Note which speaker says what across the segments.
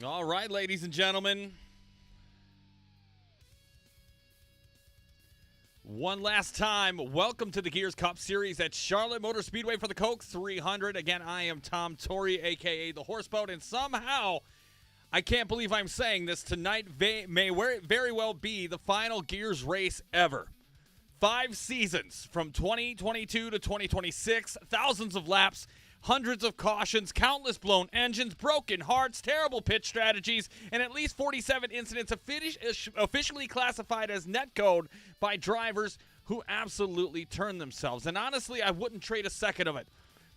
Speaker 1: All right, ladies and gentlemen. One last time, welcome to the Gears Cup Series at Charlotte Motor Speedway for the Coke 300. Again, I am Tom Torrey, a.k.a. The Horseboat, and somehow, I can't believe I'm saying this, tonight may very well be the final Gears race ever. 5 seasons, from 2022 to 2026, thousands of laps, hundreds of cautions, countless blown engines, broken hearts, terrible pitch strategies, and at least 47 incidents officially classified as netcode by drivers who absolutely turned themselves. And honestly, I wouldn't trade a second of it.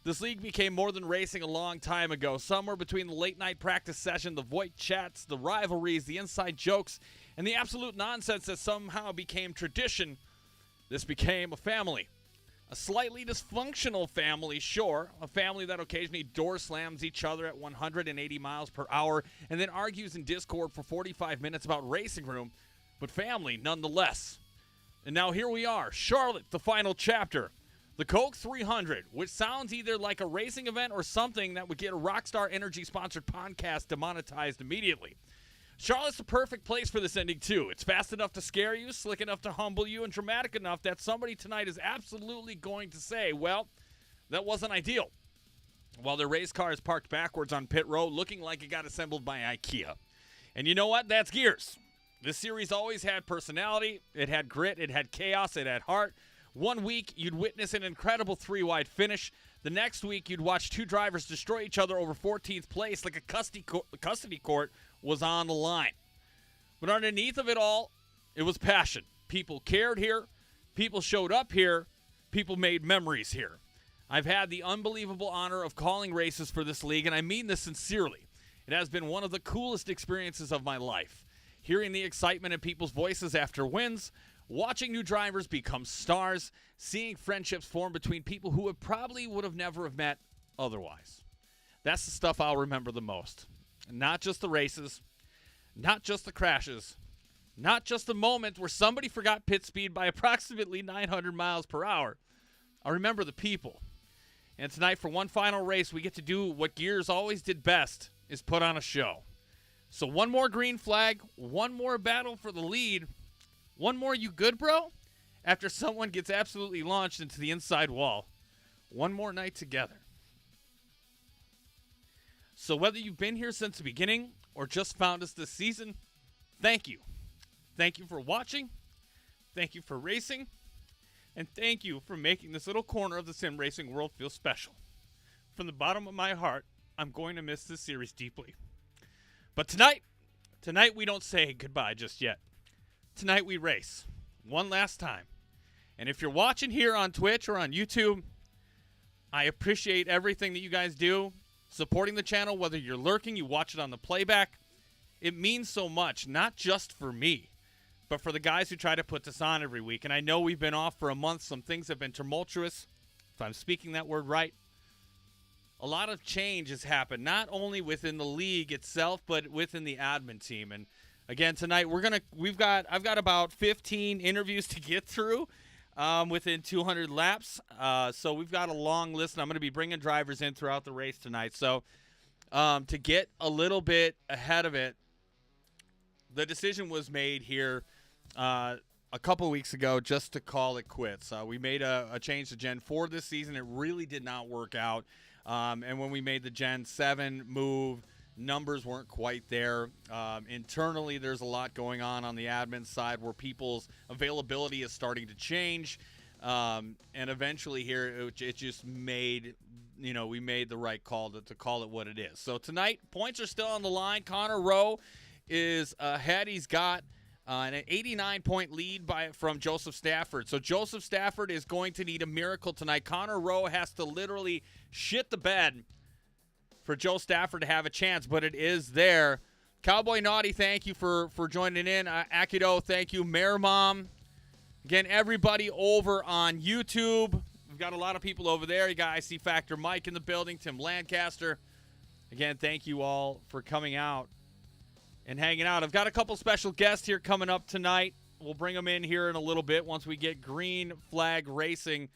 Speaker 1: This league became more than racing a long time ago, somewhere between the late-night practice session, the voice chats, the rivalries, the inside jokes, and the absolute nonsense that somehow became tradition. This became a family. A slightly dysfunctional family, sure. A family that occasionally door slams each other at 180 miles per hour and then argues in Discord for 45 minutes about racing room, but family nonetheless. And now here we are, Charlotte, the final chapter. The Coke 300, which sounds either like a racing event or something that would get a Rockstar Energy-sponsored podcast demonetized immediately. Charlotte's the perfect place for this ending, too. It's fast enough to scare you, slick enough to humble you, and dramatic enough that somebody tonight is absolutely going to say, well, that wasn't ideal. While their race car is parked backwards on pit road, looking like it got assembled by IKEA. And you know what? That's Gears. This series always had personality. It had grit. It had chaos. It had heart. One week, you'd witness an incredible 3-wide finish. The next week, you'd watch 2 drivers destroy each other over 14th place like a custody court was on the line. But underneath of it all, it was passion. People cared here. People showed up here. People made memories here. I've had the unbelievable honor of calling races for this league, and I mean this sincerely. It has been one of the coolest experiences of my life. Hearing the excitement in people's voices after wins, watching new drivers become stars, seeing friendships form between people who would have never have met otherwise. That's the stuff I'll remember the most. Not just the races, not just the crashes, not just the moment where somebody forgot pit speed by approximately 900 miles per hour. I remember the people. And tonight, for one final race, we get to do what Gears always did best, is put on a show. So one more green flag, one more battle for the lead, one more you good, bro? After someone gets absolutely launched into the inside wall. One more night together. So whether you've been here since the beginning or just found us this season, thank you. Thank you for watching. Thank you for racing. And thank you for making this little corner of the sim racing world feel special. From the bottom of my heart, I'm going to miss this series deeply. But tonight we don't say goodbye just yet. Tonight we race one last time. And if you're watching here on Twitch or on YouTube, I appreciate everything that you guys do. Supporting the channel, whether you're lurking, you watch it on the playback. It means so much, not just for me, but for the guys who try to put this on every week. And I know we've been off for a month. Some things have been tumultuous, if I'm speaking that word right. A lot of change has happened, not only within the league itself, but within the admin team. And again, tonight I've got about 15 interviews to get through within 200 laps. So we've got a long list, and I'm going to be bringing drivers in throughout the race tonight. So to get a little bit ahead of it, the decision was made here a couple weeks ago just to call it quits. We made a change to Gen 4 this season. It really did not work out. And when we made the Gen 7 move, numbers weren't quite there. Internally, there's a lot going on the admin side where people's availability is starting to change. And eventually here, it just made, we made the right call to call it what it is. So tonight, points are still on the line. Connor Rowe is ahead. He's got an 89-point lead from Joseph Stafford. So Joseph Stafford is going to need a miracle tonight. Connor Rowe has to literally shit the bed for Joe Stafford to have a chance, but it is there. Cowboy Naughty, thank you for joining in. Akido, thank you. Mare Mom. Again, everybody over on YouTube. We've got a lot of people over there. You got IC Factor Mike in the building, Tim Lancaster. Again, thank you all for coming out and hanging out. I've got a couple special guests here coming up tonight. We'll bring them in here in a little bit once we get green flag racing.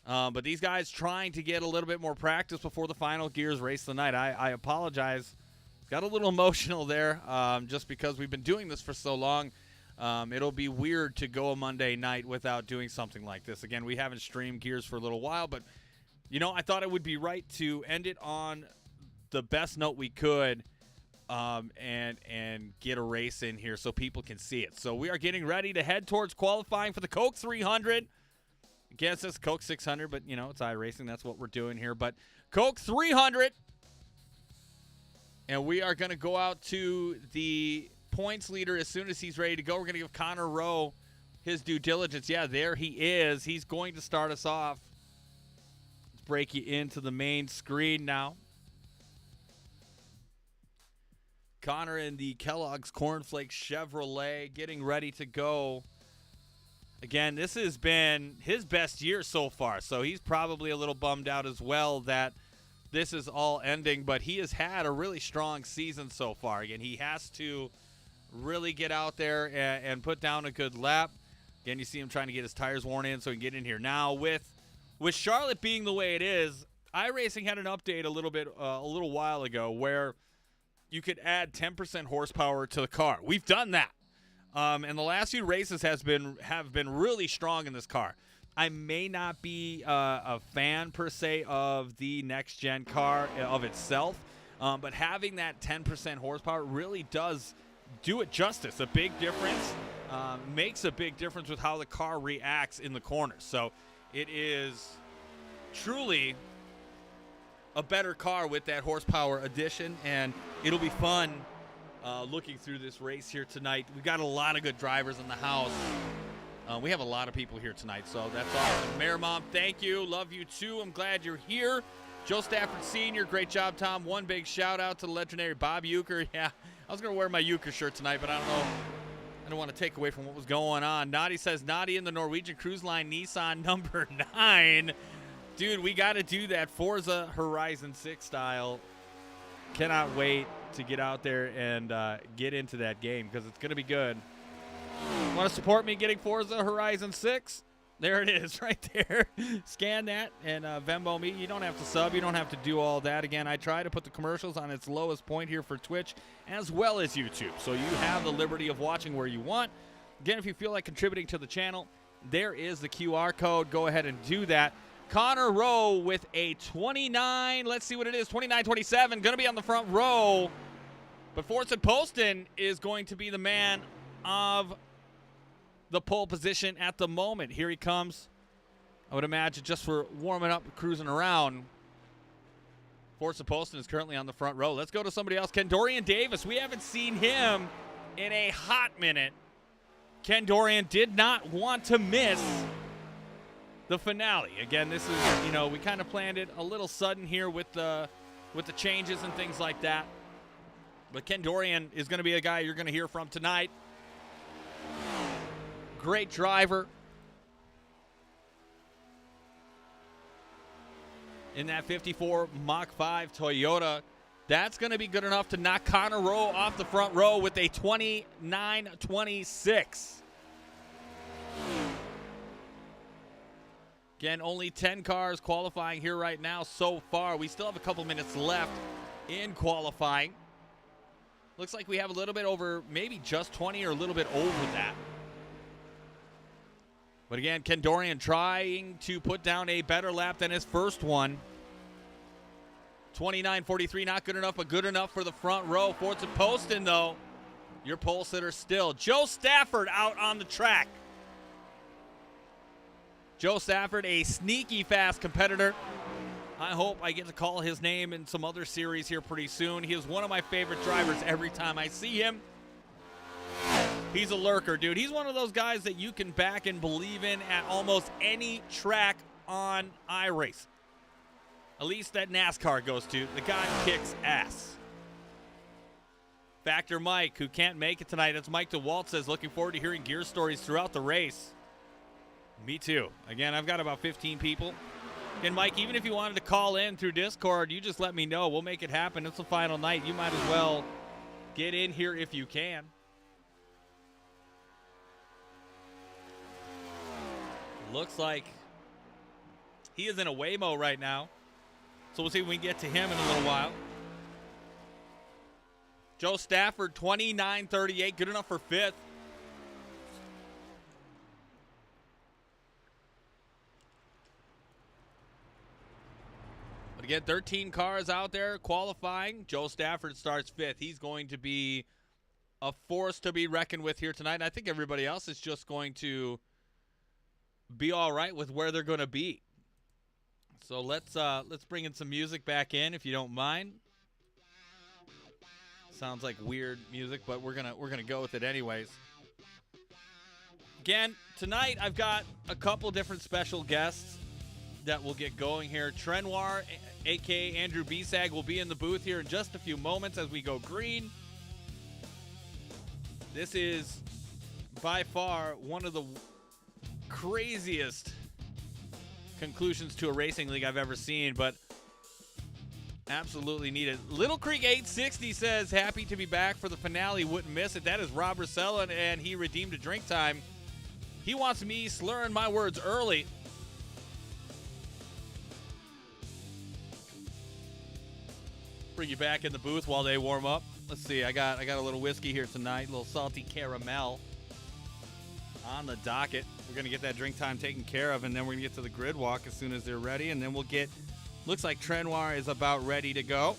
Speaker 1: But these guys trying to get a little bit more practice before the final Gears race tonight. I apologize Got a little emotional there just because we've been doing this for so long. It'll be weird to go a Monday night without doing something like this. Again, we haven't streamed Gears for a little while, but, I thought it would be right to end it on the best note we could and get a race in here so people can see it. So we are getting ready to head towards qualifying for the Coke 300. I guess it's Coke 600, but, it's iRacing. That's what we're doing here. But Coke 300. And we are going to go out to the points leader as soon as he's ready to go. We're going to give Connor Rowe his due diligence. Yeah, there he is. He's going to start us off. Let's break you into the main screen now. Connor in the Kellogg's Cornflakes Chevrolet getting ready to go. Again, this has been his best year so far, so he's probably a little bummed out as well that this is all ending, but he has had a really strong season so far. Again, he has to really get out there and put down a good lap. Again, you see him trying to get his tires worn in so he can get in here. Now, with Charlotte being the way it is, iRacing had an update a little while ago where you could add 10% horsepower to the car. We've done that. And the last few races have been really strong in this car. I may not be a fan, per se, of the next-gen car of itself, but having that 10% horsepower really does do it justice. A big difference, makes a big difference with how the car reacts in the corners. So it is truly a better car with that horsepower addition, and it'll be fun looking through this race here tonight. We've got a lot of good drivers in the house. We have a lot of people here tonight, so that's awesome. Mayor Mom, thank you. Love you, too. I'm glad you're here. Joe Stafford Sr., great job, Tom. One big shout-out to the legendary Bob Uecker. Yeah, I was going to wear my Uecker shirt tonight, but I don't know. I don't want to take away from what was going on. Naughty says, Naughty in the Norwegian Cruise Line Nissan number 9. Dude, we got to do that Forza Horizon 6 style. Cannot wait to get out there and get into that game because it's going to be good. Want to support me getting Forza Horizon 6? There it is right there. Scan that and Venmo me. You don't have to sub. You don't have to do all that. Again, I try to put the commercials on its lowest point here for Twitch as well as YouTube. So you have the liberty of watching where you want. Again, if you feel like contributing to the channel, there is the QR code. Go ahead and do that. Connor Rowe with a 29. Let's see what it is. 29-27. Going to be on the front row. But Fortson Poston is going to be the man of the pole position at the moment. Here he comes. I would imagine just for warming up, cruising around. Forza Poston is currently on the front row. Let's go to somebody else. Kendorian Davis. We haven't seen him in a hot minute. Kendorian did not want to miss the finale. Again, this is, we kind of planned it a little sudden here with the changes and things like that. But Kendorian is going to be a guy you're going to hear from tonight. Great driver. In that 54 Mach 5 Toyota. That's going to be good enough to knock Connor Rowe off the front row with a 29-26. Again, only 10 cars qualifying here right now so far. We still have a couple minutes left in qualifying. Looks like we have a little bit over, maybe just 20 or a little bit over that. But again, Kendorian trying to put down a better lap than his first one. 29-43, not good enough, but good enough for the front row. Forza Poston, though, your pole sitter still. Joe Stafford out on the track. Joe Stafford, a sneaky fast competitor. I hope I get to call his name in some other series here pretty soon. He is one of my favorite drivers every time I see him. He's a lurker, dude. He's one of those guys that you can back and believe in at almost any track on iRace. At least that NASCAR goes to. The guy kicks ass. Factor Mike, who can't make it tonight. It's Mike DeWalt says, looking forward to hearing gear stories throughout the race. Me too. Again, I've got about 15 people. And Mike, even if you wanted to call in through Discord, you just let me know. We'll make it happen. It's the final night. You might as well get in here if you can. Looks like he is in a Waymo right now. So we'll see when we get to him in a little while. Joe Stafford, 29.38. Good enough for fifth. But again, 13 cars out there qualifying. Joe Stafford starts fifth. He's going to be a force to be reckoned with here tonight. And I think everybody else is just going to be all right with where they're going to be. So let's bring in some music back in, if you don't mind. Sounds like weird music, but we're gonna go with it anyways. Again, tonight I've got a couple different special guests that will get going here. Trenoir, a.k.a. Andrew Bisag, will be in the booth here in just a few moments as we go green. This is by far one of the craziest conclusions to a racing league I've ever seen, but absolutely needed. Little Creek 860 says, happy to be back for the finale. Wouldn't miss it. That is Rob Rosella, and he redeemed a drink time. He wants me slurring my words early. Bring you back in the booth while they warm up. Let's see. I got a little whiskey here tonight, a little salty caramel on the docket. We're going to get that drink time taken care of, and then we're going to get to the grid walk as soon as they're ready, and then we'll get, looks like Trenoir is about ready to go.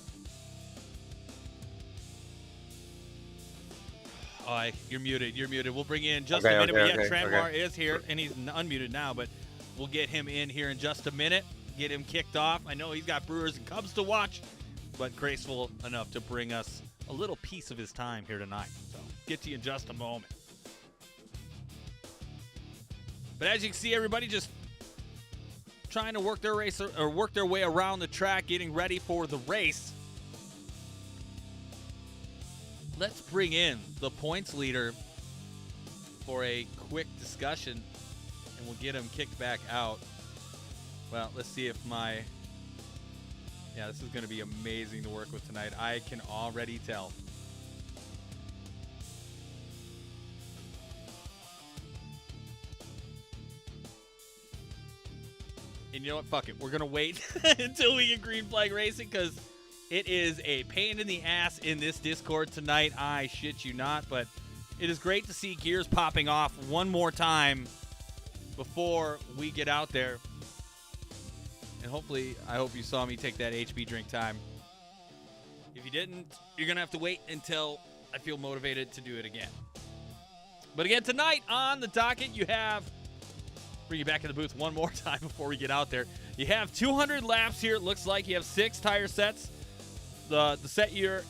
Speaker 1: Oh, you're muted. We'll bring you in just a minute. But Trenoir is here, and he's unmuted now, but we'll get him in here in just a minute, get him kicked off. I know he's got Brewers and Cubs to watch, but graceful enough to bring us a little piece of his time here tonight. So get to you in just a moment. But as you can see, everybody just trying to work their race or work their way around the track, getting ready for the race. Let's bring in the points leader for a quick discussion, and we'll get him kicked back out. Well, let's see if this is going to be amazing to work with tonight. I can already tell. And you know what? Fuck it. We're going to wait until we get Green Flag Racing because it is a pain in the ass in this Discord tonight. I shit you not. But it is great to see gears popping off one more time before we get out there. And hopefully, I hope you saw me take that HB drink time. If you didn't, you're going to have to wait until I feel motivated to do it again. But again, tonight on the docket, you have... Bring you back in the booth one more time before we get out there. You have 200 laps here. It looks like you have 6 tire sets. The set you're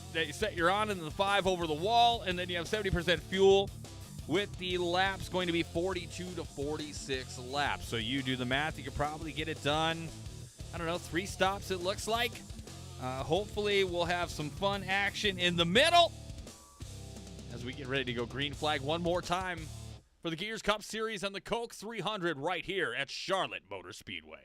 Speaker 1: on, and the 5 over the wall, and then you have 70% fuel. With the laps going to be 42 to 46 laps. So you do the math. You could probably get it done. I don't know, 3 stops it looks like. Hopefully we'll have some fun action in the middle as we get ready to go green flag one more time for the Gears Cup Series and the Coke 300 right here at Charlotte Motor Speedway.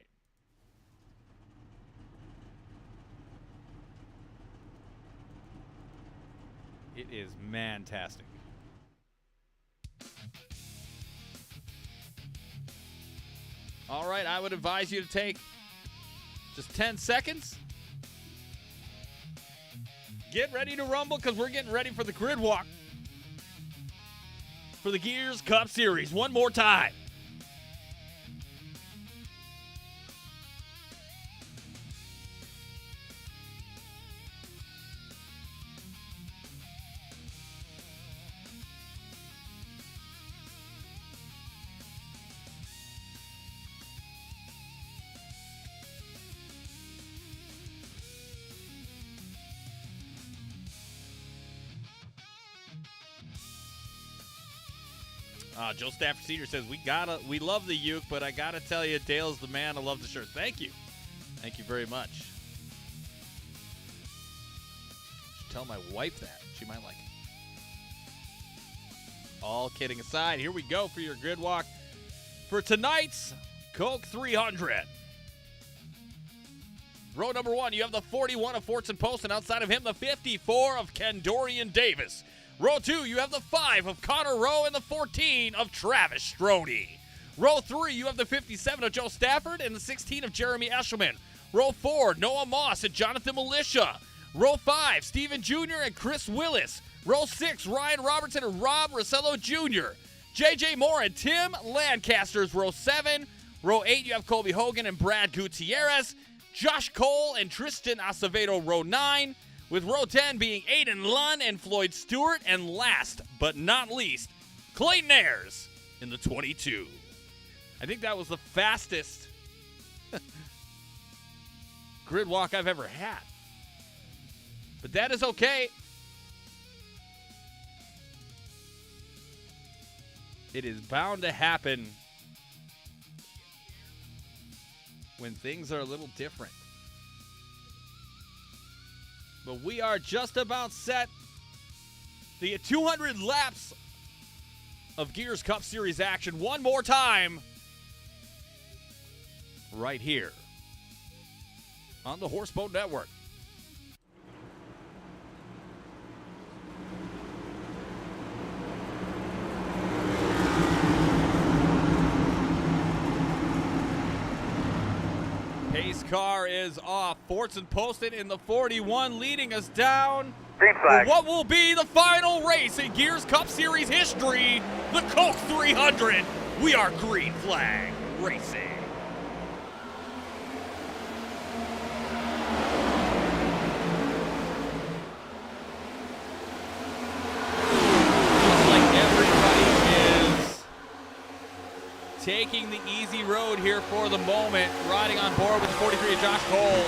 Speaker 1: It is fantastic. All right, I would advise you to take just 10 seconds. Get ready to rumble because we're getting ready for the grid walk for the Gears Cup Series one more time. Joe Stafford Sr. says, we love the uke, but I gotta tell you, Dale's the man. I love the shirt. Thank you. Thank you very much. Should tell my wife that. She might like it. All kidding aside, here we go for your grid walk for tonight's Coke 300. Row number 1, you have the 41 of Fortson Post, and outside of him, the 54 of Kendorian Davis. Row 2, you have the 5 of Connor Rowe and the 14 of Travis Strode. Row 3, you have the 57 of Joe Stafford and the 16 of Jeremy Eshelman. Row 4, Noah Moss and Jonathan Militia. Row 5, Steven Jr. and Chris Willis. Row 6, Ryan Robertson and Rob Rossello Jr. J.J. Moore and Tim Lancasters, row 7. Row 8, you have Colby Hogan and Brad Gutierrez. Josh Cole and Tristan Acevedo, row 9. With row 10 being Aiden Lunn and Floyd Stewart. And last but not least, Clayton Ayers in the 22. I think that was the fastest grid walk I've ever had. But that is okay. It is bound to happen when things are a little different. But we are just about set. The 200 laps of Gears Cup Series action one more time right here on the Horseboat Network. Pace car is off. Fortson Poston in the 41 leading us down.
Speaker 2: Green flag.
Speaker 1: What will be the final race in Gears Cup Series history, the Coke 300. We are green flag racing. Looks like everybody is taking the easy road here for the moment, riding on board with the 43 of Josh Cole.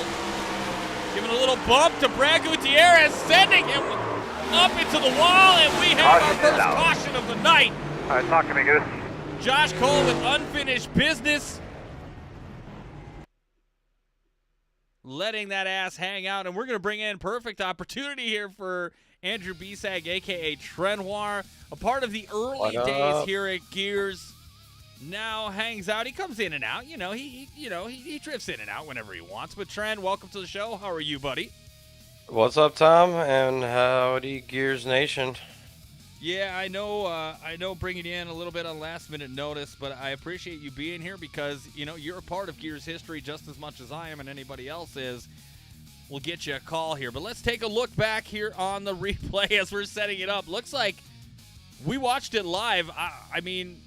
Speaker 1: Giving a little bump to Brad Gutierrez, sending him up into the wall, and we have our first caution of the night.
Speaker 2: All right, talk to me, Goose.
Speaker 1: Josh Cole with unfinished business. Letting that ass hang out, and we're going to bring in perfect opportunity here for Andrew Bisag, a.k.a. Trenoir, a part of the early days here at Gears. Now hangs out. He comes in and out. He drifts in and out whenever he wants. But Tren, welcome to the show. How are you, buddy?
Speaker 3: What's up, Tom? And howdy, Gears Nation.
Speaker 1: Yeah, I know bringing you in a little bit on last-minute notice, but I appreciate you being here because, you're a part of Gears history just as much as I am and anybody else is. We'll get you a call here. But let's take a look back here on the replay as we're setting it up. Looks like we watched it live. I mean,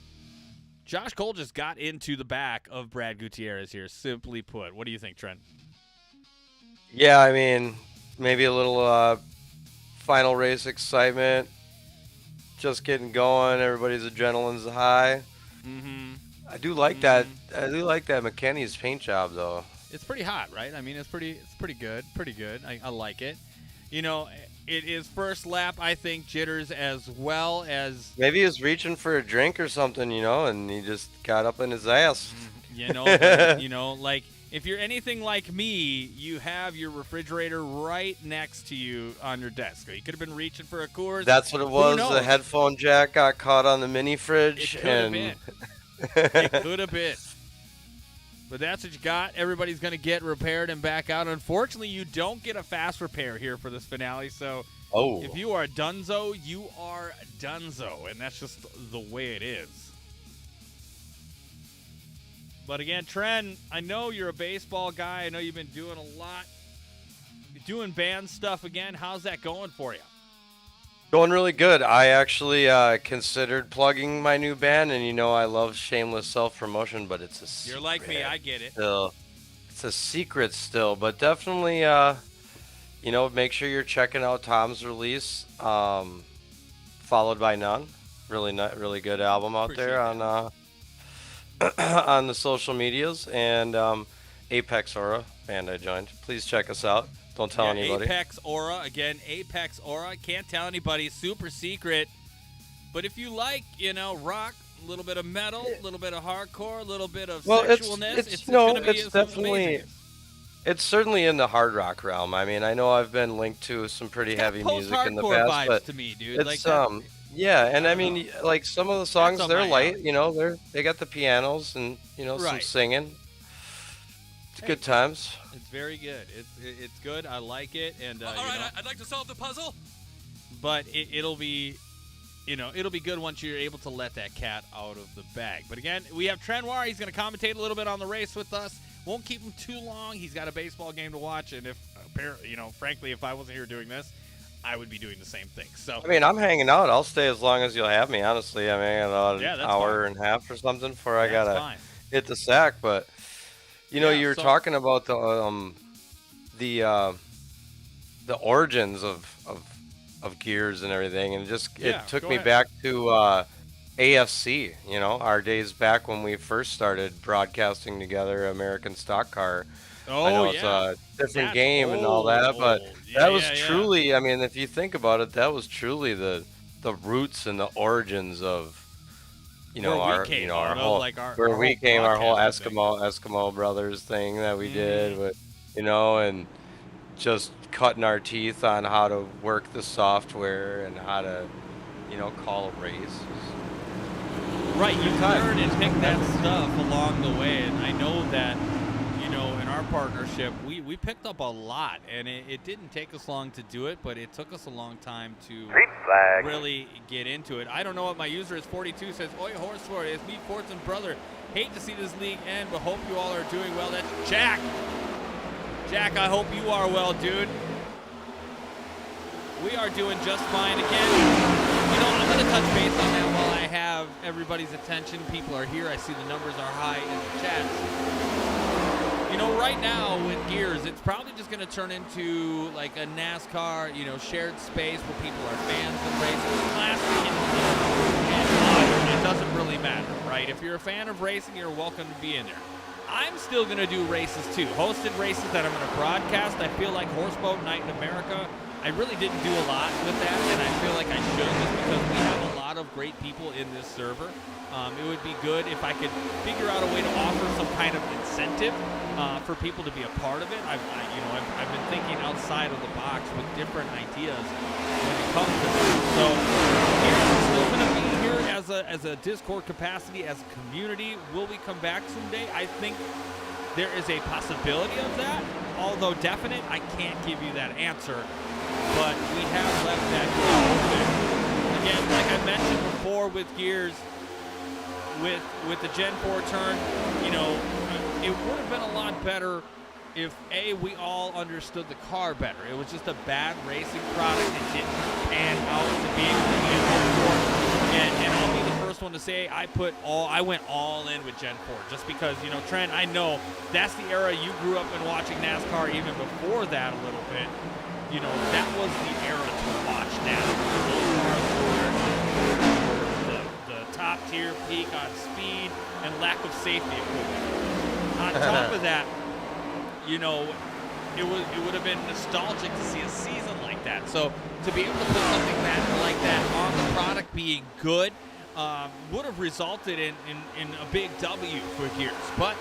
Speaker 1: Josh Cole just got into the back of Brad Gutierrez here, simply put. What do you think, Trent?
Speaker 3: Yeah, I mean, maybe a little final race excitement. Just getting going. Everybody's adrenaline's high.
Speaker 1: Mm-hmm.
Speaker 3: I do like that. I do like that McKenny's paint job, though.
Speaker 1: It's pretty hot, right? I mean, it's pretty good. Pretty good. I like it. It is first lap, I think, jitters as well as...
Speaker 3: Maybe he was reaching for a drink or something, and he just got up in his ass.
Speaker 1: Like, if you're anything like me, you have your refrigerator right next to you on your desk. You could have been reaching for a Coors.
Speaker 3: That's what it was. The headphone jack got caught on the mini fridge.
Speaker 1: It could have been. It could have been. But that's what you got. Everybody's going to get repaired and back out. Unfortunately, you don't get a fast repair here for this finale. So if you are dunzo, you are dunzo. And that's just the way it is. But again, Tren, I know you're a baseball guy. I know you've been doing a lot. You're doing band stuff again. How's that going for you?
Speaker 3: Going really good. I actually considered plugging my new band, and I love shameless self-promotion, but it's a secret.
Speaker 1: You're like me. I get it.
Speaker 3: Still. It's a secret still, but definitely, make sure you're checking out Tom's release, Followed by None. Really good album out there on on the social medias, and Apex Aura band I joined. Please check us out. Don't tell anybody.
Speaker 1: Apex Aura. Again, Apex Aura. Can't tell anybody. Super secret. But if you like, rock, a little bit of metal, a little bit of hardcore, a little bit of sexualness, it's definitely...
Speaker 3: It's certainly in the hard rock realm. I mean, I know I've been linked to some pretty heavy music in the past,
Speaker 1: vibes
Speaker 3: but
Speaker 1: to me, dude.
Speaker 3: it's I mean, like some of the songs, they're light. They got the pianos and some singing. It's good times.
Speaker 1: It's very good. It's good. I like it. And
Speaker 4: all right, I'd like to solve the puzzle.
Speaker 1: But it'll be, it'll be good once you're able to let that cat out of the bag. But again, we have Trenoir. He's going to commentate a little bit on the race with us. Won't keep him too long. He's got a baseball game to watch, and frankly, if I wasn't here doing this, I would be doing the same thing. So
Speaker 3: I mean, I'm hanging out. I'll stay as long as you'll have me, honestly. I mean, I got about
Speaker 1: Yeah,
Speaker 3: an
Speaker 1: that's
Speaker 3: hour
Speaker 1: fine.
Speaker 3: and a half or something before I
Speaker 1: That's
Speaker 3: gotta
Speaker 1: fine.
Speaker 3: hit the sack. But you
Speaker 1: Yeah,
Speaker 3: were
Speaker 1: so-
Speaker 3: talking about the origins of gears and everything, and
Speaker 1: Yeah,
Speaker 3: it took
Speaker 1: go
Speaker 3: me
Speaker 1: ahead.
Speaker 3: back to AFC. Our days back when we first started broadcasting together, American Stock Car.
Speaker 1: Oh,
Speaker 3: I know
Speaker 1: yeah.
Speaker 3: it's a different
Speaker 1: That's
Speaker 3: game and all that,
Speaker 1: old.
Speaker 3: but
Speaker 1: Yeah,
Speaker 3: that was
Speaker 1: yeah, yeah.
Speaker 3: truly, I mean, if you think about it, that was truly the roots and the origins of,
Speaker 1: Where we
Speaker 3: our,
Speaker 1: came
Speaker 3: our
Speaker 1: out of,
Speaker 3: whole,
Speaker 1: like, our
Speaker 3: where we
Speaker 1: whole
Speaker 3: came, our whole
Speaker 1: broadcasting thing.
Speaker 3: Eskimo Brothers thing that we did
Speaker 1: Mm-hmm.
Speaker 3: with, and just cutting our teeth on how to work the software and how to, call a race.
Speaker 1: Right, you
Speaker 3: time.
Speaker 1: learn and pick that stuff along the way, and I know that, in our partnership, we picked up a lot, and it didn't take us long to do it, but it took us a long time to
Speaker 2: Green flag.
Speaker 1: really get into it. I don't know what my user is. 42 says, "Oi, Horseford, it's me, Fortson brother. Hate to see this league end, but hope you all are doing well." That's Jack. Jack, I hope you are well, dude. We are doing just fine. Again, I'm going to touch base on that while I have everybody's attention. People are here. I see the numbers are high in the chats. Right now with Gears, it's probably just going to turn into like a NASCAR, shared space where people are fans of racing, classic, and modern. It doesn't really matter, right? If you're a fan of racing, you're welcome to be in there. I'm still going to do races too, hosted races that I'm going to broadcast. I feel like Horseboat Night in America, I really didn't do a lot with that, and I feel like I should just because we have a lot of great people in this server. It would be good if I could figure out a way to offer some kind of incentive for people to be a part of it. I've been thinking outside of the box with different ideas when it comes to this. So here's still going to be here as a Discord capacity, as a community. Will we come back someday? I think there is a possibility of that, although definite, I can't give you that answer. But we have left that door open. Again, like I mentioned before with Gears, with the Gen 4 turn, it would have been a lot better if we all understood the car better. It was just a bad racing product. It didn't pan out to be able to be hoped for. And I'll be the first one to say I went all in with Gen 4 just because, Trent, I know that's the era you grew up in watching NASCAR. Even before that a little bit, that was the era to watch NASCAR. Those cars were the top tier peak on speed and lack of safety equipment. On top of that, it would have been nostalgic to see a season like that. So to be able to put something like that on the product being good would have resulted in a big W for Gears. But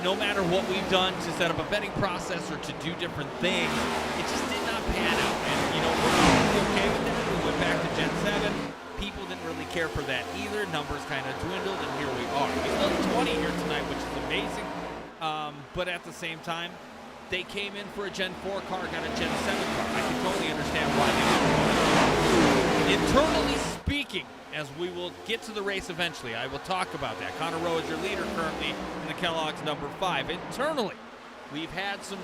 Speaker 1: no matter what we've done to set up a betting process or to do different things, it just did not pan out. And, we're totally okay with that. We went back to Gen 7. People didn't really care for that either. Numbers kind of dwindled, and here we are. We still have 20 here tonight, which is amazing. But at the same time, they came in for a Gen 4 car, got a Gen 7 car. I can totally understand why they didn't. Internally speaking, as we will get to the race eventually, I will talk about that. Connor Rowe is your leader currently in the Kellogg's number 5. Internally, we've had some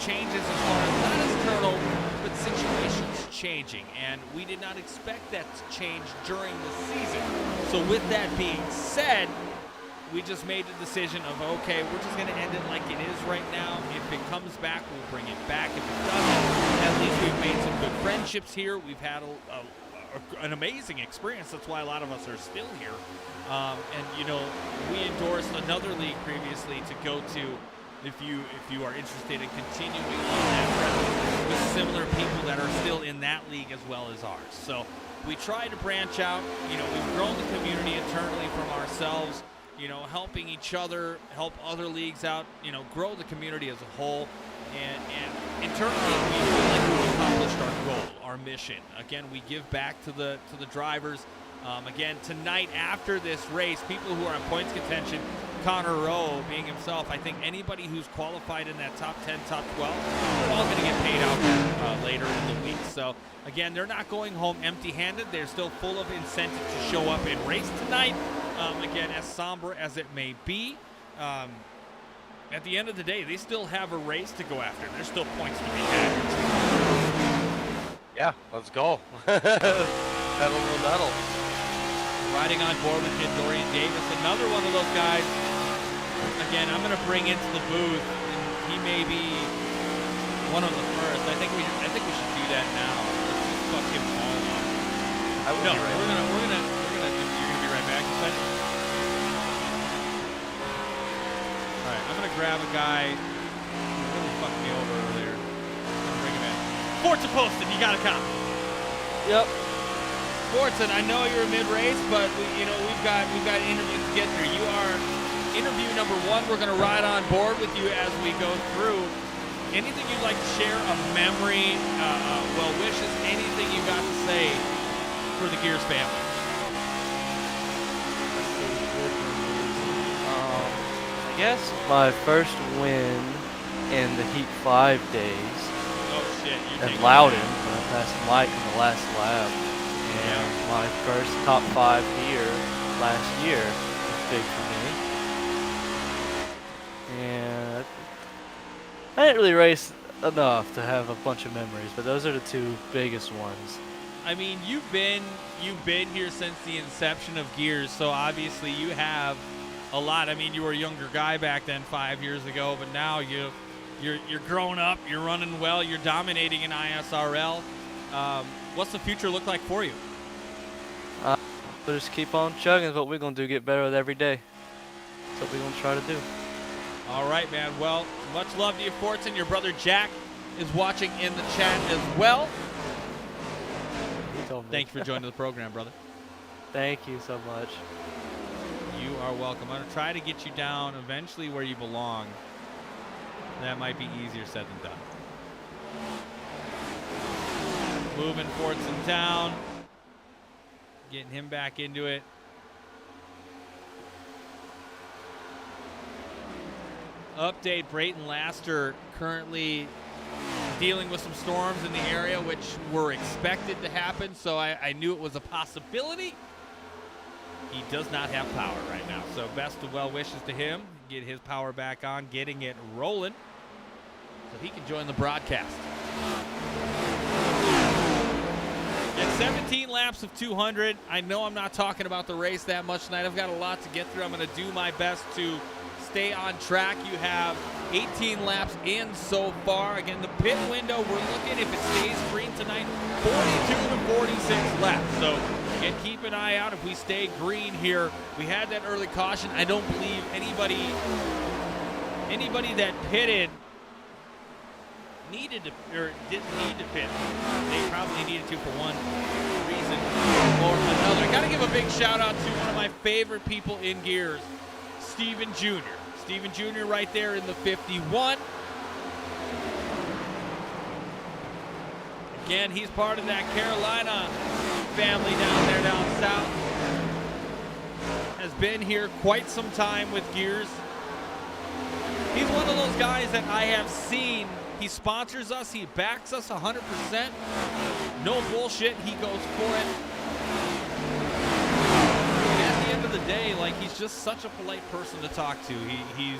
Speaker 1: changes as far as not as internal, but situations changing, and we did not expect that to change during the season. So with that being said, we just made the decision of, okay, we're just going to end it like it is right now. If it comes back, we'll bring it back. If it doesn't, at least we've made some good friendships here. We've had an amazing experience. That's why a lot of us are still here. We endorsed another league previously to go to if you are interested in continuing on that route with similar people that are still in that league as well as ours. So we try to branch out. We've grown the community internally from ourselves, helping each other, help other leagues out, grow the community as a whole. And internally, we feel like we've accomplished our goal, our mission. Again, we give back to the drivers. Again, tonight after this race, people who are in points contention, Connor Rowe being himself, I think anybody who's qualified in that top 10, top 12, they're all going to get paid out later in the week. So, again, they're not going home empty-handed. They're still full of incentive to show up and race tonight. Again, as somber as it may be, at the end of the day, they still have a race to go after. There's still points to be had.
Speaker 3: Yeah, let's go. Pedal to the metal.
Speaker 1: Riding on board with him, Dorian Davis, another one of those guys. Again, I'm going to bring into the booth, and he may be one of the first. I think we should do that now. Let's just fuck him all up.
Speaker 3: I would
Speaker 1: No,
Speaker 3: be right
Speaker 1: we're
Speaker 3: there.
Speaker 1: gonna. You're gonna be right back. You said? All right, I'm gonna grab a guy who really fucked me over earlier. I'm gonna bring him in. Forza Poston, you got a cop.
Speaker 5: Yep.
Speaker 1: Fortson, I know you're mid-race, but we've got interviews to get through. You are interview number 1. We're going to ride on board with you as we go through. Anything you'd like to share, a memory, well wishes, anything you got to say for the Gears family?
Speaker 5: I guess my first win in the Heat 5 days
Speaker 1: Oh shit! You're
Speaker 5: at
Speaker 1: taking
Speaker 5: Loudon
Speaker 1: it.
Speaker 5: when I passed Mike in the last lap. And my first top 5 here last year was big for me. And I didn't really race enough to have a bunch of memories, but those are the 2 biggest ones.
Speaker 1: I mean, you've been here since the inception of Gears, so obviously you have a lot. I mean, you were a younger guy back then, 5 years ago, but now you're growing up, you're running well, you're dominating in ISRL. What's the future look like for you?
Speaker 5: We'll just keep on chugging is what we're going to do, get better with every day. That's what we're going to try to do.
Speaker 1: All right, man. Well, much love to you, Fortson. Your brother Jack is watching in the chat as well.
Speaker 5: He told me.
Speaker 1: Thank you for joining the program, brother.
Speaker 5: Thank you so much.
Speaker 1: You are welcome. I'm going to try to get you down eventually where you belong. That might be easier said than done. Moving Fortson down. Getting him back into it. Update, Brayton Laster currently dealing with some storms in the area, which were expected to happen, so I knew it was a possibility. He does not have power right now, so best of well wishes to him. Get his power back on, getting it rolling, so he can join the broadcast. At 17 laps of 200, I know I'm not talking about the race that much tonight. I've got a lot to get through. I'm going to do my best to stay on track. You have 18 laps in so far. Again, the pit window, we're looking, if it stays green tonight, 42 to 46 laps. So again, keep an eye out if we stay green here. We had that early caution. I don't believe anybody that pitted needed to, or didn't need to pit. They probably needed to for one reason or another. Got to give a big shout out to one of my favorite people in Gears, Steven Jr. Steven Jr. right there in the 51. Again, he's part of that Carolina family down there down south. Has been here quite some time with Gears. He's one of those guys that I have seen. He sponsors us. He backs us 100%. No bullshit. He goes for it. And at the end of the day, like, he's just such a polite person to talk to. He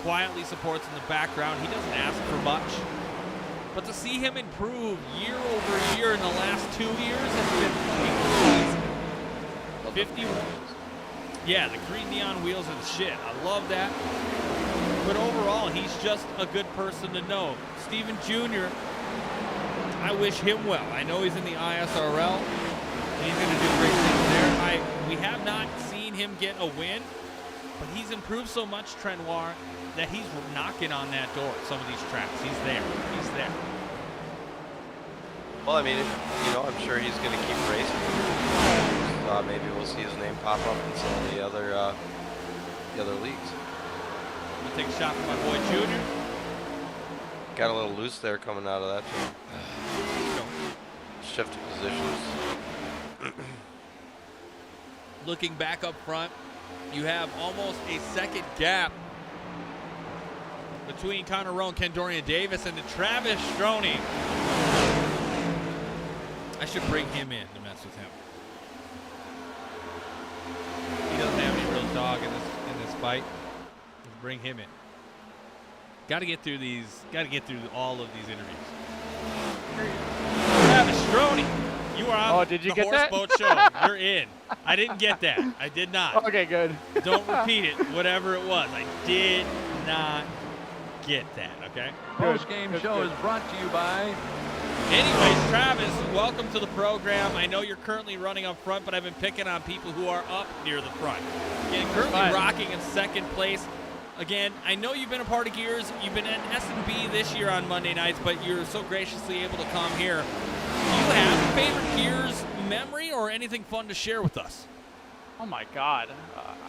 Speaker 1: quietly supports in the background. He doesn't ask for much. But to see him improve year over year in the last 2 years has been fucking crazy. 51. Yeah, the green neon wheels are the shit. I love that. But overall, he's just a good person to know. Steven Jr., I wish him well. I know he's in the ISRL, and he's going to do great things there. We have not seen him get a win, but he's improved so much, Trenoir, that he's knocking on that door at some of these tracks. He's there. He's there.
Speaker 3: Well, I mean, I'm sure he's going to keep racing. Maybe we'll see his name pop up in some of the other leagues.
Speaker 1: I'm going to take a shot from my boy Junior.
Speaker 3: Got a little loose there coming out of that turn. Shifted positions.
Speaker 1: Looking back up front, you have almost a second gap between Connor Rowe and Ken Dorian Davis and Travis Stroney. I should bring him in to mess with him. He doesn't have any real dog in this fight. bring him in. Got to get through these. Got to get through all of these interviews. Travis Stroney, you are on
Speaker 6: did you
Speaker 1: the
Speaker 6: get
Speaker 1: Horse
Speaker 6: that?
Speaker 1: Boat Show. You're in. I didn't get that. I did not.
Speaker 6: Okay, good.
Speaker 1: Don't repeat it. Whatever it was, I did not get that. Okay.
Speaker 4: Post-game
Speaker 6: Good,
Speaker 4: show
Speaker 6: good.
Speaker 4: is brought to you by
Speaker 1: Anyways, Travis, welcome to the program. I know you're currently running up front, but I've been picking on people who are up near the front. Again, currently
Speaker 6: Fine.
Speaker 1: rocking in second place. Again, I know you've been a part of Gears. You've been at S&B this year on Monday nights, but you're so graciously able to come here. Do you have a favorite Gears memory or anything fun to share with us?
Speaker 6: Oh my God,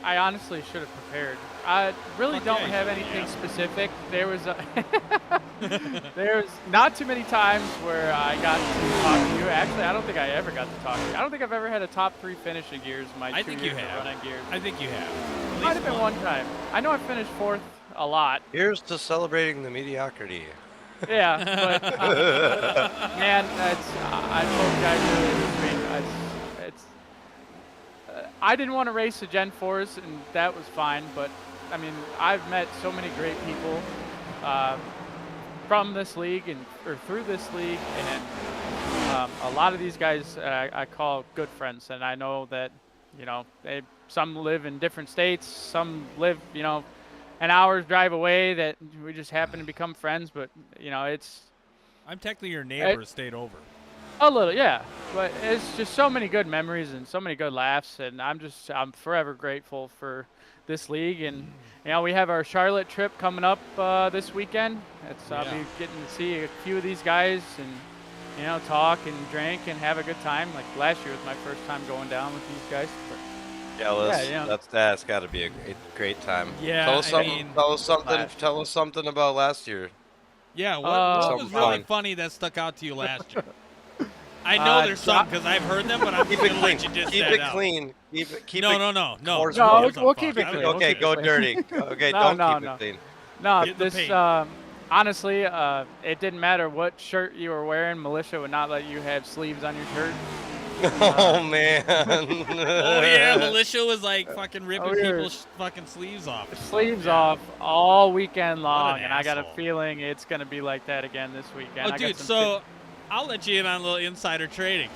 Speaker 6: I honestly should have prepared. I really
Speaker 1: Fuck
Speaker 6: don't
Speaker 1: yeah, you
Speaker 6: have
Speaker 1: should,
Speaker 6: anything
Speaker 1: yeah.
Speaker 6: specific. There was there's not too many times where I got to talk to you. Actually, I don't think I ever got to talk to you. I don't think I've ever had a top 3 finish in Gears. My
Speaker 1: I
Speaker 6: 2
Speaker 1: think you
Speaker 6: years of
Speaker 1: have.
Speaker 6: running Gears.
Speaker 1: I think you have. At
Speaker 6: Might
Speaker 1: least
Speaker 6: have been one time. I know I finished 4th a lot.
Speaker 3: Here's to celebrating the mediocrity.
Speaker 6: Yeah, but man, I told you guys earlier this week. I didn't want to race the Gen 4s, and that was fine. But I mean, I've met so many great people from this league or through this league, and a lot of these guys I call good friends, and I know that some live in different states, some live an hour's drive away that we just happen to become friends. But it's
Speaker 1: I'm technically your neighbor, stayed over.
Speaker 6: a little, yeah, but it's just so many good memories and so many good laughs, and I'm forever grateful for this league. And we have our Charlotte trip coming up this weekend. I'll be getting to see a few of these guys and talk and drink and have a good time. Like last year was my first time going down with these guys. But
Speaker 3: That's got to be a great time.
Speaker 1: Yeah,
Speaker 3: Tell us
Speaker 1: I
Speaker 3: something.
Speaker 1: mean-
Speaker 3: Tell us something about last year.
Speaker 1: Yeah, what was
Speaker 3: Something
Speaker 1: really
Speaker 3: fun.
Speaker 1: funny that stuck out to you last year? I know there's some because I've heard them, but I'm
Speaker 3: Keep
Speaker 1: just
Speaker 3: it
Speaker 1: gonna
Speaker 3: clean.
Speaker 1: let you just
Speaker 3: Keep
Speaker 1: that
Speaker 3: it
Speaker 1: out.
Speaker 3: clean. Keep
Speaker 1: No,
Speaker 3: it.
Speaker 1: no.
Speaker 3: course
Speaker 6: No,
Speaker 3: What
Speaker 6: we'll
Speaker 3: gives
Speaker 6: keep it clean.
Speaker 3: Okay, go dirty. Okay,
Speaker 6: No,
Speaker 3: don't
Speaker 6: no,
Speaker 3: keep
Speaker 6: no.
Speaker 3: it clean.
Speaker 6: no,
Speaker 1: Get the
Speaker 6: this
Speaker 1: paint.
Speaker 6: honestly, it didn't matter what shirt you were wearing. Militia would not let you have sleeves on your shirt.
Speaker 3: Oh man.
Speaker 1: Oh yeah, militia was like fucking ripping
Speaker 6: Oh, yeah.
Speaker 1: people's fucking sleeves off.
Speaker 6: Sleeves off all weekend long,
Speaker 1: an
Speaker 6: and I got a
Speaker 1: asshole.
Speaker 6: feeling it's gonna be like that again this weekend.
Speaker 1: Oh,
Speaker 6: I got
Speaker 1: dude,
Speaker 6: some
Speaker 1: so I'll let you in on a little insider trading.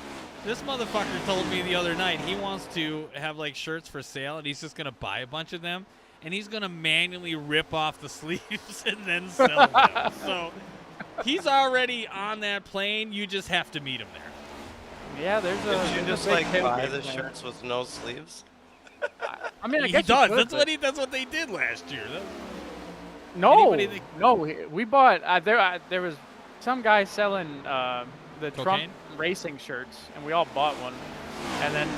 Speaker 1: This motherfucker told me the other night he wants to have like shirts for sale, and he's just gonna buy a bunch of them, and he's gonna manually rip off the sleeves and then sell them. So he's already on that plane. You just have to meet him there.
Speaker 6: Yeah, there's a.
Speaker 3: Did you
Speaker 6: there's a
Speaker 3: just
Speaker 6: big
Speaker 3: like buy
Speaker 6: tailgate
Speaker 3: the
Speaker 6: plan.
Speaker 3: shirts with no sleeves?
Speaker 6: I mean, I
Speaker 1: He
Speaker 6: guess
Speaker 1: does.
Speaker 6: You could,
Speaker 1: That's what that's what they did last year.
Speaker 6: No,
Speaker 1: anybody that-
Speaker 6: no, we bought. There was some guy selling the Trump
Speaker 1: Cocaine?
Speaker 6: racing shirts, and we all bought one. And then,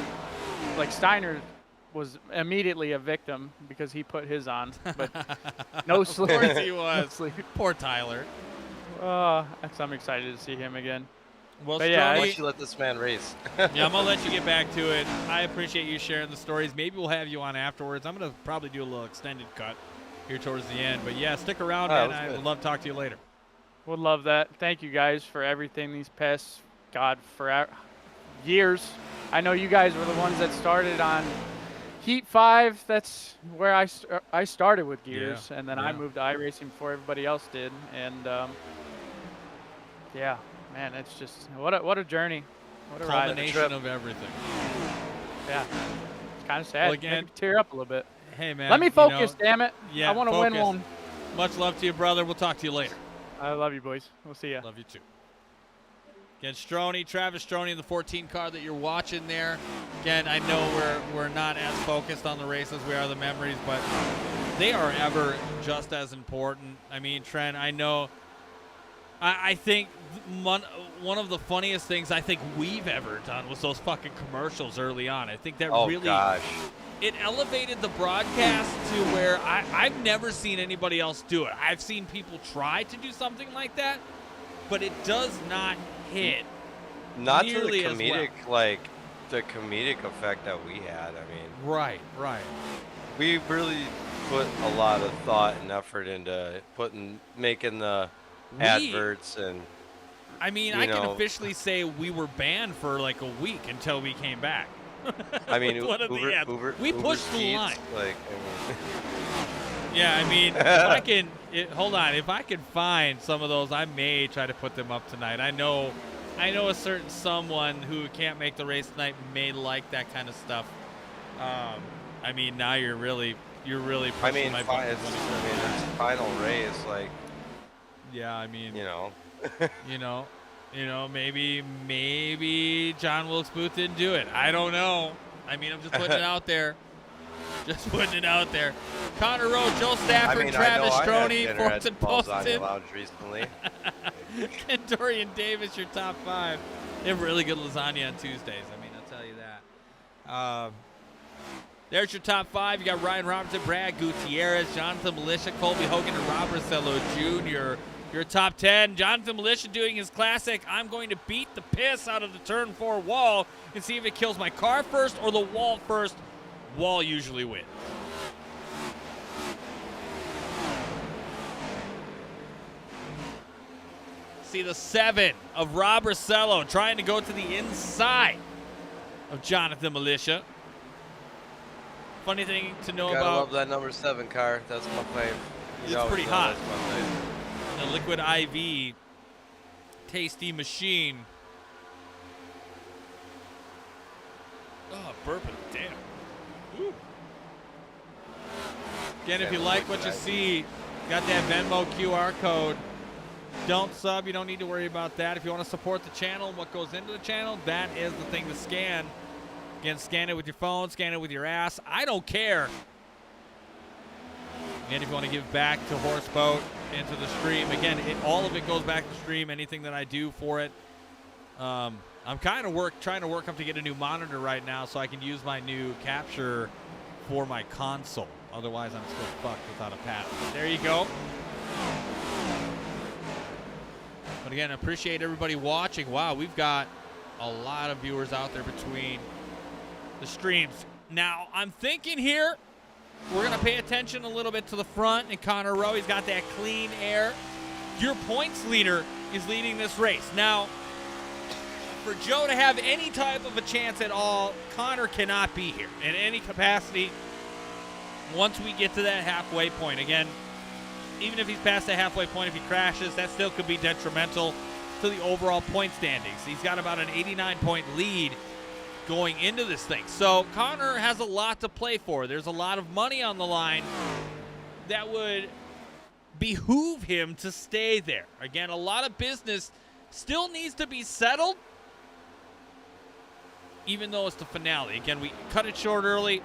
Speaker 6: like Steiner was immediately a victim because he put his on, but no
Speaker 1: Of
Speaker 6: sleeve.
Speaker 1: course he
Speaker 6: No
Speaker 1: was.
Speaker 6: sleeve.
Speaker 1: Poor Tyler.
Speaker 6: So I'm excited to see him again.
Speaker 1: Well,
Speaker 6: But yeah,
Speaker 3: Why
Speaker 1: Strody,
Speaker 3: don't you let this man race?
Speaker 1: yeah, I'm gonna let you get back to it. I appreciate you sharing the stories. Maybe we'll have you on afterwards. I'm gonna probably do a little extended cut here towards the end. But yeah, stick around,
Speaker 3: Oh,
Speaker 1: man.
Speaker 3: that's
Speaker 1: I
Speaker 3: good.
Speaker 1: would love to talk to you later.
Speaker 6: Would love that. Thank you guys for everything these past, for years. I know you guys were the ones that started on Heat 5. That's where I started with Gears, and then I
Speaker 1: yeah.
Speaker 6: moved to iRacing before everybody else did. And yeah, man, it's just what a journey, what a ride.
Speaker 1: Culmination of everything.
Speaker 6: Yeah, it's kind of sad.
Speaker 1: Well,
Speaker 6: Make
Speaker 1: again,
Speaker 6: me tear up a little bit.
Speaker 1: Hey, man.
Speaker 6: Let me
Speaker 1: you know,
Speaker 6: focus, damn it.
Speaker 1: yeah,
Speaker 6: I want to win
Speaker 1: focus.
Speaker 6: one.
Speaker 1: Much love to you, brother. We'll talk to you later.
Speaker 6: I love you, boys. We'll see ya.
Speaker 1: Love you too. Again, Stroney, Travis Stroney in the 14 car that you're watching there. Again, I know we're not as focused on the races we are the memories, but they are ever just as important. I mean, Trent, I know. I think one of the funniest things I think we've ever done was those fucking commercials early on. I think that
Speaker 3: Oh
Speaker 1: really
Speaker 3: gosh.
Speaker 1: it elevated the broadcast to where I've never seen anybody else do it. I've seen people try to do something like that, but it does not hit.
Speaker 3: Not to the
Speaker 1: nearly as
Speaker 3: comedic, the comedic effect that we had. I mean,
Speaker 1: Right.
Speaker 3: we really put a lot of thought and effort into making the adverts and
Speaker 1: I mean,
Speaker 3: You
Speaker 1: I can
Speaker 3: know.
Speaker 1: officially say we were banned for like a week until we came back.
Speaker 3: I mean
Speaker 1: With one of the ads. We
Speaker 3: Uber
Speaker 1: pushed the
Speaker 3: Eats,
Speaker 1: line.
Speaker 3: Like, I mean,
Speaker 1: Yeah, I mean, if I can, hold on. If I can find some of those, I may try to put them up tonight. I know a certain someone who can't make the race tonight may like that kind of stuff. I mean, now you're really pushing my buttons.
Speaker 3: It's final race, like.
Speaker 1: Yeah, I mean,
Speaker 3: You know.
Speaker 1: maybe John Wilkes Booth didn't do it. I don't know. I mean, I'm just putting it out there. Just putting it out there. Connor Rowe, Joe Stafford, Travis Stroney, Fortson Poston,
Speaker 3: recently.
Speaker 1: and Dorian Davis, your top 5. They have really good lasagna on Tuesdays. I mean, I'll tell you that. There's your top 5. You got Ryan Robertson, Brad Gutierrez, Jonathan Militia, Colby Hogan, and Rob Rosello Jr. Your top 10. Jonathan Militia doing his classic, I'm going to beat the piss out of the turn 4 wall and see if it kills my car first or the wall first. Wall usually wins. See the 7 of Rob Rosello trying to go to the inside of Jonathan Militia. Funny thing to know
Speaker 3: Gotta
Speaker 1: about.
Speaker 3: love that number 7 car. That's my fave.
Speaker 1: It's pretty hot.
Speaker 3: That's my fave.
Speaker 1: The Liquid IV tasty machine. Oh, burping. Damn. Woo. Again, if you like what you see, got that Venmo QR code. Don't sub. You don't need to worry about that. If you want to support the channel and what goes into the channel, that is the thing to scan. Again, scan it with your phone, scan it with your ass. I don't care. And if you want to give back to Horseboat into the stream, again, all of it goes back to the stream, anything that I do for it. I'm kind of trying to work up to get a new monitor right now so I can use my new capture for my console. Otherwise, I'm still fucked without a pad. But there you go. But again, I appreciate everybody watching. Wow, we've got a lot of viewers out there between the streams. Now, I'm thinking here, we're going to pay attention a little bit to the front and Connor Rowe. He's got that clean air. Your points leader is leading this race. Now, for Joe to have any type of a chance at all, Connor cannot be here in any capacity once we get to that halfway point. Again, even if he's past the halfway point, if he crashes, that still could be detrimental to the overall point standings. He's got about an 89-point lead going into this thing. So Connor has a lot to play for. There's a lot of money on the line that would behoove him to stay there. Again, a lot of business still needs to be settled, even though it's the finale. Again, we cut it short early.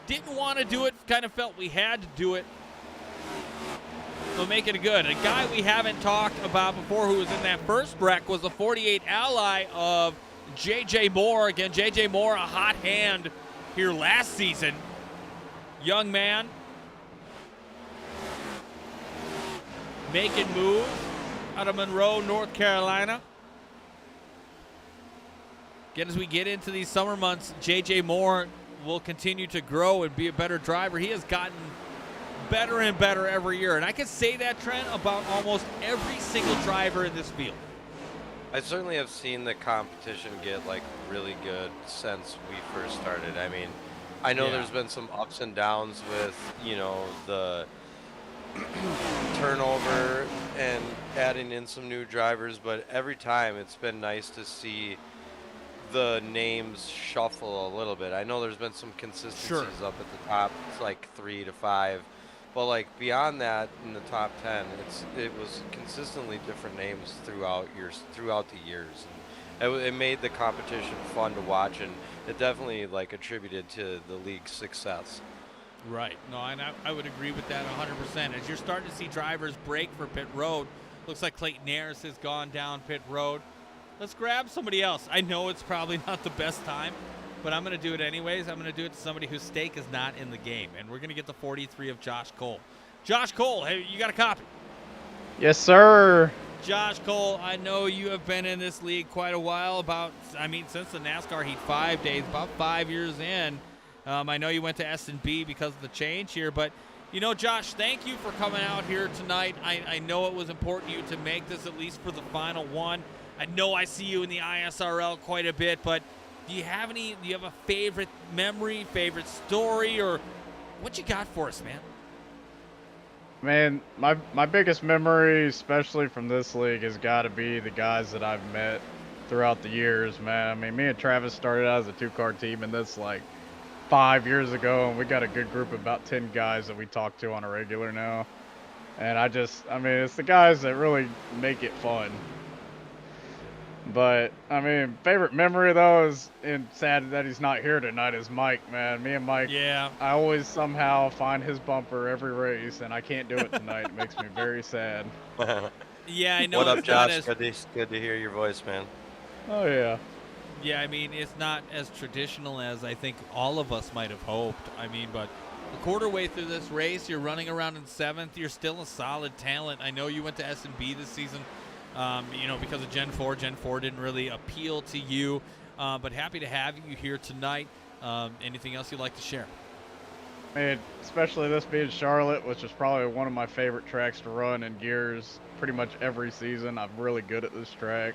Speaker 1: Didn't want to do it. Kind of felt we had to do it. So make it good. A guy we haven't talked about before who was in that first wreck was the 48 ally of J.J. Moore. Again, J.J. Moore, a hot hand here last season. Young man. Making moves out of Monroe, North Carolina. Again, as we get into these summer months, J.J. Moore will continue to grow and be a better driver. He has gotten better and better every year. And I can say that, Trent, about almost every single driver in this field.
Speaker 3: I certainly have seen the competition get like really good since we first started. I mean, I know there's been some ups and downs with, you know, the turnover and adding in some new drivers, but every time it's been nice to see the names shuffle a little bit. I know there's been some consistencies up at the top. It's like 3 to 5. But like beyond that, in the top 10, it was consistently different names throughout the years. And it made the competition fun to watch, and it definitely like attributed to the league's success.
Speaker 1: Right. No, and I would agree with that 100%. As you're starting to see drivers break for pit road, looks like Clayton Ayers has gone down pit road. Let's grab somebody else. I know it's probably not the best time, but I'm going to do it anyways. I'm going to do it to somebody whose stake is not in the game, and we're going to get the 43 of Josh Cole. Josh Cole, hey, you got a copy?
Speaker 7: Yes, sir.
Speaker 1: Josh Cole, I know you have been in this league quite a while, since the NASCAR Heat 5 days, about 5 years in. I know you went to S&B because of the change here, but, you know, Josh, thank you for coming out here tonight. I know it was important to you to make this at least for the final one. I know I see you in the ISRL quite a bit, but do you have a favorite memory, favorite story, or what you got for us, man?
Speaker 7: Man, my biggest memory, especially from this league, has got to be the guys that I've met throughout the years, man. I mean, me and Travis started out as a 2-car team, and that's like 5 years ago, and we got a good group of about 10 guys that we talk to on a regular now. And I mean, it's the guys that really make it fun. But, I mean, favorite memory, though, is, and sad that he's not here tonight, is Mike, man. Me and Mike,
Speaker 1: Yeah.
Speaker 7: I always somehow find his bumper every race, and I can't do it tonight. It makes me very sad.
Speaker 1: Yeah, I know.
Speaker 3: What up,
Speaker 1: it's not
Speaker 3: Josh?
Speaker 1: as-
Speaker 3: Good to hear your voice, man.
Speaker 7: Oh, yeah.
Speaker 1: Yeah, I mean, it's not as traditional as I think all of us might have hoped. I mean, but a quarter way through this race, you're running around in 7th. You're still a solid talent. I know you went to S&B this season, because of Gen 4. Gen 4 didn't really appeal to you, but happy to have you here tonight. Anything else you'd like to share?
Speaker 7: I mean, especially this being Charlotte, which is probably one of my favorite tracks to run in gears pretty much every season. I'm really good at this track.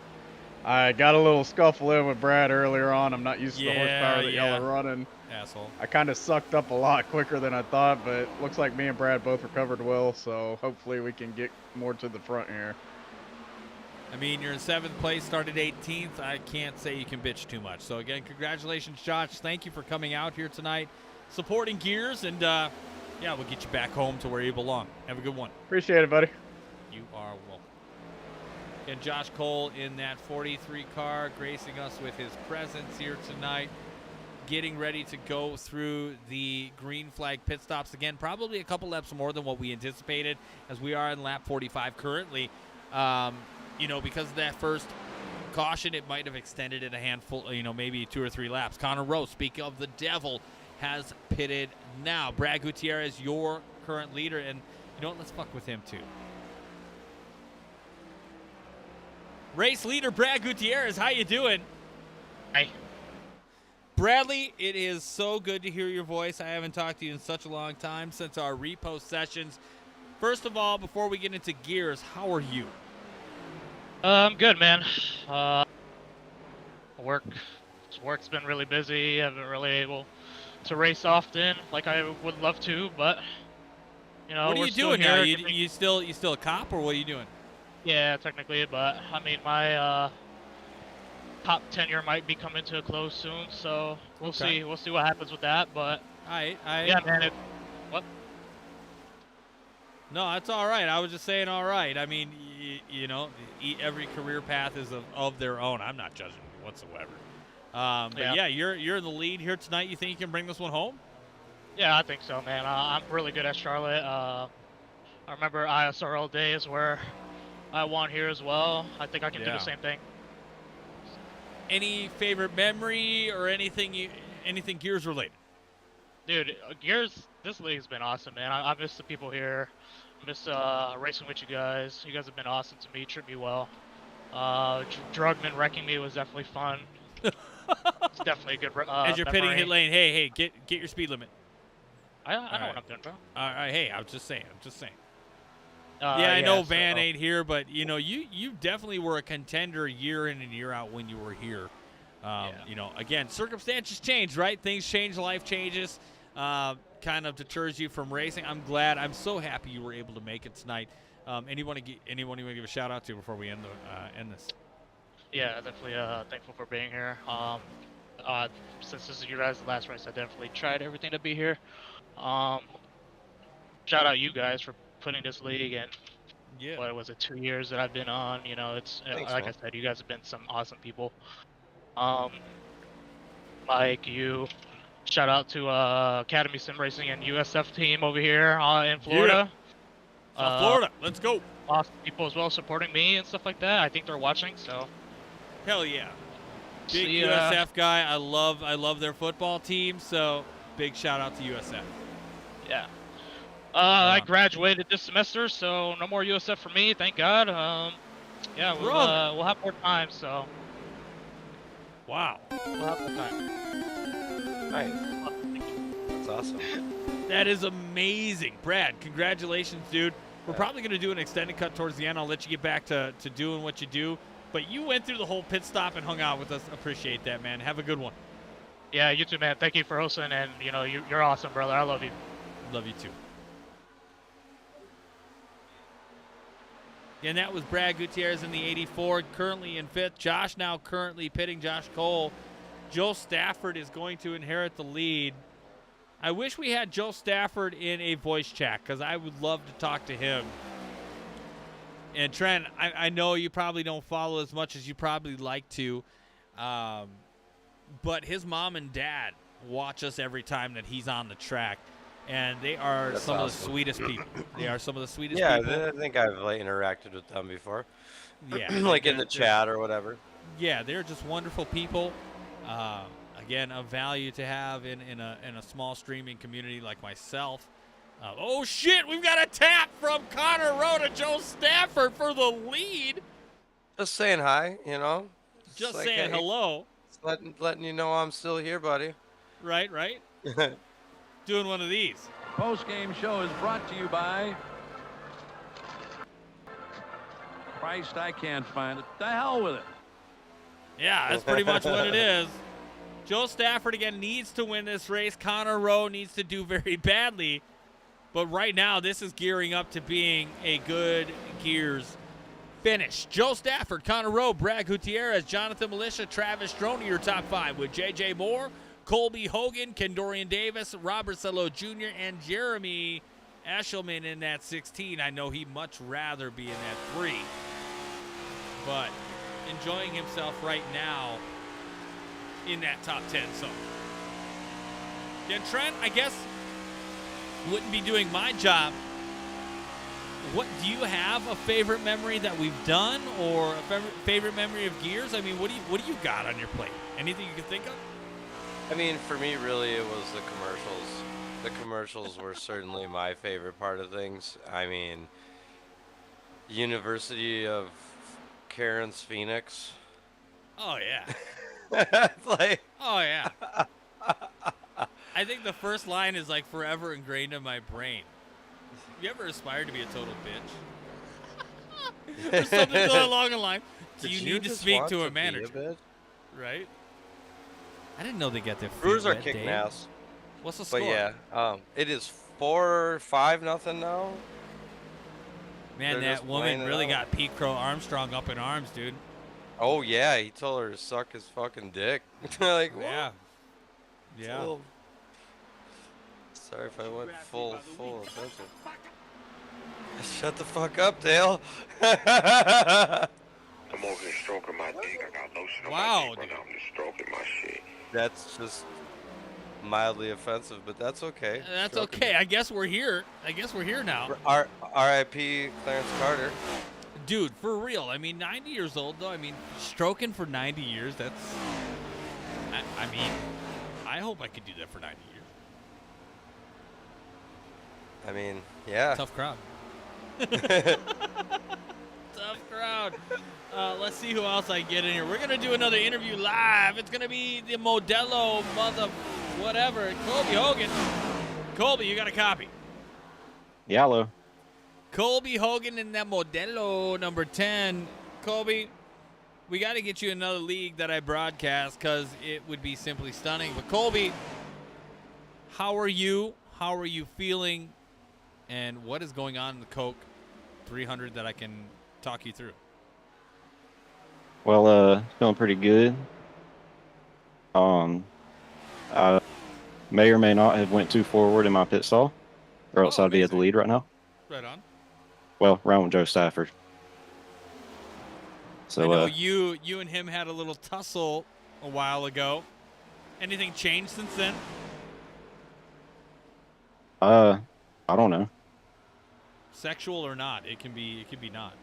Speaker 7: I got a little scuffle in with Brad earlier on. I'm not used to the horsepower that y'all are running.
Speaker 1: Asshole.
Speaker 7: I kind of sucked up a lot quicker than I thought, but it looks like me and Brad both recovered well, so hopefully we can get more to the front here.
Speaker 1: I mean, you're in 7th place, started 18th. I can't say you can bitch too much. So, again, congratulations, Josh. Thank you for coming out here tonight, supporting Gears, and, we'll get you back home to where you belong. Have a good one.
Speaker 7: Appreciate it, buddy.
Speaker 1: You are welcome. And Josh Cole in that 43 car, gracing us with his presence here tonight, getting ready to go through the green flag pit stops again. Probably a couple laps more than what we anticipated, as we are in lap 45 currently. Because of that first caution, it might have extended it a handful, maybe 2 or 3 laps. Connor Rowe, speaking of the devil, has pitted now. Brad Gutierrez, your current leader, and you know what? Let's fuck with him too. Race leader Brad Gutierrez, how you doing?
Speaker 8: Hi.
Speaker 1: Bradley, it is so good to hear your voice. I haven't talked to you in such a long time since our repost sessions. First of all, before we get into gears, how are you?
Speaker 8: I'm good, man. Work's been really busy. I haven't really able to race often like I would love to, but
Speaker 1: what are
Speaker 8: we're
Speaker 1: you
Speaker 8: still
Speaker 1: doing now?
Speaker 8: here.
Speaker 1: You still a cop, or what are you doing?
Speaker 8: Yeah, technically, but I mean my top tenure might be coming to a close soon, so we'll
Speaker 1: Okay.
Speaker 8: see. We'll see what happens with that, but
Speaker 1: Yeah,
Speaker 8: man.
Speaker 1: No, that's all right. I was just saying all right. I mean, every career path is of their own. I'm not judging you whatsoever. But you're in the lead here tonight. You think you can bring this one home?
Speaker 8: Yeah, I think so, man. I'm really good at Charlotte. I remember ISRL days where I won here as well. I think I can do the same thing.
Speaker 1: Any favorite memory or anything Gears related?
Speaker 8: Dude, Gears, this league's been awesome, man. I miss the people here. I miss racing with you guys. You guys have been awesome to me, treat me well. Drugman wrecking me was definitely fun. It's definitely a good
Speaker 1: As you're pitting
Speaker 8: memory.
Speaker 1: hit lane, hey, get your speed limit.
Speaker 8: I know
Speaker 1: right.
Speaker 8: what I'm doing, bro.
Speaker 1: All right, hey, I'm just saying.
Speaker 8: I
Speaker 1: I know Van ain't here, but you definitely were a contender year in and year out when you were here. Again, circumstances change, right? Things change, life changes. Kind of deters you from racing. I'm so happy you were able to make it tonight. Anyone you want to give a shout out to before we end this?
Speaker 8: Yeah, definitely thankful for being here. Since this is your guys' last race, I definitely tried everything to be here. Shout out you guys for putting this league in.
Speaker 1: Yeah.
Speaker 8: What was it, 2 years that I've been on? It's
Speaker 3: Thanks,
Speaker 8: like
Speaker 3: man.
Speaker 8: I said, you guys have been some awesome people. Mike, you. Shout out to Academy Sim Racing and USF team over here in Florida.
Speaker 1: South Florida, let's go.
Speaker 8: Awesome people as well supporting me and stuff like that. I think they're watching, so.
Speaker 1: Hell yeah. Big
Speaker 8: See ya.
Speaker 1: USF guy. I love their football team, so big shout out to USF.
Speaker 8: Yeah. I graduated this semester, so no more USF for me, thank God. We'll have more time, so
Speaker 1: Wow.
Speaker 8: we'll have more time.
Speaker 3: Nice. That's awesome.
Speaker 1: That is amazing. Brad, congratulations, dude. We're probably going to do an extended cut towards the end. I'll let you get back to doing what you do. But you went through the whole pit stop and hung out with us. Appreciate that, man. Have a good one.
Speaker 8: Yeah, you too, man. Thank you for hosting, and you're awesome, brother. I love you.
Speaker 1: Love you too. And that was Brad Gutierrez in the 84, currently in 5th. Josh now currently pitting Josh Cole. Joe Stafford is going to inherit the lead. I wish we had Joe Stafford in a voice chat because I would love to talk to him. And Trent, I know you probably don't follow as much as you probably like to, but his mom and dad watch us every time that he's on the track. And they are
Speaker 3: That's
Speaker 1: some of the
Speaker 3: awesome.
Speaker 1: sweetest people. They are some of the sweetest
Speaker 3: Yeah,
Speaker 1: people.
Speaker 3: I think I've interacted with them before.
Speaker 1: Yeah,
Speaker 3: Like in the
Speaker 1: they're-
Speaker 3: chat or whatever.
Speaker 1: Yeah, they're just wonderful people. Again, a value to have in a small streaming community like myself. Oh shit, we've got a tap from Connor Rowe to Joe Stafford for the lead.
Speaker 3: Just saying hi, you know.
Speaker 1: Just
Speaker 3: like,
Speaker 1: saying
Speaker 3: hey,
Speaker 1: hello.
Speaker 3: just letting you know I'm still here, buddy.
Speaker 1: Right. Doing one of these.
Speaker 9: Post-game show is brought to you by Christ, I can't find it. The hell with it.
Speaker 1: Yeah, that's pretty much what it is. Joe Stafford again needs to win this race. Connor Rowe needs to do very badly. But right now, this is gearing up to being a good Gears finish. Joe Stafford, Connor Rowe, Brad Gutierrez, Jonathan Militia, Travis Strone, your top 5 with J.J. Moore, Colby Hogan, Kendorian Davis, Robert Salo Jr., and Jeremy Eshelman in that 16. I know he'd much rather be in that 3. But enjoying himself right now in that top 10. So, then Trent, I guess, wouldn't be doing my job. What do you have a favorite memory that we've done, or a favorite memory of Gears? I mean, what do you got on your plate? Anything you can think of?
Speaker 3: I mean, for me, really, it was the commercials. The commercials were certainly my favorite part of things. I mean, University of Karen's Phoenix.
Speaker 1: Oh yeah.
Speaker 3: Like,
Speaker 1: Oh yeah. I think the first line is like forever ingrained in my brain. You ever aspired to be a total bitch? Or something along the line. Do
Speaker 3: did
Speaker 1: you need to
Speaker 3: just
Speaker 1: speak
Speaker 3: want
Speaker 1: to a
Speaker 3: be
Speaker 1: manager?
Speaker 3: bitch?
Speaker 1: Right? I didn't know they got their feet
Speaker 3: Brewers are
Speaker 1: wet,
Speaker 3: kicking
Speaker 1: Dave.
Speaker 3: ass.
Speaker 1: What's the score?
Speaker 3: But yeah, it is 4-5 now.
Speaker 1: Man,
Speaker 3: they're
Speaker 1: that
Speaker 3: just
Speaker 1: woman
Speaker 3: playing it
Speaker 1: really
Speaker 3: out.
Speaker 1: got Pete Crow Armstrong up in arms, dude.
Speaker 3: Oh yeah, he told her to suck his fucking dick. Like,
Speaker 1: Yeah.
Speaker 3: whoa.
Speaker 1: Yeah.
Speaker 3: Well, sorry if I went full attention. Shut the fuck up, Dale.
Speaker 10: I'm over here stroking my dick. I got lotion on
Speaker 1: Wow,
Speaker 10: my dick right now. I'm just stroking my shit.
Speaker 3: That's just mildly offensive, but that's okay.
Speaker 1: That's
Speaker 3: Stroking
Speaker 1: okay. I guess we're here. Now.
Speaker 3: R.I.P. Clarence Carter.
Speaker 1: Dude, for real. I mean, 90 years old, though. I mean, stroking for 90 years, that's... I mean, I hope I could do that for 90 years.
Speaker 3: I mean, yeah.
Speaker 1: Tough crowd. Tough crowd. Let's see who else I get in here. We're going to do another interview live. It's going to be the Modelo whatever. Colby Hogan. Colby, you got a copy.
Speaker 7: Yellow.
Speaker 1: Colby Hogan in that Modelo number 10. Colby, we got to get you another league that I broadcast because it would be simply stunning. But Colby, how are you? How are you feeling? And what is going on in the Coke 300 that I can talk you through?
Speaker 11: Well, feeling pretty good. I may or may not have went too forward in my pit stall, or else I'd be at the lead right now.
Speaker 1: Right on.
Speaker 11: Well, round with Joe Stafford. So,
Speaker 1: I know you and him had a little tussle a while ago. Anything changed since then?
Speaker 11: I don't know.
Speaker 1: Sexual or not? It can be not.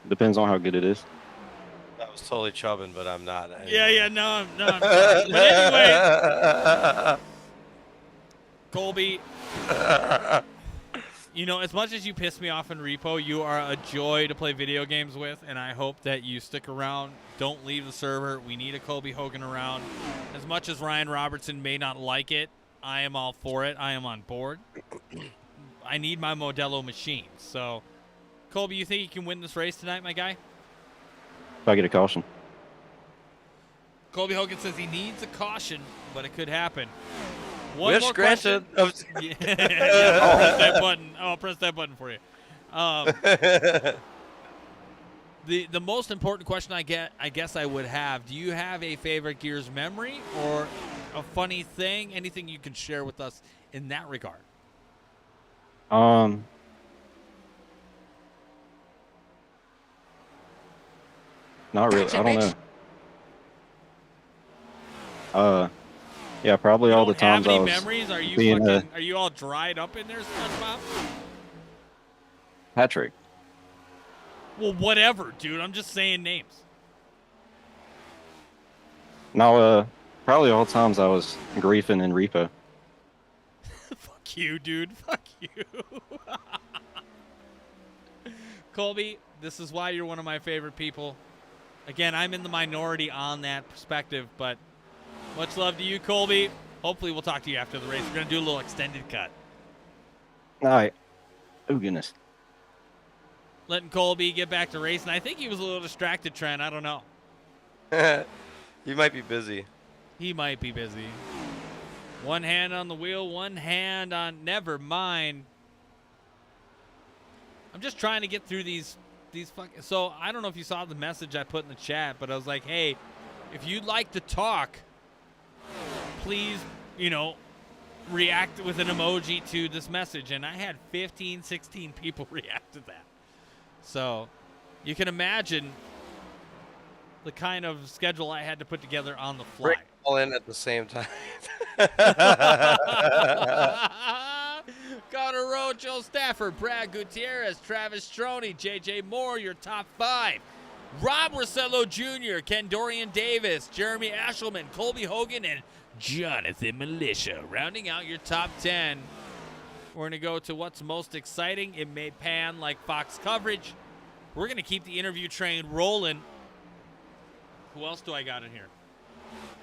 Speaker 11: Depends on how good it is.
Speaker 3: I was totally chubbing, but I'm not. Anymore.
Speaker 1: Yeah, no, I'm not. But anyway, Colby, you know, as much as you piss me off in Repo, you are a joy to play video games with, and I hope that you stick around. Don't leave the server. We need a Colby Hogan around. As much as Ryan Robertson may not like it, I am all for it. I am on board. I need my Modelo machine. So, Colby, you think you can win this race tonight, my guy?
Speaker 11: If I get a caution.
Speaker 1: Colby Hogan says he needs a caution, but it could happen. One
Speaker 3: Wish
Speaker 1: more
Speaker 3: granted.
Speaker 1: question. Yeah, I'll press that button. I'll press that button for you. The most important question I guess I would have, do you have a favorite Gears memory or a funny thing? Anything you can share with us in that regard?
Speaker 11: Not really. I don't know. Yeah, probably all the times I
Speaker 1: have
Speaker 11: was
Speaker 1: any memories? Are you
Speaker 11: being
Speaker 1: are you all dried up in there, SpongeBob?
Speaker 11: Patrick.
Speaker 1: Well, whatever, dude. I'm just saying names.
Speaker 11: No, probably all the times I was griefing in repo.
Speaker 1: Fuck you, dude. Fuck you. Colby, this is why you're one of my favorite people. Again, I'm in the minority on that perspective, but much love to you, Colby. Hopefully we'll talk to you after the race. We're going to do a little extended cut.
Speaker 11: All right. Oh, goodness.
Speaker 1: Letting Colby get back to racing. I think he was a little distracted, Trent. I don't know.
Speaker 3: You might be busy.
Speaker 1: He might be busy. One hand on the wheel, one hand on... Never mind. I'm just trying to get through these fucking... So, I don't know if you saw the message I put in the chat, but I was like, hey, if you'd like to talk, please, react with an emoji to this message. And I had 15, 16 people react to that. So, you can imagine the kind of schedule I had to put together on the fly.
Speaker 3: Bring all in at the same time.
Speaker 1: Connor Rowe, Joe Stafford, Brad Gutierrez, Travis Stroney, JJ Moore, your top 5. Rob Rossello Jr., Ken Dorian Davis, Jeremy Ashelman, Colby Hogan, and Jonathan Militia. Rounding out your top 10. We're going to go to what's most exciting. It may pan like Fox coverage. We're going to keep the interview train rolling. Who else do I got in here?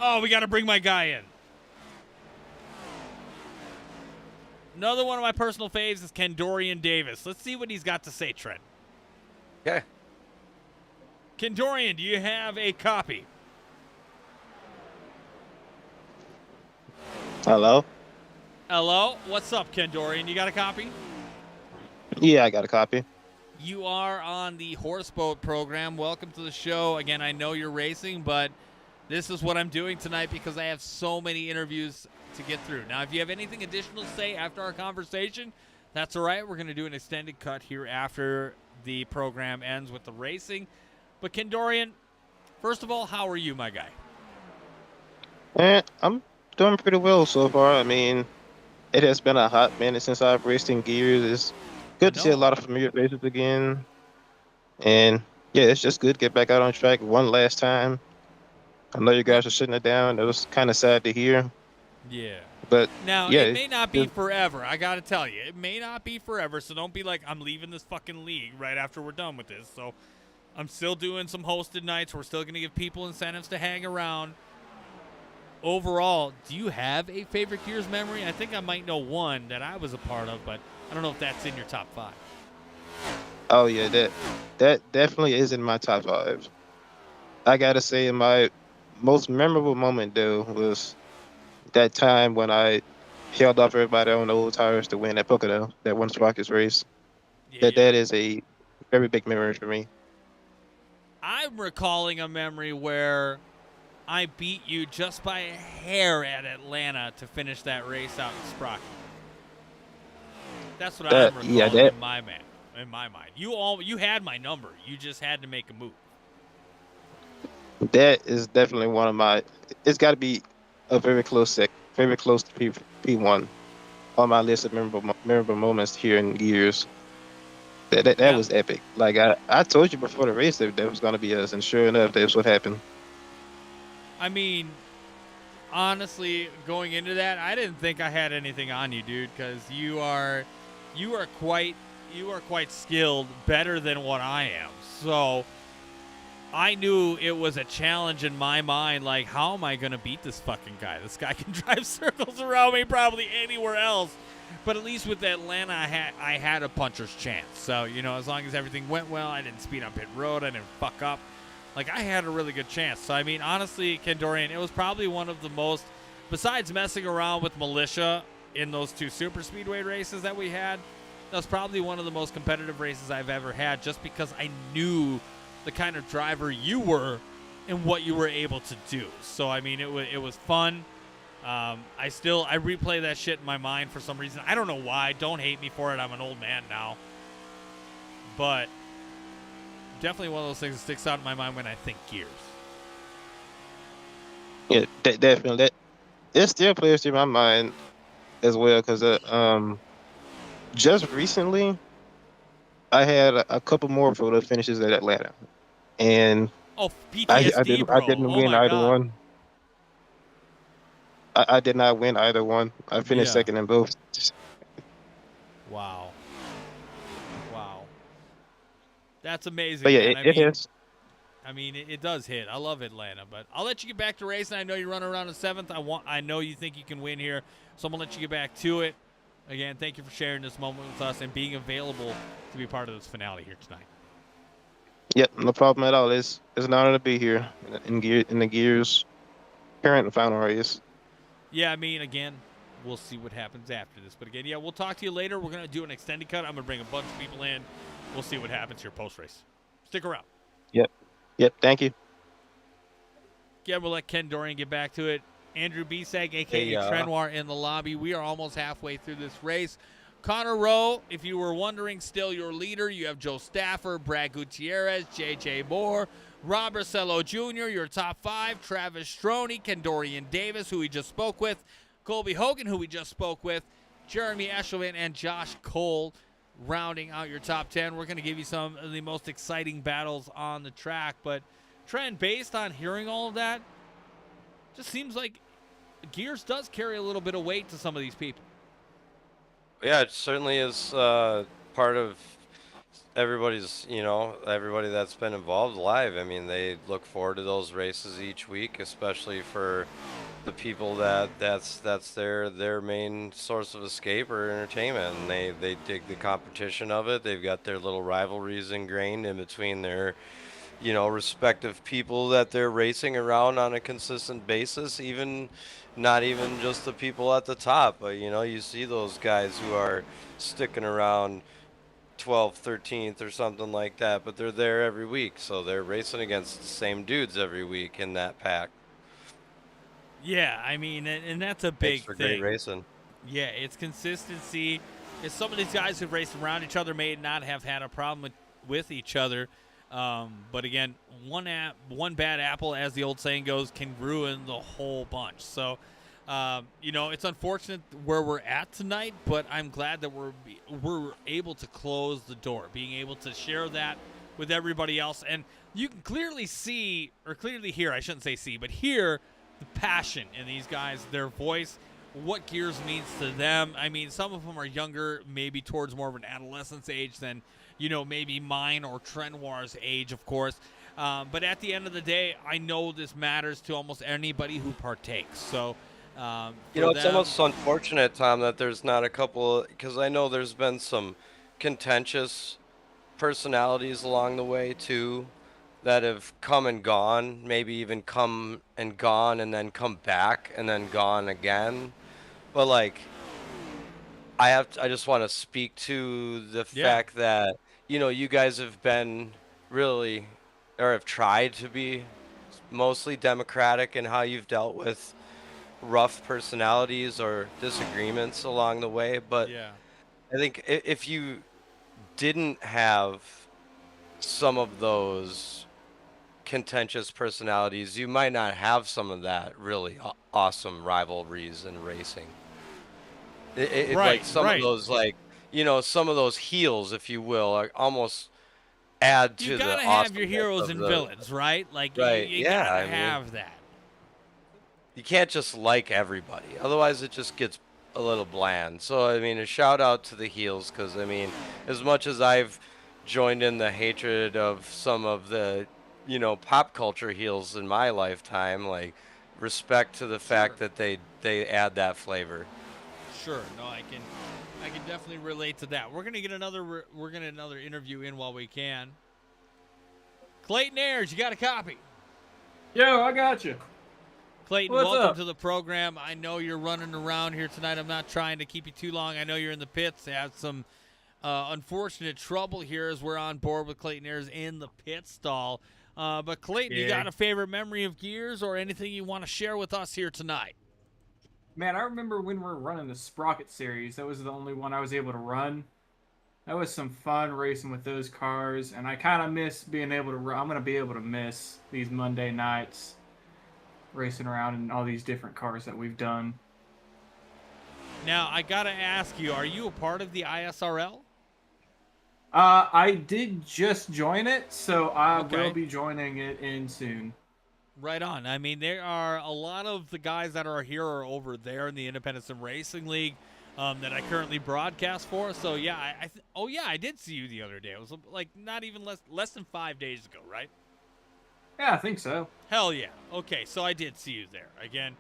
Speaker 1: Oh, we got to bring my guy in. Another one of my personal faves is Ken Dorian Davis. Let's see what he's got to say, Trent.
Speaker 3: Okay.
Speaker 1: Ken Dorian, do you have a copy?
Speaker 12: Hello?
Speaker 1: Hello? What's up, Ken Dorian? You got a copy?
Speaker 12: Yeah, I got a copy.
Speaker 1: You are on the Horse Boat program. Welcome to the show. Again, I know you're racing, but this is what I'm doing tonight because I have so many interviews to get through. Now, if you have anything additional to say after our conversation, that's all right. We're going to do an extended cut here after the program ends with the racing. But Ken Dorian, first of all, how are you, my guy?
Speaker 12: I'm doing pretty well so far. I mean, it has been a hot minute since I've raced in Gears. It's good to see a lot of familiar faces again. And, yeah, it's just good to get back out on track one last time. I know you guys are sitting it down. It was kind of sad to hear.
Speaker 1: Yeah.
Speaker 12: But,
Speaker 1: now,
Speaker 12: yeah,
Speaker 1: it may not be forever. I got to tell you. It may not be forever, so don't be like, I'm leaving this fucking league right after we're done with this. So I'm still doing some hosted nights. We're still going to give people incentives to hang around. Overall, do you have a favorite Gears memory? I think I might know one that I was a part of, but I don't know if that's in your top 5.
Speaker 12: Oh, yeah, that definitely is in my top 5. I got to say, my most memorable moment, though, was that time when I held off everybody on the old tires to win at Pocono, that one Sprockets race.
Speaker 1: Yeah,
Speaker 12: That is a very big memory for me.
Speaker 1: I'm recalling a memory where I beat you just by a hair at Atlanta to finish that race out in Sprocket. That's what I'm recalling in my mind. You had my number. You just had to make a move.
Speaker 12: That is definitely one of my. It's got to be a very close to P1 on my list of memorable moments here in Gears. That was epic. Like I told you before the race that was going to be us, and sure enough, that's what happened.
Speaker 1: I mean, honestly, going into that, I didn't think I had anything on you, dude, because you are quite skilled, better than what I am. So I knew it was a challenge in my mind. Like, how am I going to beat this fucking guy? This guy can drive circles around me probably anywhere else. But at least with Atlanta, I had a puncher's chance. So, as long as everything went well, I didn't speed on pit road, I didn't fuck up. Like, I had a really good chance. So, I mean, honestly, Ken Dorian, it was probably one of the most besides messing around with Militia in those 2 super speedway races that we had, that was probably one of the most competitive races I've ever had, just because I knew the kind of driver you were and what you were able to do. So I mean, it was fun. I replay that shit in my mind for some reason. I don't know why. Don't hate me for it. I'm an old man now. But definitely one of those things that sticks out in my mind when I think Gears.
Speaker 12: Yeah, definitely. It still plays through my mind as well, because just recently I had a couple more photo finishes at Atlanta, and
Speaker 1: oh, PTSD,
Speaker 12: I didn't win either one. I did not win either one. I finished second in both.
Speaker 1: Wow. That's amazing.
Speaker 12: But yeah,
Speaker 1: man.
Speaker 12: it is.
Speaker 1: I mean, it does hit. I love Atlanta, but I'll let you get back to racing. I know you run around in 7th. I know you think you can win here, so I'm gonna let you get back to it. Again, thank you for sharing this moment with us and being available to be part of this finale here tonight.
Speaker 12: Yep, no problem at all. It's an honor to be here in the Gears current and final race.
Speaker 1: Yeah, I mean, again, we'll see what happens after this. But again, yeah, we'll talk to you later. We're gonna do an extended cut. I'm gonna bring a bunch of people in. We'll see what happens here post race. Stick around.
Speaker 12: Yep. Thank you.
Speaker 1: Yeah, we'll let Ken Dorian get back to it. Andrew Bisag, a.k.a. Trenoir, in the lobby. We are almost halfway through this race. Connor Rowe, if you were wondering, still your leader. You have Joe Stafford, Brad Gutierrez, J.J. Moore, Rob Barcelo Jr., your top 5. Travis Stroney, Kendorian Davis, who we just spoke with. Colby Hogan, who we just spoke with. Jeremy Eshelman, and Josh Cole, rounding out your top 10. We're going to give you some of the most exciting battles on the track. But, Trent, based on hearing all of that, just seems like Gears does carry a little bit of weight to some of these people.
Speaker 3: Yeah, it certainly is part of everybody's, everybody that's been involved live. I mean, they look forward to those races each week, especially for the people that's their main source of escape or entertainment. And they dig the competition of it. They've got their little rivalries ingrained in between their respective people that they're racing around on a consistent basis, not even just the people at the top, but you see those guys who are sticking around 12th, 13th or something like that, but they're there every week, so they're racing against the same dudes every week in that pack.
Speaker 1: Yeah, I mean, and that's a big
Speaker 3: for
Speaker 1: thing.
Speaker 3: Great racing.
Speaker 1: Yeah, it's consistency. If some of these guys who've raced around each other may not have had a problem with each other, but again, one bad apple, as the old saying goes, can ruin the whole bunch. So, it's unfortunate where we're at tonight, but I'm glad that we're able to close the door, being able to share that with everybody else. And you can clearly see, or clearly hear, I shouldn't say see, but hear the passion in these guys, their voice, what Gears means to them. I mean, some of them are younger, maybe towards more of an adolescence age than, maybe mine or Trenoir's age, of course. But at the end of the day, I know this matters to almost anybody who partakes. So,
Speaker 3: it's almost unfortunate, Tom, that there's not a couple, because I know there's been some contentious personalities along the way, too, that have come and gone, maybe even come and gone and then come back and then gone again. But, I just want to speak to the fact that, you guys have been really, or have tried to be mostly democratic in how you've dealt with rough personalities or disagreements along the way. But I think if you didn't have some of those contentious personalities, you might not have some of that really awesome rivalries in racing. Some of those, some of those heels, if you will, are almost add to the.
Speaker 1: You gotta have your heroes and villains, right? You gotta have that.
Speaker 3: You can't just like everybody, otherwise it just gets a little bland. So I mean, a shout out to the heels, because I mean, as much as I've joined in the hatred of some of the pop culture heels in my lifetime, respect to the fact that they add that flavor.
Speaker 1: Sure, no, I can definitely relate to that. We're gonna get another interview in while we can. Clayton Ayers, you got a copy?
Speaker 13: Yo, I got you.
Speaker 1: Clayton,
Speaker 13: What's
Speaker 1: welcome
Speaker 13: up?
Speaker 1: to the program. I know you're running around here tonight. I'm not trying to keep you too long. I know you're in the pits. They had some unfortunate trouble here as we're on board with Clayton Ayers in the pit stall. But Clayton, you got a favorite memory of Gears or anything you want to share with us here tonight?
Speaker 13: Man, I remember when we were running the Sprocket series. That was the only one I was able to run. That was some fun racing with those cars, and I kind of miss being able to run. I'm going to be able to miss these Monday nights racing around in all these different cars that we've done.
Speaker 1: Now, I got to ask you, are you a part of the ISRL?
Speaker 13: I did just join it, so I
Speaker 1: Okay.
Speaker 13: will be joining it in soon.
Speaker 1: Right on. I mean, there are a lot of the guys that are here are over there in the Independent Sim Racing League that I currently broadcast for. So, yeah, I did see you the other day. It was like not even less than 5 days ago, right?
Speaker 13: Yeah, I think so.
Speaker 1: Hell yeah. Okay, so I did see you there. Again,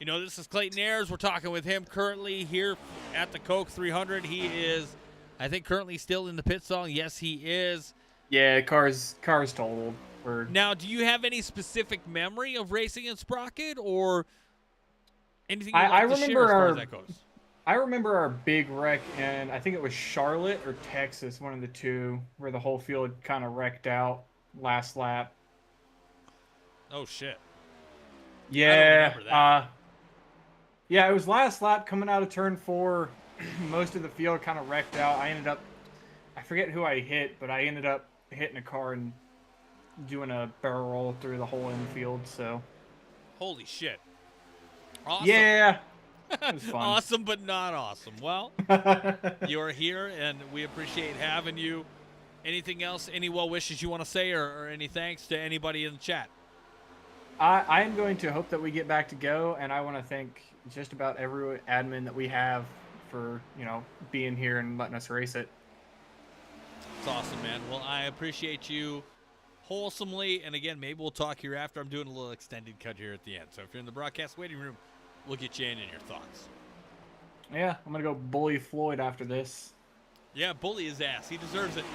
Speaker 1: you know, this is Clayton Ayers. We're talking with him currently here at the Coke 300. He is, I think, currently still in the pit stall. Yes, he is.
Speaker 13: Yeah, car's totaled.
Speaker 1: Now, do you have any specific memory of racing in Sprocket or anything you'd
Speaker 13: I
Speaker 1: like to share
Speaker 13: remember
Speaker 1: as far
Speaker 13: our
Speaker 1: as that goes?
Speaker 13: I remember our big wreck in, I think it was Charlotte or Texas, one of the two, where the whole field kind of wrecked out last lap.
Speaker 1: Oh, shit.
Speaker 13: Yeah.
Speaker 1: remember that.
Speaker 13: Yeah, it was last lap coming out of turn 4. Most of the field kind of wrecked out. I forget who I hit, but I ended up hitting a car and doing a barrel roll through the whole infield, so.
Speaker 1: Holy shit. Awesome.
Speaker 13: Yeah. It was fun.
Speaker 1: Awesome, but not awesome. Well, you're here, and we appreciate having you. Anything else, any well wishes you want to say, or any thanks to anybody in the chat?
Speaker 13: I am going to hope that we get back to go, and I want to thank just about every admin that we have for, being here and letting us race it.
Speaker 1: It's awesome, man. Well, I appreciate you wholesomely, and again, maybe we'll talk here after. I'm doing a little extended cut here at the end, so if you're in the broadcast waiting room, we'll get you in and your thoughts.
Speaker 13: Yeah, I'm going to go bully Floyd after this.
Speaker 1: Yeah, bully his ass. He deserves it.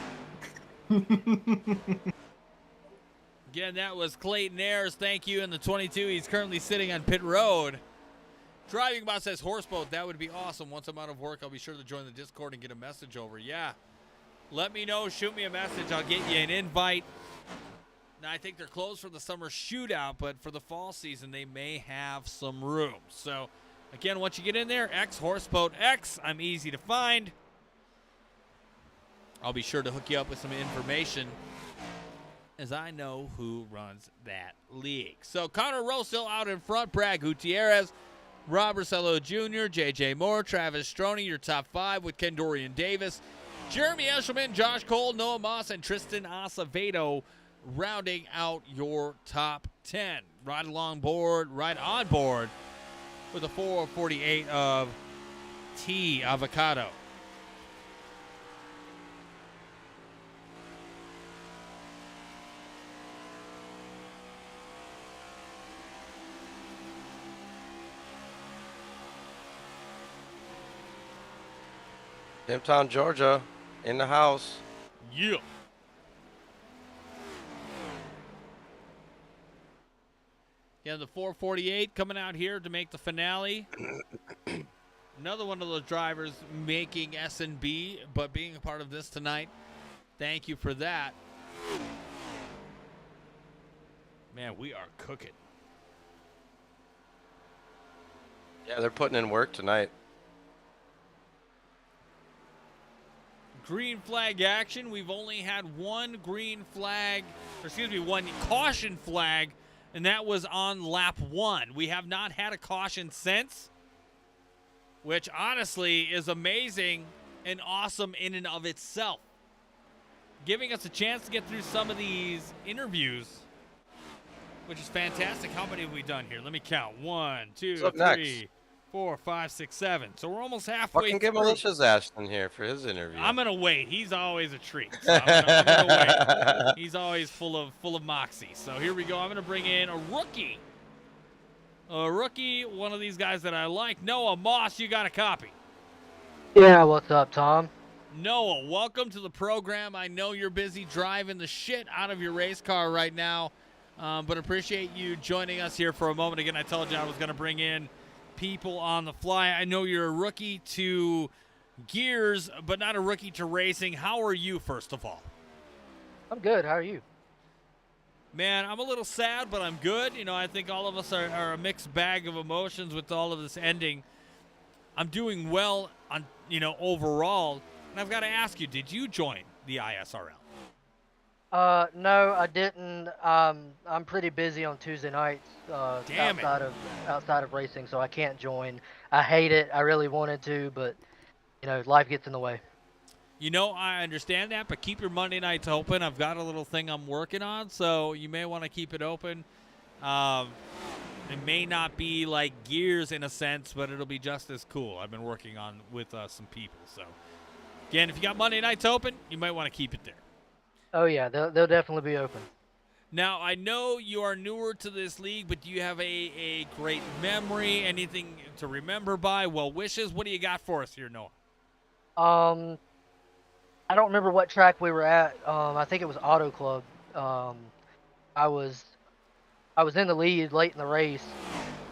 Speaker 1: Again, that was Clayton Ayers. Thank you. In the 22, he's currently sitting on pit road. Driving Boss says, Horseboat, that would be awesome. Once I'm out of work, I'll be sure to join the Discord and get a message over. Yeah. Let me know. Shoot me a message. I'll get you an invite. Now, I think they're closed for the summer shootout, but for the fall season, they may have some room. So, again, once you get in there, X Horseboat X. I'm easy to find. I'll be sure to hook you up with some information as I know who runs that league. So Connor Rowe still out in front. Brad Gutierrez, Rob Rosello Jr., J.J. Moore, Travis Stroney, your top 5 with Ken Dorian Davis, Jeremy Eshelman, Josh Cole, Noah Moss, and Tristan Acevedo rounding out your top 10. Right on board with a 448 of T. Avocado.
Speaker 3: Pimptown, Georgia, in the house.
Speaker 1: Yeah. Yeah, the 448 coming out here to make the finale. Another one of those drivers making S&B, but being a part of this tonight. Thank you for that. Man, we are cooking.
Speaker 3: Yeah, they're putting in work tonight.
Speaker 1: Green flag action. We've only had one caution flag, and that was on lap 1. We have not had a caution since, which honestly is amazing and awesome in and of itself. Giving us a chance to get through some of these interviews, which is fantastic. How many have we done here? Let me count. 1, 2, 3, 4, 5, 6, 7. So we're almost halfway
Speaker 3: Fucking get
Speaker 1: through.
Speaker 3: Malicious Ashton here for his interview.
Speaker 1: I'm gonna wait. He's always a treat. So I'm gonna wait. He's always full of moxie. So here we go. I'm gonna bring in a rookie. One of these guys that I like. Noah Moss, you got a copy.
Speaker 14: Yeah, what's up, Tom?
Speaker 1: Noah, welcome to the program. I know you're busy driving the shit out of your race car right now. But appreciate you joining us here for a moment. Again, I told you I was going to bring in people on the fly. I know you're a rookie to Gears, but not a rookie to racing. How are you, first of all?
Speaker 14: I'm good. How are you?
Speaker 1: Man, I'm a little sad, but I'm good. You know, I think all of us are a mixed bag of emotions with all of this ending. I'm doing well on, overall. And I've got to ask you, did you join the ISRL?
Speaker 14: No, I didn't. I'm pretty busy on Tuesday nights outside of racing, so I can't join. I hate it. I really wanted to, but life gets in the way.
Speaker 1: I understand that, but keep your Monday nights open. I've got a little thing I'm working on, so you may want to keep it open. It may not be like Gears in a sense, but it'll be just as cool. I've been working on with some people. So, again, if you got Monday nights open, you might want to keep it there.
Speaker 14: Oh, yeah, they'll definitely be open.
Speaker 1: Now, I know you are newer to this league, but do you have a great memory, anything to remember by, well wishes? What do you got for us here, Noah?
Speaker 14: I don't remember what track we were at. I think it was Auto Club. I was in the lead late in the race,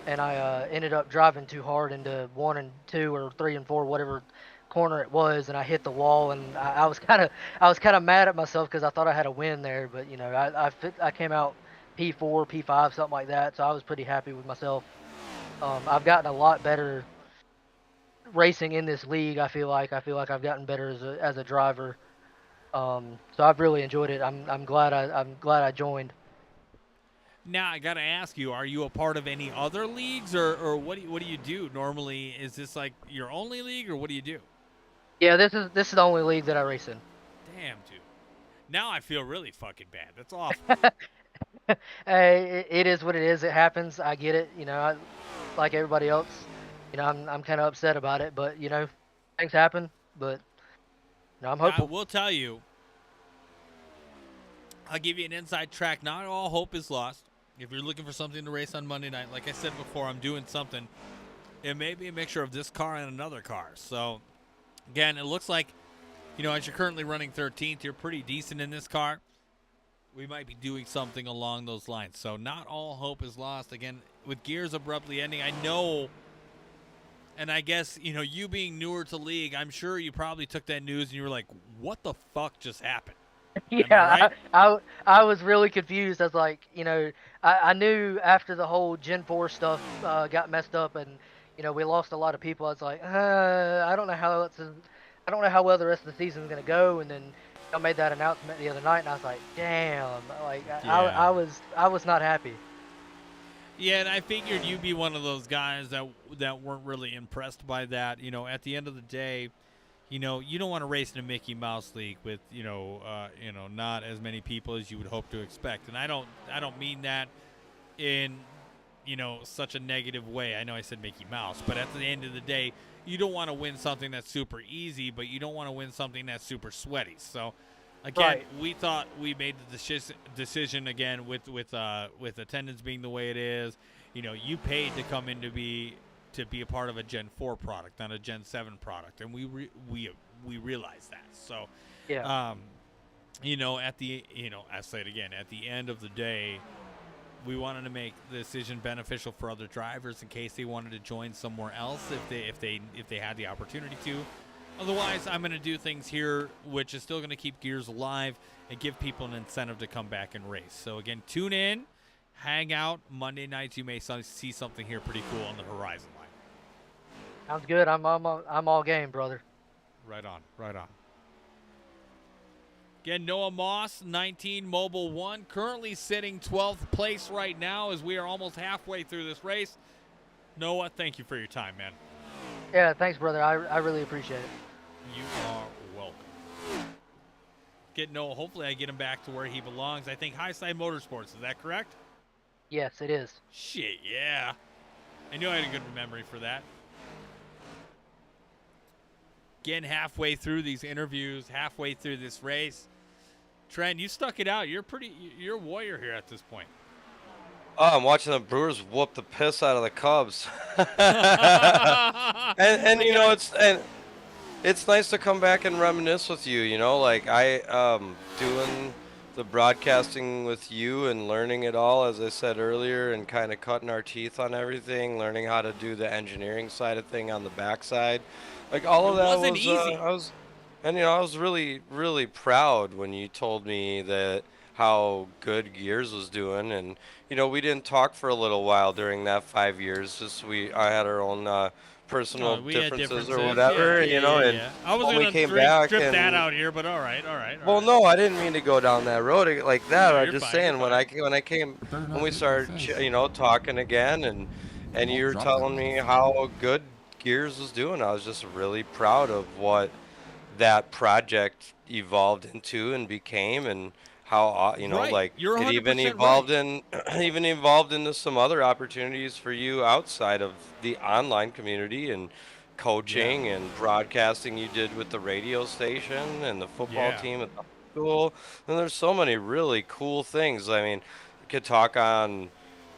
Speaker 14: and I ended up driving too hard into 1 and 2 or 3 and 4, whatever corner it was, and I hit the wall, and I was kind of mad at myself because I thought I had a win there, but I came out P4, P5, something like that, so I was pretty happy with myself. I've gotten a lot better racing in this league. I feel like I've gotten better as a driver, so I've really enjoyed it. I'm glad I joined.
Speaker 1: Now I gotta ask you: are you a part of any other leagues, or what do you do normally? Is this like your only league, or what do you do?
Speaker 14: Yeah, this is the only league that I race in.
Speaker 1: Damn, dude. Now I feel really fucking bad. That's awful.
Speaker 14: Hey, it is what it is. It happens. I get it. Like everybody else. I'm kind of upset about it, but things happen. But I'm hopeful.
Speaker 1: I will tell you. I'll give you an inside track. Not all hope is lost. If you're looking for something to race on Monday night, like I said before, I'm doing something. It may be a mixture of this car and another car. So, again, it looks like, as you're currently running 13th, you're pretty decent in this car. We might be doing something along those lines. So, not all hope is lost. Again, with Gears abruptly ending, I know, and I guess, you being newer to league, I'm sure you probably took that news and you were like, what the fuck just happened?
Speaker 14: Yeah, right? I was really confused. I was like, I knew after the whole Gen 4 stuff got messed up and, we lost a lot of people. I was like, I don't know how well the rest of the season is going to go. And then I made that announcement the other night, and I was like, damn, I was not happy.
Speaker 1: Yeah, and I figured you'd be one of those guys that weren't really impressed by that. At the end of the day, you don't want to race in a Mickey Mouse league with, not as many people as you would hope to expect. And I don't mean that in, such a negative way. I know I said Mickey Mouse, but at the end of the day, you don't want to win something that's super easy, but you don't want to win something that's super sweaty. So, again, we thought we made the decision again with attendance being the way it is. You paid to come in to be a part of a Gen 4 product, not a Gen 7 product, and we realize that. So,
Speaker 14: yeah.
Speaker 1: I say it again, at the end of the day, we wanted to make the decision beneficial for other drivers in case they wanted to join somewhere else if they had the opportunity to. Otherwise, I'm going to do things here which is still going to keep Gears alive and give people an incentive to come back and race. So again, tune in, hang out. Monday nights you may see something here pretty cool on the horizon line.
Speaker 14: Sounds good. I'm all game, brother.
Speaker 1: Right on. Again, Noah Moss, 19 Mobile 1, currently sitting 12th place right now as we are almost halfway through this race. Noah, thank you for your time, man.
Speaker 14: Yeah, thanks, brother. I really appreciate it.
Speaker 1: You are welcome. Get Noah. Hopefully I get him back to where he belongs. I think Highside Motorsports. Is that correct?
Speaker 14: Yes, it is.
Speaker 1: Shit, yeah. I knew I had a good memory for that. Getting halfway through these interviews, halfway through this race. Trent, you stuck it out. You're a warrior here at this point.
Speaker 3: Oh, I'm watching the Brewers whoop the piss out of the Cubs. and it's nice to come back and reminisce with you. Like I doing the broadcasting with you and learning it all, as I said earlier, and kind of cutting our teeth on everything, learning how to do the engineering side of thing on the backside, like all of that
Speaker 1: wasn't easy.
Speaker 3: I was really, really proud when you told me that how good Gears was doing, and we didn't talk for a little while during that 5 years. I had our own personal
Speaker 1: we had
Speaker 3: differences or
Speaker 1: differences.
Speaker 3: whatever,
Speaker 1: Yeah.
Speaker 3: and
Speaker 1: I was
Speaker 3: when we
Speaker 1: gonna
Speaker 3: came back
Speaker 1: strip
Speaker 3: and,
Speaker 1: that out here, but all right.
Speaker 3: well, no, I didn't mean to go down that road like that.
Speaker 1: No,
Speaker 3: I'm
Speaker 1: you're
Speaker 3: just
Speaker 1: fine,
Speaker 3: saying
Speaker 1: you're
Speaker 3: when we started, talking again, and you were telling me how good Gears was doing, I was just really proud of what that project evolved into and became, and how
Speaker 1: Right.
Speaker 3: like
Speaker 1: You're
Speaker 3: it even
Speaker 1: 100%
Speaker 3: evolved
Speaker 1: right.
Speaker 3: into some other opportunities for you outside of the online community and coaching and broadcasting you did with the radio station and the football
Speaker 1: Yeah.
Speaker 3: team at the school. And there's so many really cool things. I mean, we could talk on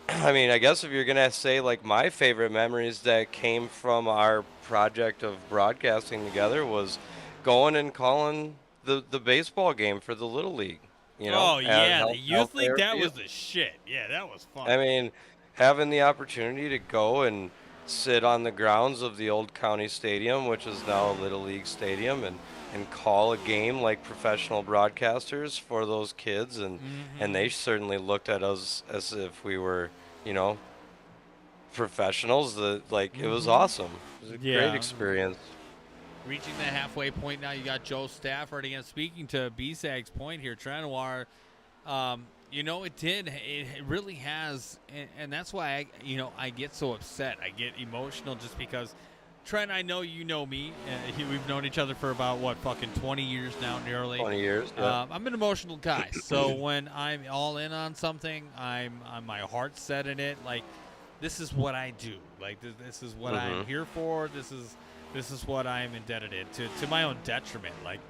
Speaker 3: I guess if you're gonna say like my favorite memories that came from our project of broadcasting together was going and calling the baseball game for the Little League.
Speaker 1: Oh yeah, the
Speaker 3: Health
Speaker 1: youth league, that was
Speaker 3: Field.
Speaker 1: the shit. Yeah, that was fun.
Speaker 3: I mean, having the opportunity to go and sit on the grounds of the old county stadium, which is now a Little League stadium, and call a game like professional broadcasters for those kids, and they certainly looked at us as if we were, professionals. It was awesome. It was a great experience.
Speaker 1: Reaching the halfway point now, you got Joe Stafford again. Speaking to B-Sag's point here, Trenoir, it really has, and that's why I get so upset. I get emotional just because, Trent, I know you know me. We've known each other for about, 20 years now, nearly.
Speaker 3: 20 years, yeah.
Speaker 1: I'm an emotional guy, so when I'm all in on something, I'm my heart's set in it. Like, this is what I do. Like, this is what I'm here for. This is what I'm indebted to my own detriment. Like,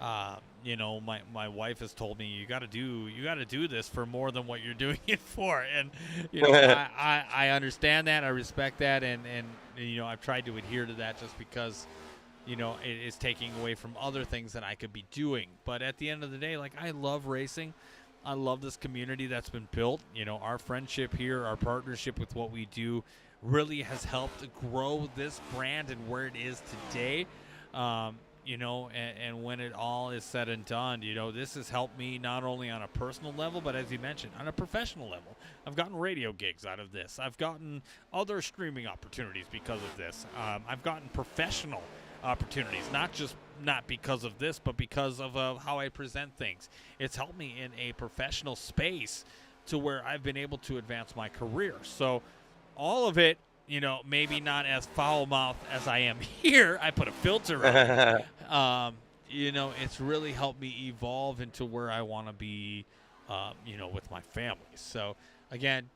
Speaker 1: my wife has told me you got to do this for more than what you're doing it for, and I understand that, I respect that, and I've tried to adhere to that just because it is taking away from other things that I could be doing. But at the end of the day, like, I love racing. I love this community that's been built. Our friendship here, our partnership with what we do really has helped grow this brand and where it is today. And when it all is said and done, this has helped me not only on a personal level, but as you mentioned, on a professional level. I've gotten radio gigs out of this. I've gotten other streaming opportunities because of this. I've gotten professional opportunities, not because of this, but because of how I present things. It's helped me in a professional space to where I've been able to advance my career. So all of it, maybe not as foul-mouthed as I am here. I put a filter on it. It's really helped me evolve into where I want to be, with my family. So, again,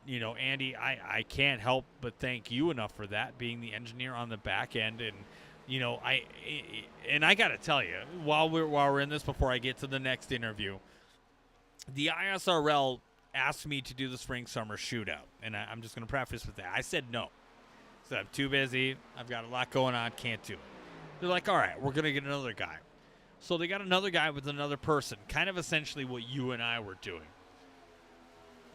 Speaker 1: Andy, I can't help but thank you enough for that, being the engineer on the back end. And, I got to tell you, while we're in this, before I get to the next interview, the ISRL asked me to do the spring-summer shootout, and I'm just going to preface with that. I said no. I said, I'm too busy. I've got a lot going on. Can't do it. They're like, all right, we're going to get another guy. So they got another guy with another person, kind of essentially what you and I were doing.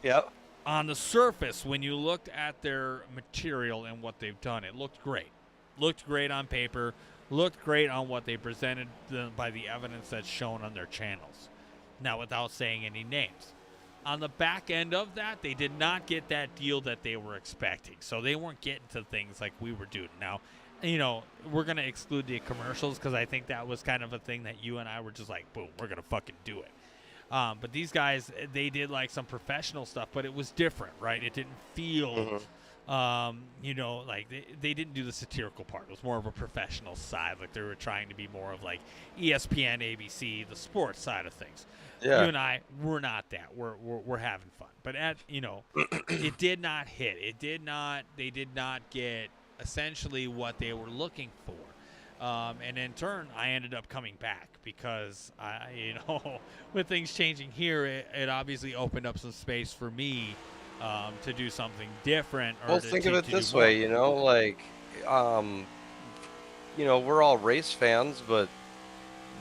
Speaker 3: Yep.
Speaker 1: On the surface, when you looked at their material and what they've done, it looked great. Looked great on paper. Looked great on what they presented by the evidence that's shown on their channels. Now, without saying any names. On the back end of that, they did not get that deal that they were expecting. So they weren't getting to things like we were doing. Now, we're going to exclude the commercials because I think that was kind of a thing that you and I were just like, boom, we're going to fucking do it. But these guys, they did like some professional stuff, but it was different, right? It didn't feel, like they didn't do the satirical part. It was more of a professional side. Like they were trying to be more of like ESPN, ABC, the sports side of things.
Speaker 3: Yeah.
Speaker 1: You and I, we're not that. We're having fun. But it did not hit. They did not get essentially what they were looking for. And in turn, I ended up coming back because with things changing here, it obviously opened up some space for me to do something different.
Speaker 3: Well, think of it this way, we're all race fans, but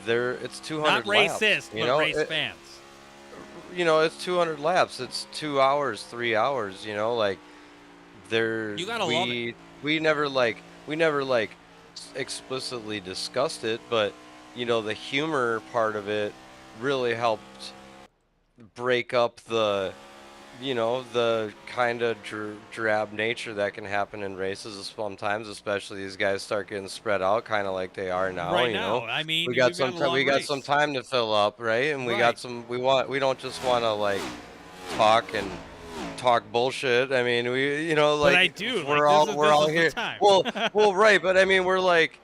Speaker 3: it's 200
Speaker 1: not
Speaker 3: laps,
Speaker 1: racist, but race fans.
Speaker 3: you know, it's 200 laps. It's 2 hours, 3 hours. You know, like there.
Speaker 1: You gotta love it.
Speaker 3: We never explicitly discussed it, but you know, the humor part of it really helped break up the, you know, the kind of drab nature that can happen in races sometimes, especially these guys start getting spread out kind of like they are now.
Speaker 1: Right
Speaker 3: you
Speaker 1: now,
Speaker 3: know,
Speaker 1: I mean,
Speaker 3: we got
Speaker 1: we've got
Speaker 3: some
Speaker 1: a long
Speaker 3: we got
Speaker 1: race.
Speaker 3: some time to fill up, right? And we
Speaker 1: Right.
Speaker 3: got some. We don't just want to like talk bullshit. I mean, we, you know, like
Speaker 1: But I do.
Speaker 3: we're
Speaker 1: like,
Speaker 3: all
Speaker 1: this is,
Speaker 3: we're
Speaker 1: this
Speaker 3: all
Speaker 1: is the
Speaker 3: here.
Speaker 1: time.
Speaker 3: Well, right, but I mean, we're like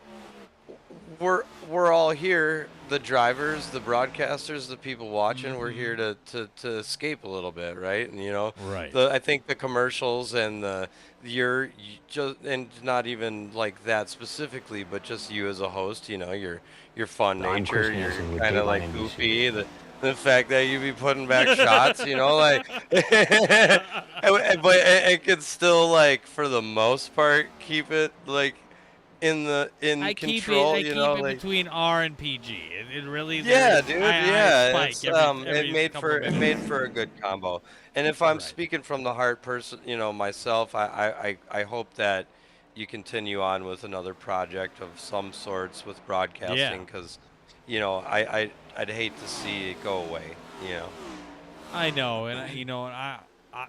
Speaker 3: we're all here, the drivers, the broadcasters, the people watching. We're here to escape a little bit, right? And you know,
Speaker 1: Right.
Speaker 3: I think the commercials and you just, and not even like that specifically, but just you as a host, you know, your fun
Speaker 15: I'm
Speaker 3: nature,
Speaker 15: Chris
Speaker 3: you're
Speaker 15: Hansen with
Speaker 3: kind of
Speaker 15: Dateline
Speaker 3: like
Speaker 15: NBC.
Speaker 3: goofy, the fact that you be putting back shots, you know, like, but it could still, like, for the most part, keep it like in
Speaker 1: I
Speaker 3: control,
Speaker 1: keep
Speaker 3: you know,
Speaker 1: it
Speaker 3: like,
Speaker 1: between R and PG. It really.
Speaker 3: yeah,
Speaker 1: there's-
Speaker 3: dude,
Speaker 1: I
Speaker 3: yeah,
Speaker 1: spike
Speaker 3: it's
Speaker 1: every
Speaker 3: it made
Speaker 1: couple
Speaker 3: for
Speaker 1: minutes.
Speaker 3: a good combo. And if I'm
Speaker 1: Right.
Speaker 3: speaking from the heart, you know, myself, I hope that you continue on with another project of some sorts with broadcasting, because, you know, I'd hate to see it go away, you know.
Speaker 1: I know, and you know, I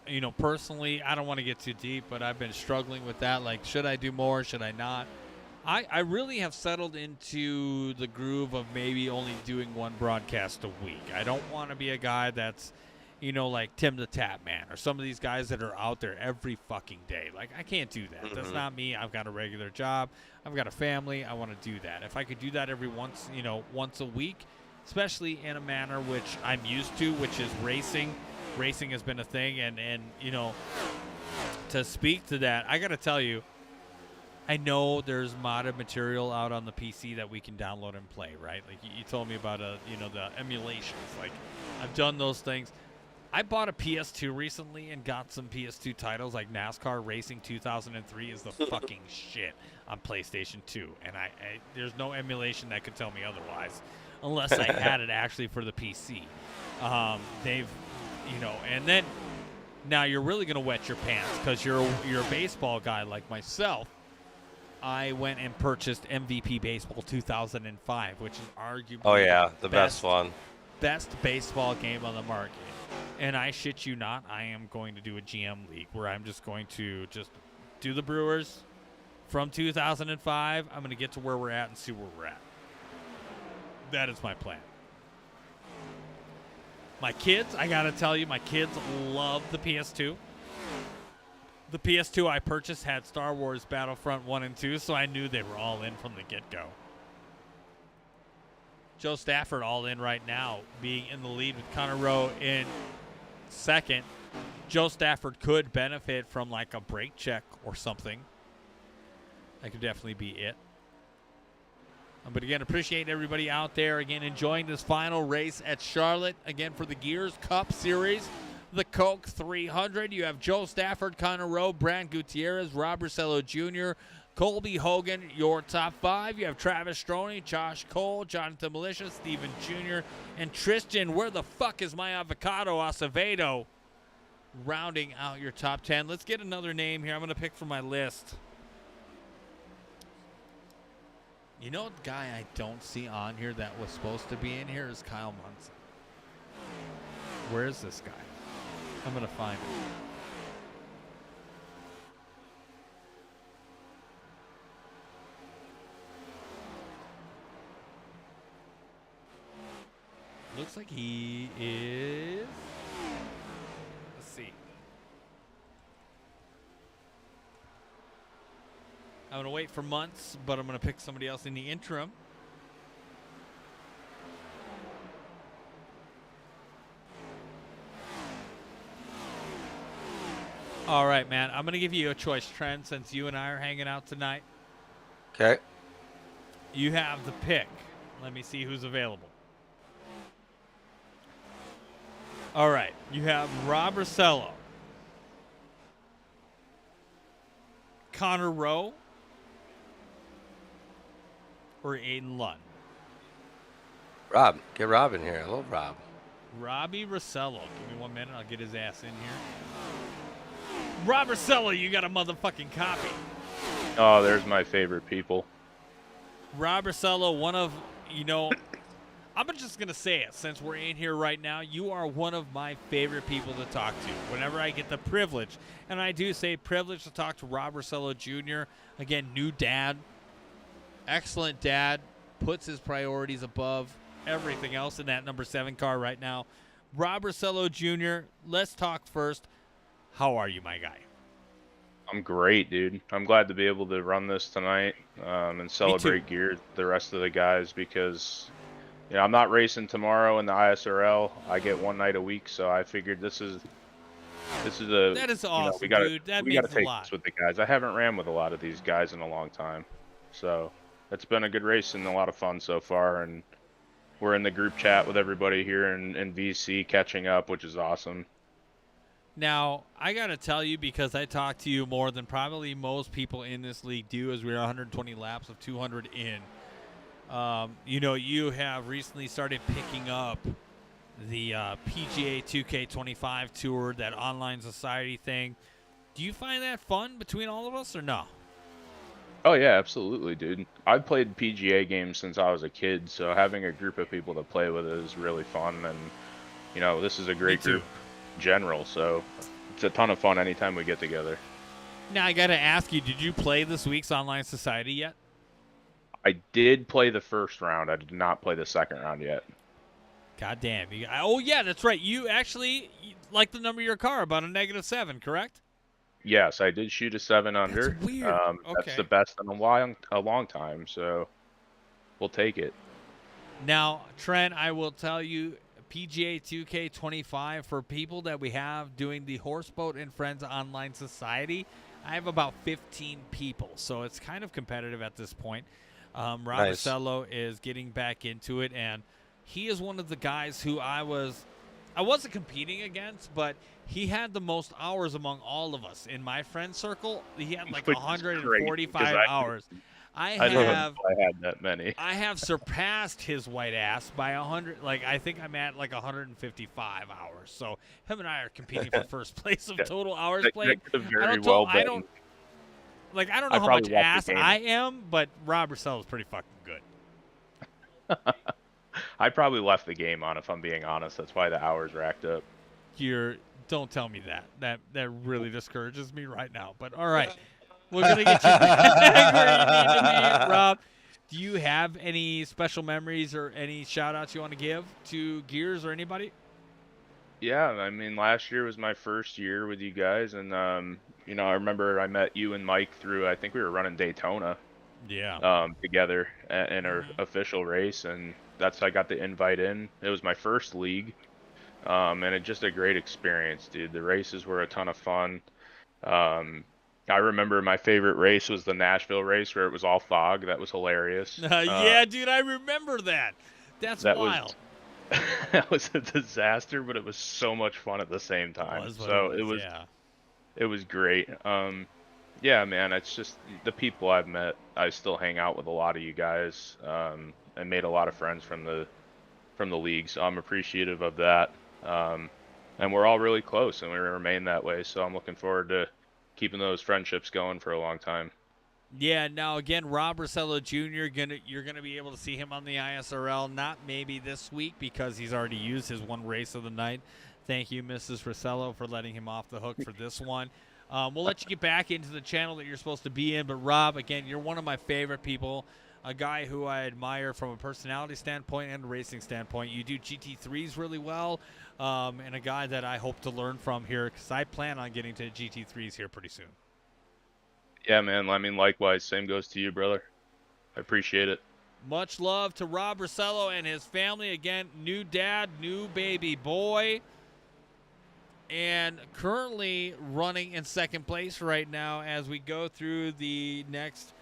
Speaker 1: you know, personally, I don't want to get too deep, but I've been struggling with that. Like, should I do more? Should I not? I really have settled into the groove of maybe only doing one broadcast a week. I don't want to be a guy that's, you know, like Tim the Tap Man or some of these guys that are out there every fucking day. Like, I can't do that. That's not me. I've got a regular job. I've got a family. I want to do that. If I could do that every once a week, especially in a manner which I'm used to, which is racing. Racing has been a thing, and you know, to speak to that, I got to tell you, I know there's modded material out on the PC that we can download and play, right? Like you told me about you know, the emulations. Like, I've done those things. I bought a PS2 recently and got some PS2 titles like NASCAR Racing 2003 is the fucking shit on PlayStation 2, and I there's no emulation that could tell me otherwise, unless I had it actually for the PC. They've, you know, and then now you're really gonna wet your pants because you're a baseball guy like myself. I went and purchased MVP Baseball 2005, which is arguably
Speaker 3: the best one.
Speaker 1: Best baseball game on the market. And I shit you not, I am going to do a GM league where I'm just going to just do the Brewers from 2005. I'm going to get to where we're at and see where we're at. That is my plan. My kids, I got to tell you, my kids love the PS2. The PS2 I purchased had Star Wars Battlefront 1 and 2, so I knew they were all in from the get-go. Joe Stafford all in right now, being in the lead with Connor Rowe in second. Joe Stafford could benefit from like a brake check or something. That could definitely be it. But again, appreciate everybody out there, again, enjoying this final race at Charlotte, again, for the Gears Cup Series. The Coke 300. You have Joe Stafford, Connor Rowe, Brand Gutierrez, Rob Rosello Jr., Colby Hogan, your top five. You have Travis Stroney, Josh Cole, Jonathan Militia, Steven Jr., and Tristan, where the fuck is my avocado, Acevedo, rounding out your top 10. Let's get another name here. I'm going to pick from my list. You know, the guy I don't see on here that was supposed to be in here is Kyle Munson. Where is this guy? I'm going to find him. Looks like he is. Let's see. I'm going to wait for months, but I'm going to pick somebody else in the interim. All right, man. I'm going to give you a choice, Trent, since you and I are hanging out tonight.
Speaker 3: Okay.
Speaker 1: You have the pick. Let me see who's available. All right. You have Rob Rosello, Connor Rowe, or Aiden Lund.
Speaker 3: Rob. Get Rob in here. I love Rob.
Speaker 1: Robbie Rossello. Give me 1 minute. I'll get his ass in here. Rob Rossello, you got a motherfucking copy.
Speaker 15: Oh, there's my favorite people.
Speaker 1: Rob Rossello, one of, I'm just going to say it since we're in here right now. You are one of my favorite people to talk to whenever I get the privilege. And I do say privilege to talk to Rob Rossello Jr. Again, new dad. Excellent dad. Puts his priorities above everything else in that number 7 car right now. Rob Rossello Jr., let's talk first. How are you, my guy?
Speaker 15: I'm great, dude. I'm glad to be able to run this tonight and celebrate gear with the rest of the guys because, I'm not racing tomorrow in the ISRL. I get 1 night a week, so I figured this is a
Speaker 1: that is awesome,
Speaker 15: we gotta,
Speaker 1: dude. That
Speaker 15: we
Speaker 1: means
Speaker 15: gotta take
Speaker 1: a lot.
Speaker 15: this with the guys. I haven't ran with a lot of these guys in a long time, so it's been a good race and a lot of fun so far. And we're in the group chat with everybody here in VC catching up, which is awesome.
Speaker 1: Now, I got to tell you, because I talk to you more than probably most people in this league do, as we're 120 laps of 200 in. You have recently started picking up the PGA 2K25 tour, that online society thing. Do you find that fun between all of us or no?
Speaker 15: Oh, yeah, absolutely, dude. I've played PGA games since I was a kid, so having a group of people to play with is really fun. And, this is a great group in general, so it's a ton of fun anytime we get together.
Speaker 1: Now, I got to ask you, did you play this week's online society yet?
Speaker 15: I did play the first round. I did not play the second round yet.
Speaker 1: God damn. Oh, yeah, that's right. You actually like the number of your car, about a -7, correct?
Speaker 15: Yes, I did shoot a 7 under.
Speaker 1: That's weird.
Speaker 15: That's the best in a long time, so we'll take it.
Speaker 1: Now, Trent, I will tell you, PGA 2K25, for people that we have doing the Horseboat and Friends Online Society, I have about 15 people, so it's kind of competitive at this point. Rob Rossello is getting back into it, and he is one of the guys who I wasn't competing against, but he had the most hours among all of us in my friend circle. He had like 145 hours. I
Speaker 15: don't know if I had that many.
Speaker 1: I have surpassed his white ass by 100. Like, I think I'm at like 155 hours. So him and I are competing for first place of total hours played. I don't know how much ass I am, but Rob Rossello is pretty fucking good.
Speaker 15: I probably left the game on, if I'm being honest. That's why the hours racked up.
Speaker 1: Don't tell me that. That really discourages me right now. But all right, we're gonna get you back where you need to be, Rob. Do you have any special memories or any shout outs you want to give to Gears or anybody?
Speaker 15: Yeah, I mean, last year was my first year with you guys, and I remember I met you and Mike through, I think we were running Daytona.
Speaker 1: Yeah.
Speaker 15: Together in our official race, and that's how I got the invite in. It was my first league, and it's just a great experience, dude. The races were a ton of fun. I remember my favorite race was the Nashville race where it was all fog. That was hilarious.
Speaker 1: Yeah, dude, I remember that. That's wild.
Speaker 15: That was a disaster, but it was so much fun at the same time. It was great. Yeah, man, it's just the people I've met. I still hang out with a lot of you guys, and made a lot of friends from the league. So I'm appreciative of that. And we're all really close, and we remain that way. So I'm looking forward to keeping those friendships going for a long time.
Speaker 1: Yeah. Now again, Rob Rossello Jr. You're gonna be able to see him on the ISRL. Not maybe this week because he's already used his one race of the night. Thank you, Mrs. Rossello, for letting him off the hook for this one. We'll let you get back into the channel that you're supposed to be in. But Rob, again, you're one of my favorite people. A guy who I admire from a personality standpoint and a racing standpoint. You do GT3s really well, and a guy that I hope to learn from here because I plan on getting to GT3s here pretty soon.
Speaker 15: Yeah, man. I mean, likewise. Same goes to you, brother. I appreciate it.
Speaker 1: Much love to Rob Rossello and his family. Again, new dad, new baby boy, and currently running in second place right now as we go through the next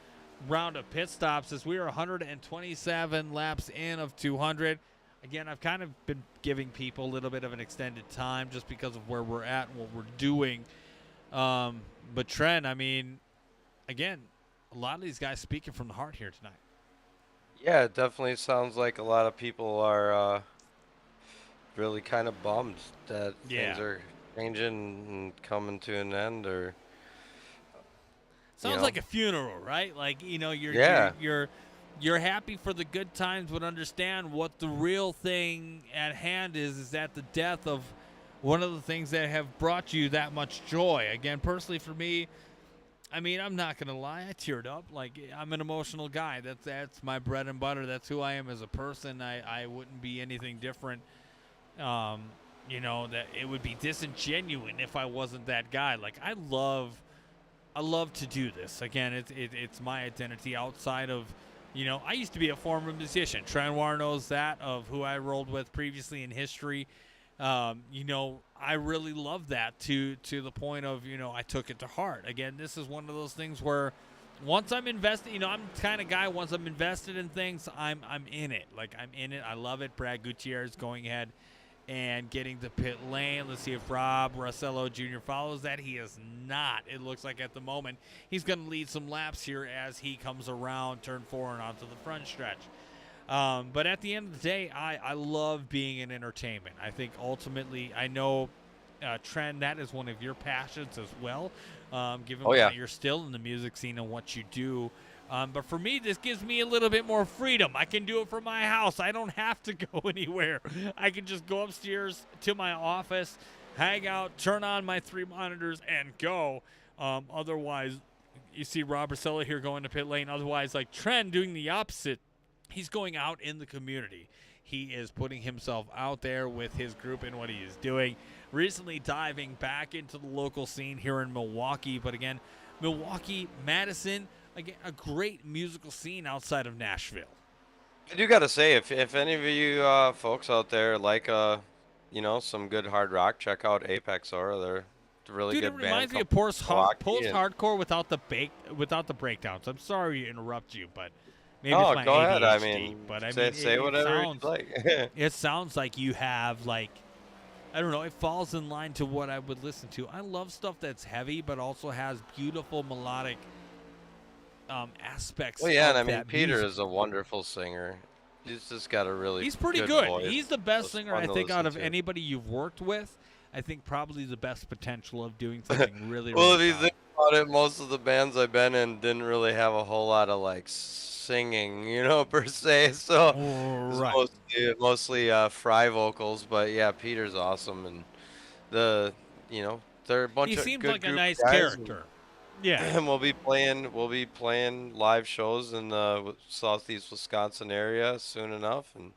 Speaker 1: round of pit stops as we are 127 laps in of 200. Again, I've kind of been giving people a little bit of an extended time just because of where we're at and what we're doing. But Trent, I mean, again, a lot of these guys speaking from the heart here tonight.
Speaker 3: Yeah, it definitely sounds like a lot of people are really kind of bummed that things
Speaker 1: Yeah.
Speaker 3: are changing and coming to an end, or
Speaker 1: Sounds
Speaker 3: know.
Speaker 1: like a funeral, right? Like, you know,
Speaker 3: Yeah.
Speaker 1: you're happy for the good times, but understand what the real thing at hand is that the death of one of the things that have brought you that much joy. Again, personally for me, I mean, I'm not going to lie, I teared up. Like, I'm an emotional guy. That's my bread and butter. That's who I am as a person. I wouldn't be anything different. You know, that it would be disingenuous if I wasn't that guy. Like, I love to do this. Again, it's my identity outside of, you know, I used to be a former musician. Trenoir knows that, of who I rolled with previously in history. You know, I really love that to the point of, you know, I took it to heart. Again, this is one of those things where once I'm invested, you know, I'm the kind of guy, once I'm invested in things, I'm in it. Like, I'm in it. I love it. Brad Gutierrez going ahead and getting to pit lane. Let's see if Rob Rossello Jr. follows that. He is not. It looks like at the moment he's going to lead some laps here as he comes around turn 4 and onto the front stretch. But at the end of the day, I love being in entertainment. I think ultimately, I know, Trent, that is one of your passions as well, given that you're still in the music scene and what you do. But for me, this gives me a little bit more freedom. I can do it from my house. I don't have to go anywhere. I can just go upstairs to my office, hang out, turn on my 3 monitors, and go. Otherwise, you see Rob Rossello here going to pit lane. Otherwise, like Trent doing the opposite. He's going out in the community. He is putting himself out there with his group and what he is doing. Recently diving back into the local scene here in Milwaukee. But again, Milwaukee, Madison, again, a great musical scene outside of Nashville.
Speaker 3: I do gotta say, if any of you folks out there like you know, some good hard rock, check out Apex Aura. They're a really
Speaker 1: Dude,
Speaker 3: good
Speaker 1: it
Speaker 3: band.
Speaker 1: reminds me of post-hardcore without the breakdowns. I'm sorry to interrupt you, but maybe it's my
Speaker 3: go
Speaker 1: ADHD.
Speaker 3: ahead. I mean,
Speaker 1: but I
Speaker 3: say
Speaker 1: mean,
Speaker 3: whatever you like.
Speaker 1: It sounds like you have, like, I don't know, it falls in line to what I would listen to. I love stuff that's heavy, but also has beautiful melodic aspects.
Speaker 3: Well, yeah,
Speaker 1: of
Speaker 3: and I mean,
Speaker 1: that
Speaker 3: Peter
Speaker 1: music.
Speaker 3: is a wonderful singer. He's just got a really
Speaker 1: He's pretty
Speaker 3: good.
Speaker 1: good.
Speaker 3: Voice.
Speaker 1: He's the best
Speaker 3: It's
Speaker 1: singer,
Speaker 3: fun
Speaker 1: I
Speaker 3: to
Speaker 1: think, out
Speaker 3: listen
Speaker 1: of
Speaker 3: to.
Speaker 1: anybody you've worked with. I think probably the best potential of doing something really,
Speaker 3: Well,
Speaker 1: really
Speaker 3: if you think about it, most of the bands I've been in didn't really have a whole lot of like singing, you know, per se. So it's
Speaker 1: Right.
Speaker 3: mostly fry vocals. But yeah, Peter's awesome, and you know, they're a bunch
Speaker 1: He
Speaker 3: of
Speaker 1: seems
Speaker 3: good
Speaker 1: like a
Speaker 3: group
Speaker 1: nice
Speaker 3: guys,
Speaker 1: character. Yeah.
Speaker 3: And we'll be playing live shows in the southeast Wisconsin area soon enough, and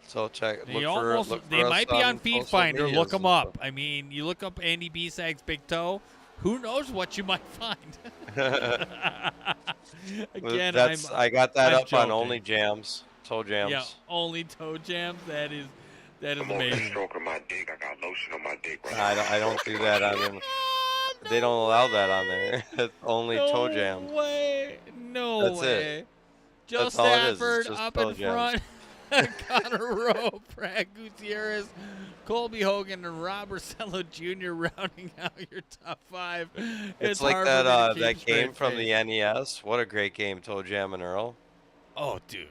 Speaker 3: so
Speaker 1: They
Speaker 3: look for
Speaker 1: might
Speaker 3: us
Speaker 1: be on Feed
Speaker 3: social
Speaker 1: Finder.
Speaker 3: medias
Speaker 1: Look them
Speaker 3: and stuff.
Speaker 1: up. I mean, you look up Andy B-Sag's Big Toe. Who knows what you might find? Again,
Speaker 3: I got that
Speaker 1: I'm
Speaker 3: up on
Speaker 1: joking.
Speaker 3: Only Jams, Toe Jams.
Speaker 1: Yeah, only toe jams. That is
Speaker 10: I'm over
Speaker 1: amazing.
Speaker 10: here stroking my dick. I got lotion on my dick right
Speaker 3: I don't do that on them. They don't allow that on there. It's only toe jams.
Speaker 1: No way. No
Speaker 3: That's
Speaker 1: way.
Speaker 3: it.
Speaker 1: Joe
Speaker 3: That's all it is. It's
Speaker 1: Stafford
Speaker 3: just
Speaker 1: up
Speaker 3: toe
Speaker 1: in
Speaker 3: jams.
Speaker 1: front. Connor Rowe, Brad Gutierrez, Colby Hogan, and Rob Rossello Jr. rounding out your top 5.
Speaker 3: It's like
Speaker 1: hard for me to
Speaker 3: that
Speaker 1: keep
Speaker 3: that game
Speaker 1: straight
Speaker 3: from
Speaker 1: face.
Speaker 3: the NES. What a great game, Toe Jam and Earl.
Speaker 1: Oh, dude.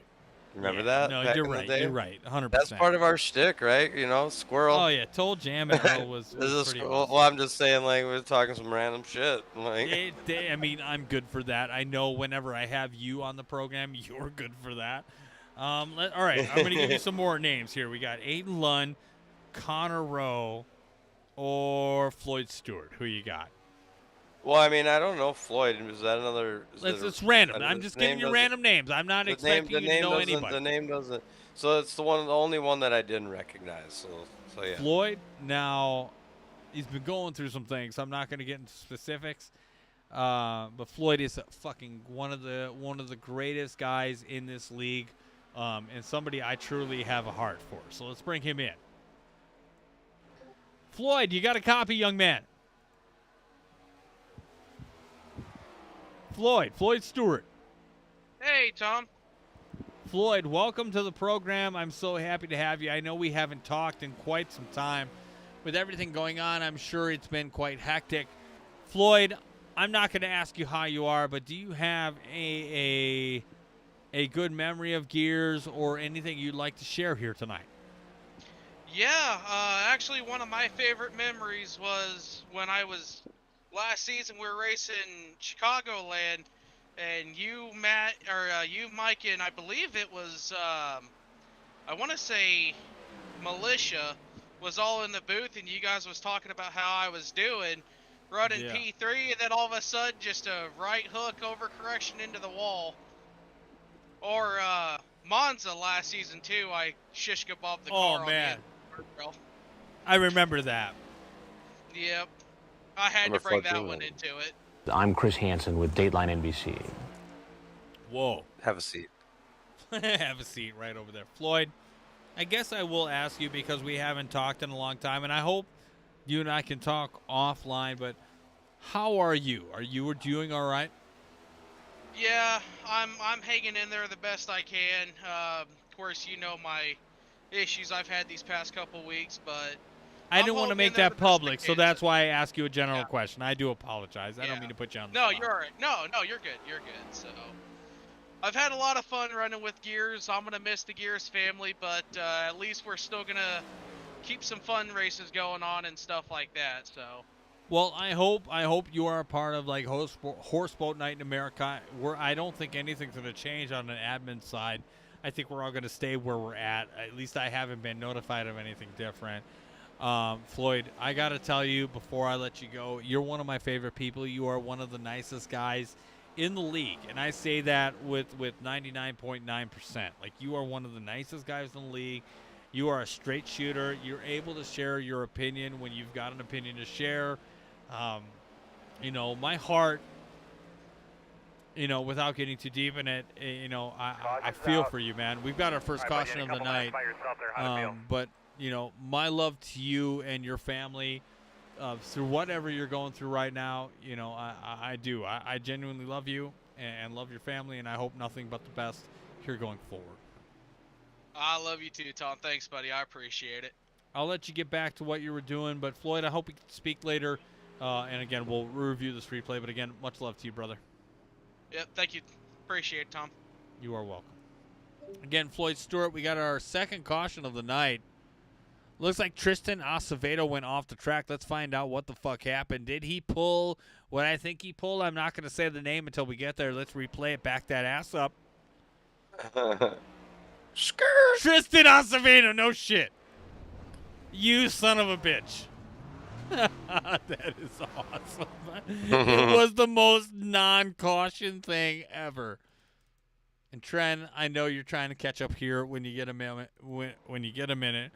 Speaker 3: Remember
Speaker 1: Yeah,
Speaker 3: that?
Speaker 1: no,
Speaker 3: back
Speaker 1: you're
Speaker 3: in the
Speaker 1: right,
Speaker 3: day?
Speaker 1: you're right, 100%.
Speaker 3: That's part of our shtick, right? You know, Squirrel.
Speaker 1: Oh, yeah, Toe Jam and Earl was
Speaker 3: This is
Speaker 1: pretty
Speaker 3: well, I'm just saying, like, we're talking some random shit. Like,
Speaker 1: I mean, I'm good for that. I know whenever I have you on the program, you're good for that. All right, I'm going to give you some more names here. We got Aiden Lund, Connor Rowe, or Floyd Stewart. Who you got?
Speaker 3: well, I mean, I don't know, Floyd. Is that another?
Speaker 1: It's random. I'm just giving you random names. I'm not expecting you to know anybody.
Speaker 3: The name doesn't. So it's the only one that I didn't recognize. So yeah.
Speaker 1: Floyd, now, he's been going through some things. I'm not going to get into specifics. But Floyd is fucking one of the greatest guys in this league, and somebody I truly have a heart for. So let's bring him in. Floyd, you got a copy, young man? Floyd Stewart.
Speaker 16: Hey, Tom.
Speaker 1: Floyd, welcome to the program. I'm so happy to have you. I know we haven't talked in quite some time. With everything going on, I'm sure it's been quite hectic. Floyd, I'm not going to ask you how you are, but do you have a good memory of Gears or anything you'd like to share here tonight?
Speaker 16: Yeah, actually one of my favorite memories was when I was last season we were racing Chicagoland, and you, Matt, or you, Mike, and I believe it was, I want to say Militia was all in the booth, and you guys was talking about how I was doing, running
Speaker 1: Yeah.
Speaker 16: P3, and then all of a sudden just a right hook over correction into the wall. Or, Monza last season too, I shish kebabbed the car on
Speaker 1: man.
Speaker 16: the guardrail.
Speaker 1: I remember that.
Speaker 16: Yep. I had
Speaker 3: Number
Speaker 16: to bring that
Speaker 3: 14.
Speaker 16: one into it.
Speaker 17: I'm Chris Hansen with Dateline NBC.
Speaker 1: Whoa.
Speaker 3: Have a seat.
Speaker 1: Have a seat right over there. Floyd, I guess I will ask you because we haven't talked in a long time, and I hope you and I can talk offline, but how are you? Are you doing all right?
Speaker 16: Yeah, I'm hanging in there the best I can. Of course, you know my issues I've had these past couple weeks, but
Speaker 1: I
Speaker 16: I'm
Speaker 1: didn't want to
Speaker 16: holding
Speaker 1: make
Speaker 16: in there
Speaker 1: that
Speaker 16: the best I
Speaker 1: public, so
Speaker 16: can.
Speaker 1: that's why I ask you a general question. I do apologize. I don't
Speaker 16: Yeah.
Speaker 1: mean to put you on the
Speaker 16: No,
Speaker 1: spot.
Speaker 16: you're alright. No, you're good. You're good. So, I've had a lot of fun running with Gears. I'm gonna miss the Gears family, but at least we're still gonna keep some fun races going on and stuff like that. So.
Speaker 1: Well, I hope you are a part of like Horse Boat Night in America. I don't think anything's going to change on an admin side. I think we're all going to stay where we're at. At least I haven't been notified of anything different. Floyd, I got to tell you before I let you go, you're one of my favorite people. You are one of the nicest guys in the league, and I say that with 99.9%. Like, you are one of the nicest guys in the league. You are a straight shooter. You're able to share your opinion when you've got an opinion to share. You know, my heart, you know, without getting too deep in it, you know, I feel for you, man. We've got our first caution of the night. But, you know, my love to you and your family through whatever you're going through right now. You know, I do. I genuinely love you and love your family, and I hope nothing but the best here going forward.
Speaker 16: I love you too, Tom. Thanks, buddy. I appreciate it.
Speaker 1: I'll let you get back to what you were doing, but Floyd, I hope we can speak later. And again, we'll review this replay. But again, much love to you, brother.
Speaker 16: Yep, thank you. Appreciate it, Tom.
Speaker 1: You are welcome. Again, Floyd Stewart, we got our second caution of the night. Looks like Tristan Acevedo went off the track. Let's find out what the fuck happened. Did he pull what I think he pulled? I'm not going to say the name until we get there. Let's replay it. Back that ass up. Tristan Acevedo, no shit. You son of a bitch. That is awesome. It was the most non-caution thing ever. And Tren, I know you're trying to catch up here when you get a minute. When you get a minute,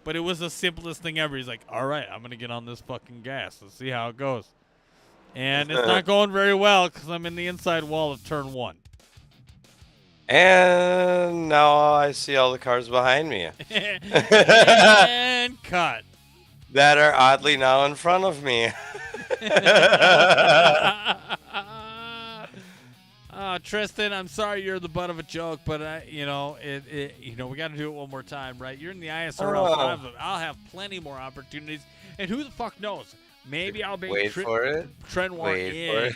Speaker 1: but it was the simplest thing ever. He's like, "All right, I'm gonna get on this fucking gas. Let's see how it goes." And it's not going very well because I'm in the inside wall of turn 1.
Speaker 3: And now I see all the cars behind me.
Speaker 1: And cut.
Speaker 3: That are oddly now in front of me.
Speaker 1: Tristan, I'm sorry you're the butt of a joke, but you know, we got to do it one more time, right? You're in the ISRL. So I'll have plenty more opportunities, and who the fuck knows? Maybe I'll be
Speaker 3: for it.
Speaker 1: Trenoir in.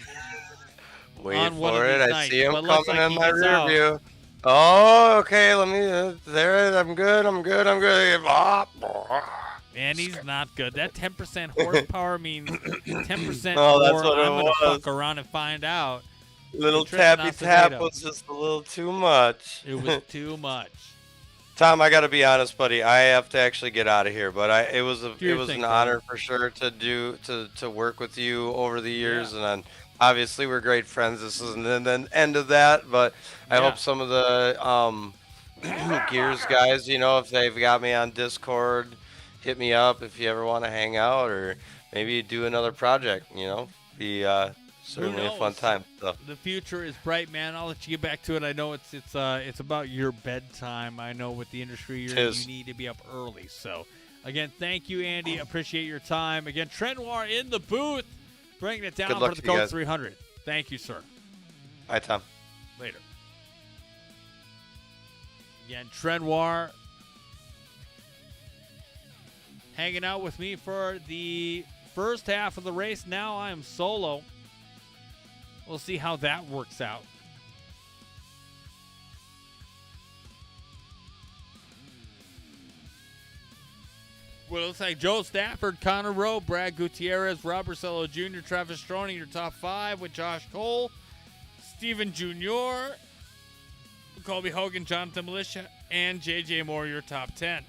Speaker 3: Wait
Speaker 1: one
Speaker 3: for
Speaker 1: of
Speaker 3: it.
Speaker 1: these
Speaker 3: I
Speaker 1: nights,
Speaker 3: see him
Speaker 1: but looks
Speaker 3: coming
Speaker 1: like
Speaker 3: in
Speaker 1: he
Speaker 3: my
Speaker 1: gets
Speaker 3: rear
Speaker 1: out.
Speaker 3: view. Oh, okay. Let me. There. I'm good.
Speaker 1: And he's not good. That 10% horsepower means 10%
Speaker 3: No, that's
Speaker 1: more.
Speaker 3: what it
Speaker 1: I'm gonna
Speaker 3: was.
Speaker 1: fuck around and find out.
Speaker 3: Little
Speaker 1: Tristan
Speaker 3: tappy tap
Speaker 1: Acevedo.
Speaker 3: was just a little too much.
Speaker 1: It was too much.
Speaker 3: Tom, I got to be honest, buddy. I have to actually get out of here, but it was
Speaker 1: Do your
Speaker 3: an
Speaker 1: thing,
Speaker 3: honor for sure to work with you over the years, and then obviously we're great friends. This isn't the end of that, but I hope some of the Gears guys, you know, if they've got me on Discord, hit me up if you ever want to hang out or maybe do another project. You know, be certainly a fun time. So.
Speaker 1: The future is bright, man. I'll let you get back to it. I know it's about your bedtime. I know with the industry you're in, you need to be up early. So, again, thank you, Andy. Appreciate your time. Again, Trenoir in the booth, bringing it down
Speaker 3: Good luck
Speaker 1: for the
Speaker 3: to you
Speaker 1: Coke
Speaker 3: guys.
Speaker 1: 300. Thank you, sir.
Speaker 3: Bye, Tom.
Speaker 1: Later. Again, Trenoir hanging out with me for the first half of the race. Now I am solo. We'll see how that works out. Well, it looks like Joe Stafford, Connor Rowe, Brad Gutierrez, Rob Barcelo Jr., Travis Stroni, your top 5 with Josh Cole, Steven Jr., Colby Hogan, Jonathan Militia, and J.J. Moore, your top 10.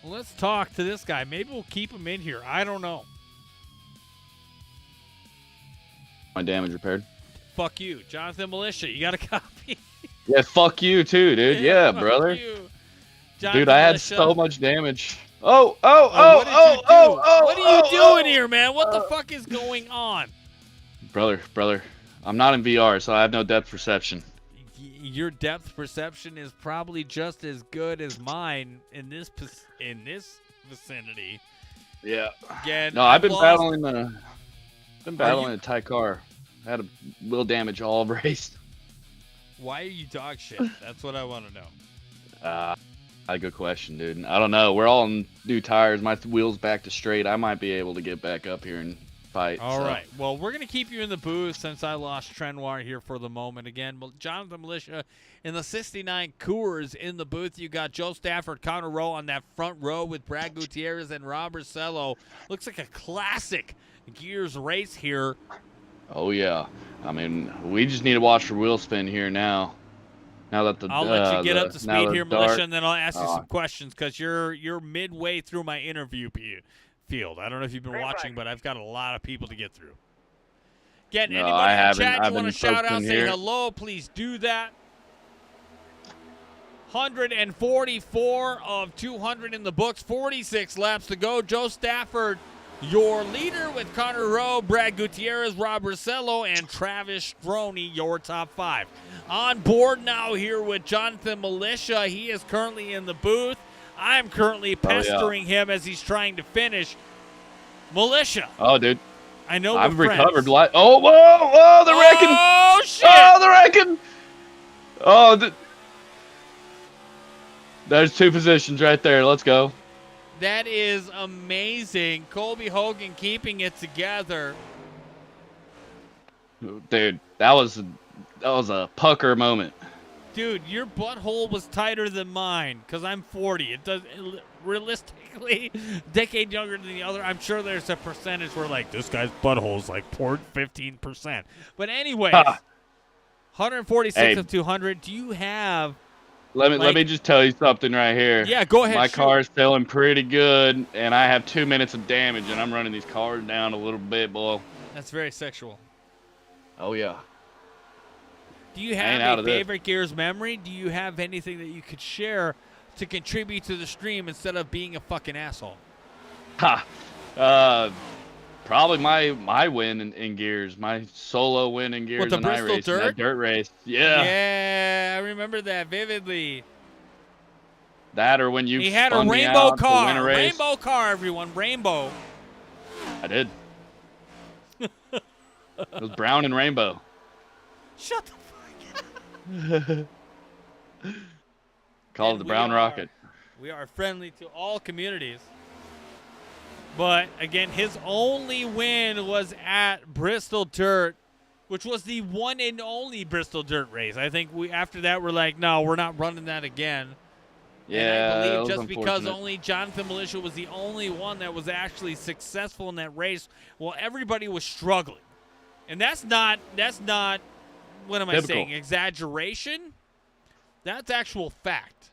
Speaker 1: Well, let's talk to this guy. Maybe we'll keep him in here. I don't know.
Speaker 18: My damage repaired.
Speaker 1: Fuck you. Jonathan Militia, you got a copy?
Speaker 18: Yeah, fuck you too, dude. Yeah, brother. Dude, I had so much damage. Oh!
Speaker 1: What are you doing here, man? What the fuck is going on?
Speaker 18: Brother, I'm not in VR, so I have no depth perception.
Speaker 1: Your depth perception is probably just as good as mine in this vicinity.
Speaker 18: Yeah.
Speaker 1: Again,
Speaker 18: no, I've been battling a tight car. I had a little damage all race.
Speaker 1: Why are you dog shit? That's what I want to know.
Speaker 18: A good question, dude. I don't know. We're all on new tires. My wheels back to straight. I might be able to get back up here and fight.
Speaker 1: All right. Well, we're going to keep you in the booth since I lost Trenoir here for the moment again. Well, Jonathan Militia in the 69 Coors in the booth. You got Joe Stafford, Connor Rowe on that front row with Brad Gutierrez and Rob Barcelo. Looks like a classic Gears race here.
Speaker 18: Oh, yeah. I mean, we just need to watch for wheel spin here now. Now that
Speaker 1: I'll let you get up to speed here, Militia, and then I'll ask you some questions because you're midway through my interview field. I don't know if you've been watching, but I've got a lot of people to get through. Again, anybody in chat you want to shout out, say hello, please do that. 144 of 200 in the books, 46 laps to go. Joe Stafford, your leader with Connor Rowe, Brad Gutierrez, Rob Barcelo, and Travis Stroni, your top 5. On board now here with Jonathan Militia. He is currently in the booth. I'm currently pestering him as he's trying to finish. Militia.
Speaker 18: Oh, dude.
Speaker 1: I know
Speaker 18: I've
Speaker 1: we're
Speaker 18: recovered.
Speaker 1: friends.
Speaker 18: Whoa, the wrecking.
Speaker 1: Oh, shit.
Speaker 18: Oh, the wrecking. Oh, there's 2 positions right there. Let's go.
Speaker 1: That is amazing. Colby Hogan keeping it together.
Speaker 18: Dude, that was a pucker moment.
Speaker 1: Dude, your butthole was tighter than mine because I'm 40. Realistically, decade younger than the other. I'm sure there's a percentage where like this guy's butthole is like 15%. But anyways, 146 of 200. Do you have?
Speaker 18: Let me just tell you something right here.
Speaker 1: Yeah, go ahead.
Speaker 18: My car's feeling pretty good, and I have 2 minutes of damage, and I'm running these cars down a little bit, boy.
Speaker 1: That's very sexual.
Speaker 18: Oh yeah.
Speaker 1: Do you have a favorite Gears memory? Do you have anything that you could share to contribute to the stream instead of being a fucking asshole?
Speaker 18: Probably my win in Gears, my solo win in Gears and iRacing, that dirt race. Yeah.
Speaker 1: Yeah, I remember that vividly.
Speaker 18: That or when
Speaker 1: he had a rainbow car. Rainbow car, everyone. Rainbow.
Speaker 18: I did. It was brown and rainbow.
Speaker 1: Shut the fuck up.
Speaker 18: Called the Brown Rocket.
Speaker 1: We are friendly to all communities. But, again, his only win was at Bristol Dirt, which was the one and only Bristol Dirt race. I think after that, we're like, no, we're not running that again.
Speaker 18: Yeah,
Speaker 1: and I believe just because only Jonathan Militia was the only one that was actually successful in that race, well, everybody was struggling. And that's not what am I saying, exaggeration? That's actual fact.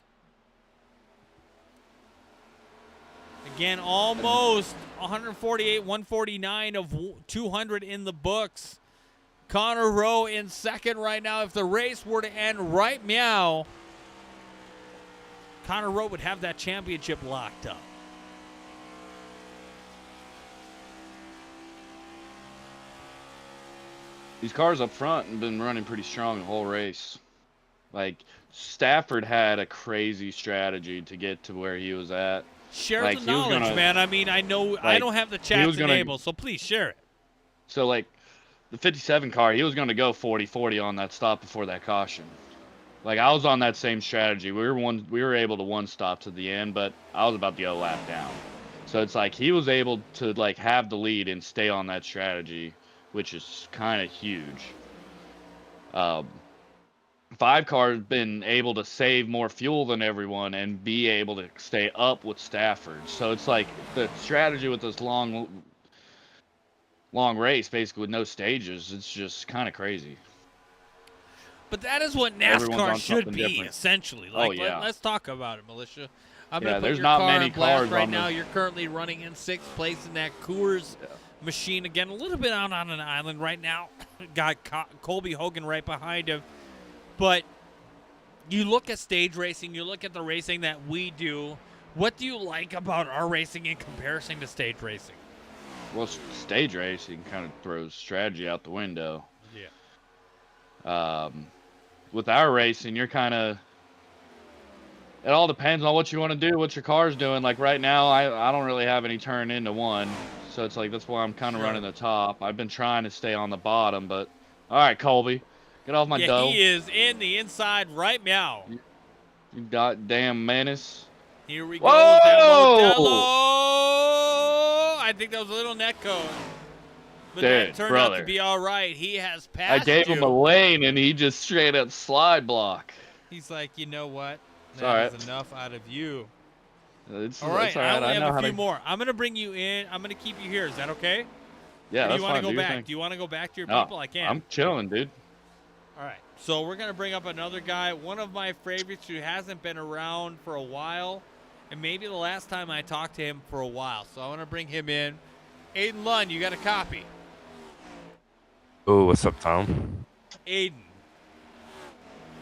Speaker 1: Again, almost 148, 149 of 200 in the books. Connor Rowe in second right now. If the race were to end right meow, Connor Rowe would have that championship locked up.
Speaker 18: These cars up front have been running pretty strong the whole race. Like, Stafford had a crazy strategy to get to where he was at.
Speaker 1: Share the knowledge, man. I mean, I know I don't have the chat enabled, so please share it.
Speaker 18: So, like, the 57 car, he was going to go 40-40 on that stop before that caution. Like, I was on that same strategy. We were able to one stop to the end, but I was about to go lap down. So it's like he was able to, like, have the lead and stay on that strategy, which is kind of huge. 5 car's been able to save more fuel than everyone and be able to stay up with Stafford. So it's like the strategy with this long race, basically with no stages, it's just kind of crazy.
Speaker 1: But that is what
Speaker 18: Everyone's
Speaker 1: NASCAR
Speaker 18: on
Speaker 1: should
Speaker 18: something
Speaker 1: be,
Speaker 18: different.
Speaker 1: essentially.
Speaker 18: Oh, yeah.
Speaker 1: Let's talk about it, Militia. I'm
Speaker 18: Yeah,
Speaker 1: gonna put
Speaker 18: there's
Speaker 1: your
Speaker 18: not
Speaker 1: car
Speaker 18: many
Speaker 1: in blast
Speaker 18: cars
Speaker 1: right
Speaker 18: on
Speaker 1: now.
Speaker 18: this.
Speaker 1: You're currently running in 6th place in that Coors machine again, a little bit out on an island right now. Got Colby Hogan right behind him. But you look at stage racing, you look at the racing that we do. What do you like about our racing in comparison to stage racing?
Speaker 18: Well, stage racing kind of throws strategy out the window.
Speaker 1: Yeah.
Speaker 18: With our racing, you're kind of. It all depends on what you want to do, what your car's doing. Like right now, I don't really have any turn into one, so it's like that's why I'm kind of running the top. I've been trying to stay on the bottom, but all right, Colby, get off my dough.
Speaker 1: He is in the inside right now.
Speaker 18: You goddamn menace.
Speaker 1: Here we go.
Speaker 18: Whoa!
Speaker 1: I think that was a little net code. But
Speaker 18: Dude,
Speaker 1: that turned
Speaker 18: brother.
Speaker 1: out to be all right. He has passed
Speaker 18: I gave him
Speaker 1: you.
Speaker 18: a lane, and he just straight up slide block.
Speaker 1: He's like, you know what?
Speaker 18: It's all right.
Speaker 1: That is enough out of you.
Speaker 18: It's
Speaker 1: All right,
Speaker 18: it's all right.
Speaker 1: I only
Speaker 18: I know
Speaker 1: have
Speaker 18: how
Speaker 1: a few
Speaker 18: to.
Speaker 1: more. I'm going to bring you in. I'm going to keep you here. Is that okay?
Speaker 18: Yeah,
Speaker 1: Or do
Speaker 18: that's
Speaker 1: you want
Speaker 18: fine.
Speaker 1: to go
Speaker 18: do your
Speaker 1: back?
Speaker 18: thing.
Speaker 1: Do you want to go back to your
Speaker 18: No,
Speaker 1: people? I can't.
Speaker 18: I'm chilling, dude.
Speaker 1: All right. So we're going to bring up another guy, one of my favorites who hasn't been around for a while, and maybe the last time I talked to him for a while. So I want to bring him in. Aiden Lund, you got a copy.
Speaker 19: Oh, what's up, Tom?
Speaker 1: Aiden,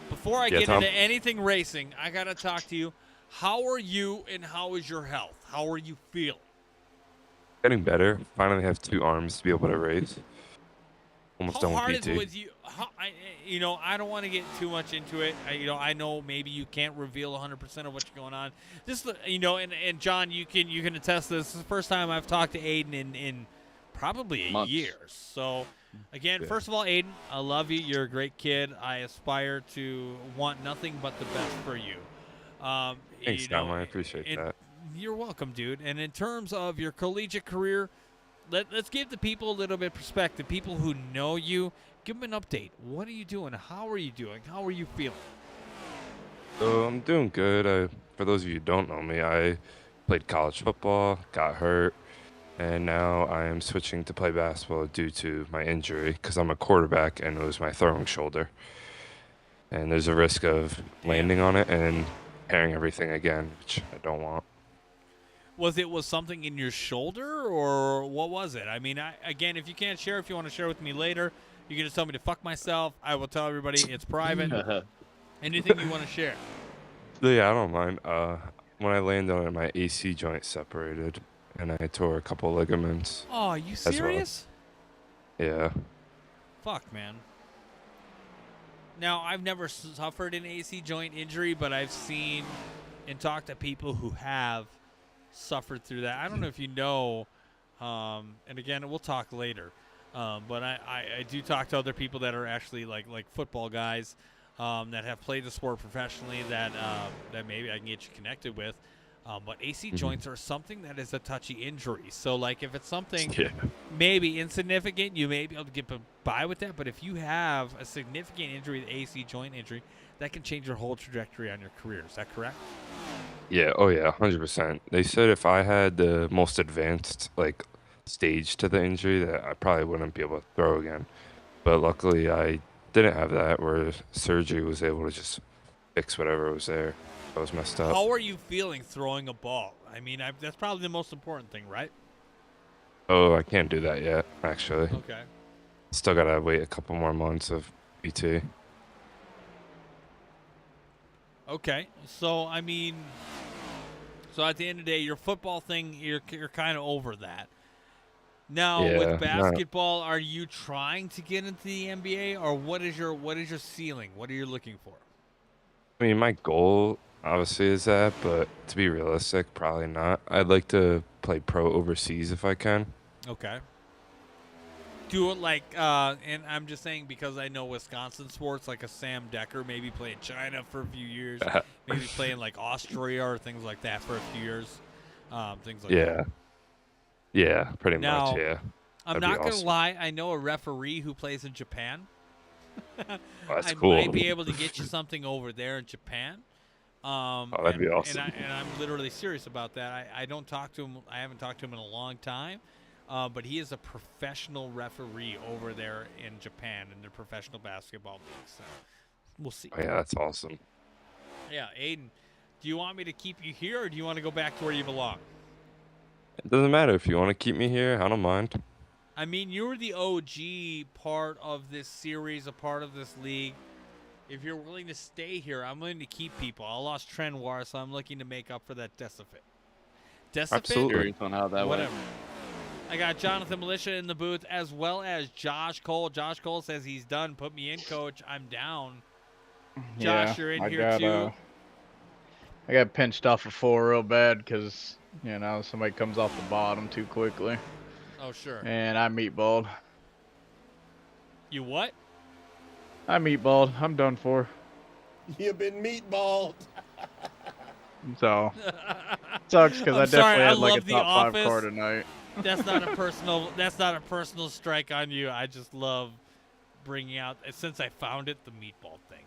Speaker 1: before I
Speaker 19: Yeah,
Speaker 1: get
Speaker 19: Tom?
Speaker 1: into anything racing, I got to talk to you. How are you and how is your health? How are you feeling?
Speaker 19: Getting better. Finally have 2 arms to be able to race. Almost
Speaker 1: How
Speaker 19: done
Speaker 1: hard
Speaker 19: with
Speaker 1: is it
Speaker 19: PT.
Speaker 1: with you? I don't want to get too much into it. I know maybe you can't reveal 100% of what's going on. This, and John, you can attest to this. This is the first time I've talked to Aiden in probably a
Speaker 18: Months.
Speaker 1: year. So, again,
Speaker 19: Yeah.
Speaker 1: first of all, Aiden, I love you. You're a great kid. I aspire to want nothing but the best for you.
Speaker 19: Thanks, Tom. I appreciate that.
Speaker 1: You're welcome, dude. And in terms of your collegiate career, let's give the people a little bit of perspective. People who know you, give them an update. What are you doing? How are you doing? How are you feeling?
Speaker 19: So I'm doing good. For those of you who don't know me, I played college football, got hurt, and now I am switching to play basketball due to my injury because I'm a quarterback and it was my throwing shoulder. And there's a risk of landing on it and tearing everything again, which I don't want.
Speaker 1: Was something in your shoulder or what was it? I mean, again, if you can't share, if you want to share with me later, you can just tell me to fuck myself. I will tell everybody it's private. Anything you want to share.
Speaker 19: Yeah, I don't mind. When I landed on it, my AC joint separated, and I tore a couple ligaments.
Speaker 1: Oh, are you
Speaker 19: as well.
Speaker 1: serious?
Speaker 19: Yeah.
Speaker 1: Fuck, man. Now, I've never suffered an AC joint injury, but I've seen and talked to people who have suffered through that. I don't know if you know, and again, we'll talk later, but I do talk to other people that are actually like football guys that have played the sport professionally that maybe I can get you connected with. But AC joints are something that is a touchy injury. So, like, if it's something maybe insignificant, you may be able to get by with that. But if you have a significant injury, the AC joint injury, that can change your whole trajectory on your career. Is that correct?
Speaker 19: Yeah, oh yeah, 100%. They said if I had the most advanced, like, stage to the injury, that I probably wouldn't be able to throw again. But luckily, I didn't have that, where surgery was able to just fix whatever was there. I was messed up.
Speaker 1: How are you feeling throwing a ball? I mean, that's probably the most important thing, right?
Speaker 19: Oh, I can't do that yet, actually.
Speaker 1: Okay.
Speaker 19: Still gotta wait a couple more months of PT.
Speaker 1: Okay. So, I mean, at the end of the day, your football thing, you're kind of over that. Now,
Speaker 19: Yeah,
Speaker 1: with
Speaker 19: no.
Speaker 1: basketball, are you trying to get into the NBA, or what is your ceiling? What are you looking for?
Speaker 19: I mean, my goal obviously is that, but to be realistic, probably not. I'd like to play pro overseas if I can.
Speaker 1: Okay. Do it like, and I'm just saying because I know Wisconsin sports, like a Sam Decker, maybe play in China for a few years, maybe play in like Austria or things like that for a few years, things like that.
Speaker 19: Yeah, pretty
Speaker 1: Now,
Speaker 19: much, yeah.
Speaker 1: I'm
Speaker 19: That'd be
Speaker 1: not going to
Speaker 19: awesome.
Speaker 1: lie. I know a referee who plays in Japan.
Speaker 19: That's
Speaker 1: I
Speaker 19: cool.
Speaker 1: might be able to get you something over there in Japan.
Speaker 19: That'd be awesome.
Speaker 1: And I'm literally serious about that. I don't talk to him. I haven't talked to him in a long time. But he is a professional referee over there in Japan in the professional basketball league. So we'll see.
Speaker 19: Oh, yeah, that's awesome.
Speaker 1: Yeah, Aiden, do you want me to keep you here or do you want to go back to where you belong?
Speaker 19: It doesn't matter if you want to keep me here. I don't mind.
Speaker 1: I mean, you were the OG part of this series, a part of this league. If you're willing to stay here, I'm willing to keep people. I lost Trenoir, so I'm looking to make up for that Decifit.
Speaker 19: Absolutely.
Speaker 18: Curious on how that
Speaker 1: Whatever.
Speaker 18: went.
Speaker 1: I got Jonathan Militia in the booth as well as Josh Cole. Josh Cole says he's done. Put me in, coach. I'm down. Josh, you're in here too.
Speaker 7: I got pinched off of 4 real bad because, somebody comes off the bottom too quickly.
Speaker 1: Oh, sure.
Speaker 7: And I meatballed.
Speaker 1: You what?
Speaker 7: I meatballed. I'm done for.
Speaker 20: You've been meatballed.
Speaker 7: So, sucks because I definitely had like a
Speaker 1: The
Speaker 7: top
Speaker 1: Office.
Speaker 7: 5 car tonight.
Speaker 1: That's not a personal. That's not a personal strike on you. I just love bringing out since I found it the meatball thing.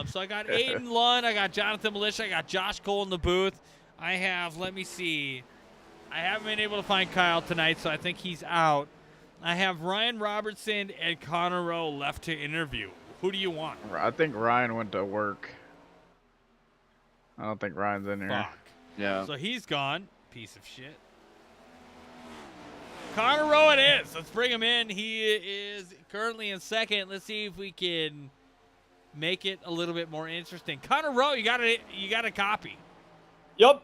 Speaker 1: So I got Aiden Lund, I got Jonathan Militia, I got Josh Cole in the booth. I have. Let me see. I haven't been able to find Kyle tonight, so I think he's out. I have Ryan Robertson and Connor Rowe left to interview. Who do you want?
Speaker 7: I think Ryan went to work. I don't think Ryan's in here.
Speaker 1: Fuck.
Speaker 18: Yeah.
Speaker 1: So he's gone. Piece of shit. Connor Rowe it is. Let's bring him in. He is currently in second. Let's see if we can make it a little bit more interesting. Connor Rowe, you got a copy.
Speaker 21: Yep.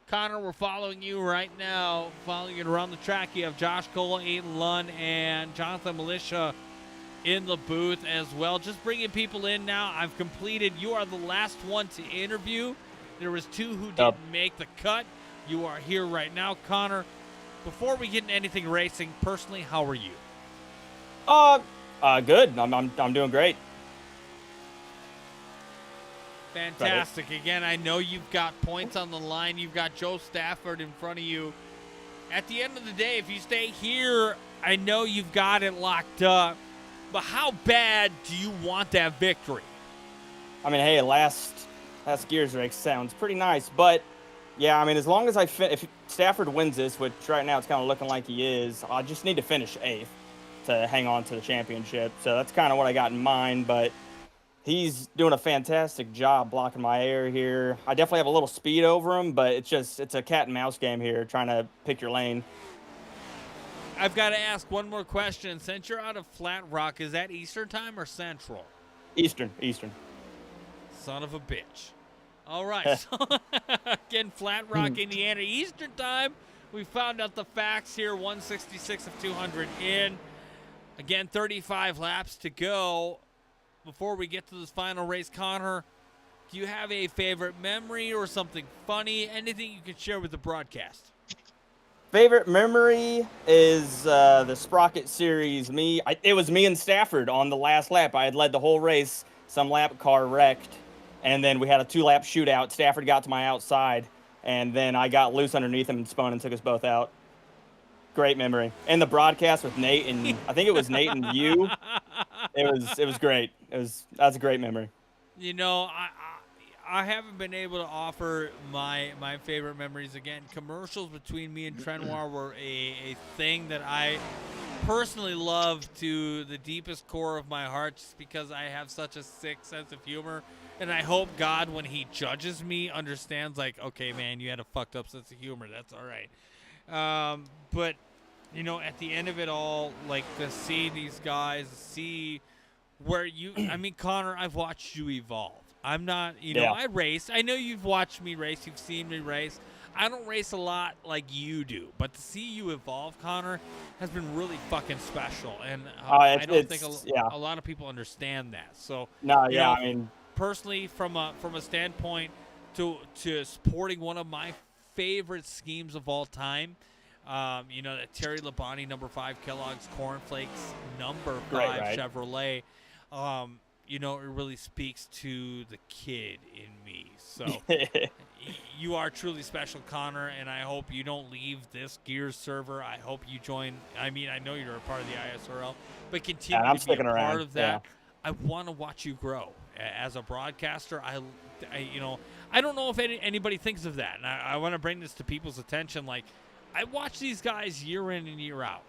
Speaker 1: Connor, we're following you right now. Following you around the track. You have Josh Cole, Aiden Lund, and Jonathan Militia in the booth as well. Just bringing people in now. I've completed. You are the last one to interview. There was 2 who didn't make the cut. You are here right now, Connor. Before we get into anything racing, personally, how are you?
Speaker 21: Good. I'm doing great.
Speaker 1: Fantastic. Again, I know you've got points on the line. You've got Joe Stafford in front of you. At the end of the day, if you stay here, I know you've got it locked up. But how bad do you want that victory?
Speaker 21: I mean, hey, last Gears race sounds pretty nice, but yeah, I mean, as long as if Stafford wins this, which right now it's kind of looking like he is, I just need to finish 8th to hang on to the championship. So that's kind of what I got in mind, but he's doing a fantastic job blocking my air here. I definitely have a little speed over him, but it's a cat and mouse game here, trying to pick your lane.
Speaker 1: I've got to ask one more question. Since you're out of Flat Rock, is that Eastern time or Central?
Speaker 21: Eastern.
Speaker 1: Son of a bitch. All right. So, again, Flat Rock, Indiana, Eastern time. We found out the facts here. 166 of 200 in. Again, 35 laps to go. Before we get to this final race, Connor, do you have a favorite memory or something funny? Anything you can share with the broadcast?
Speaker 21: Favorite memory is the Sprocket Series. It was me and Stafford on the last lap. I had led the whole race. Some lap car wrecked, and then we had a 2-lap shootout. Stafford got to my outside, and then I got loose underneath him and spun and took us both out. Great memory. And the broadcast with Nate and I think it was Nate and you. It was great. That's a great memory.
Speaker 1: You know, I haven't been able to offer my favorite memories again. Commercials between me and Trenoir were a thing that I personally love to the deepest core of my heart, just because I have such a sick sense of humor. And I hope God, when he judges me, understands, like, okay, man, you had a fucked up sense of humor. That's all right. But, you know, at the end of it all, like, to see these guys, see where you, I mean, Connor, I've watched you evolve. I'm not, you know,
Speaker 21: Yeah.
Speaker 1: I race. I know you've watched me race. You've seen me race. I don't race a lot like you do, but to see you evolve, Connor, has been really fucking special. And I don't think a lot of people understand that. So,
Speaker 21: No,
Speaker 1: you
Speaker 21: yeah,
Speaker 1: know,
Speaker 21: I mean,
Speaker 1: personally, from a standpoint to supporting one of my favorite schemes of all time, you know, that Terry Labonte number 5 Kellogg's Cornflakes number 5
Speaker 21: right.
Speaker 1: Chevrolet. you know, it really speaks to the kid in me. So you are truly special, Connor, and I hope you don't leave this Gears server. I hope you join. I mean, I know you're a part of the ISRL, but continue
Speaker 21: I'm
Speaker 1: to be a
Speaker 21: sticking
Speaker 1: part
Speaker 21: around,
Speaker 1: of that.
Speaker 21: yeah.
Speaker 1: I want to watch you grow as a broadcaster. I you know, I don't know if anybody thinks of that, and I want to bring this to people's attention. Like, I watch these guys year in and year out.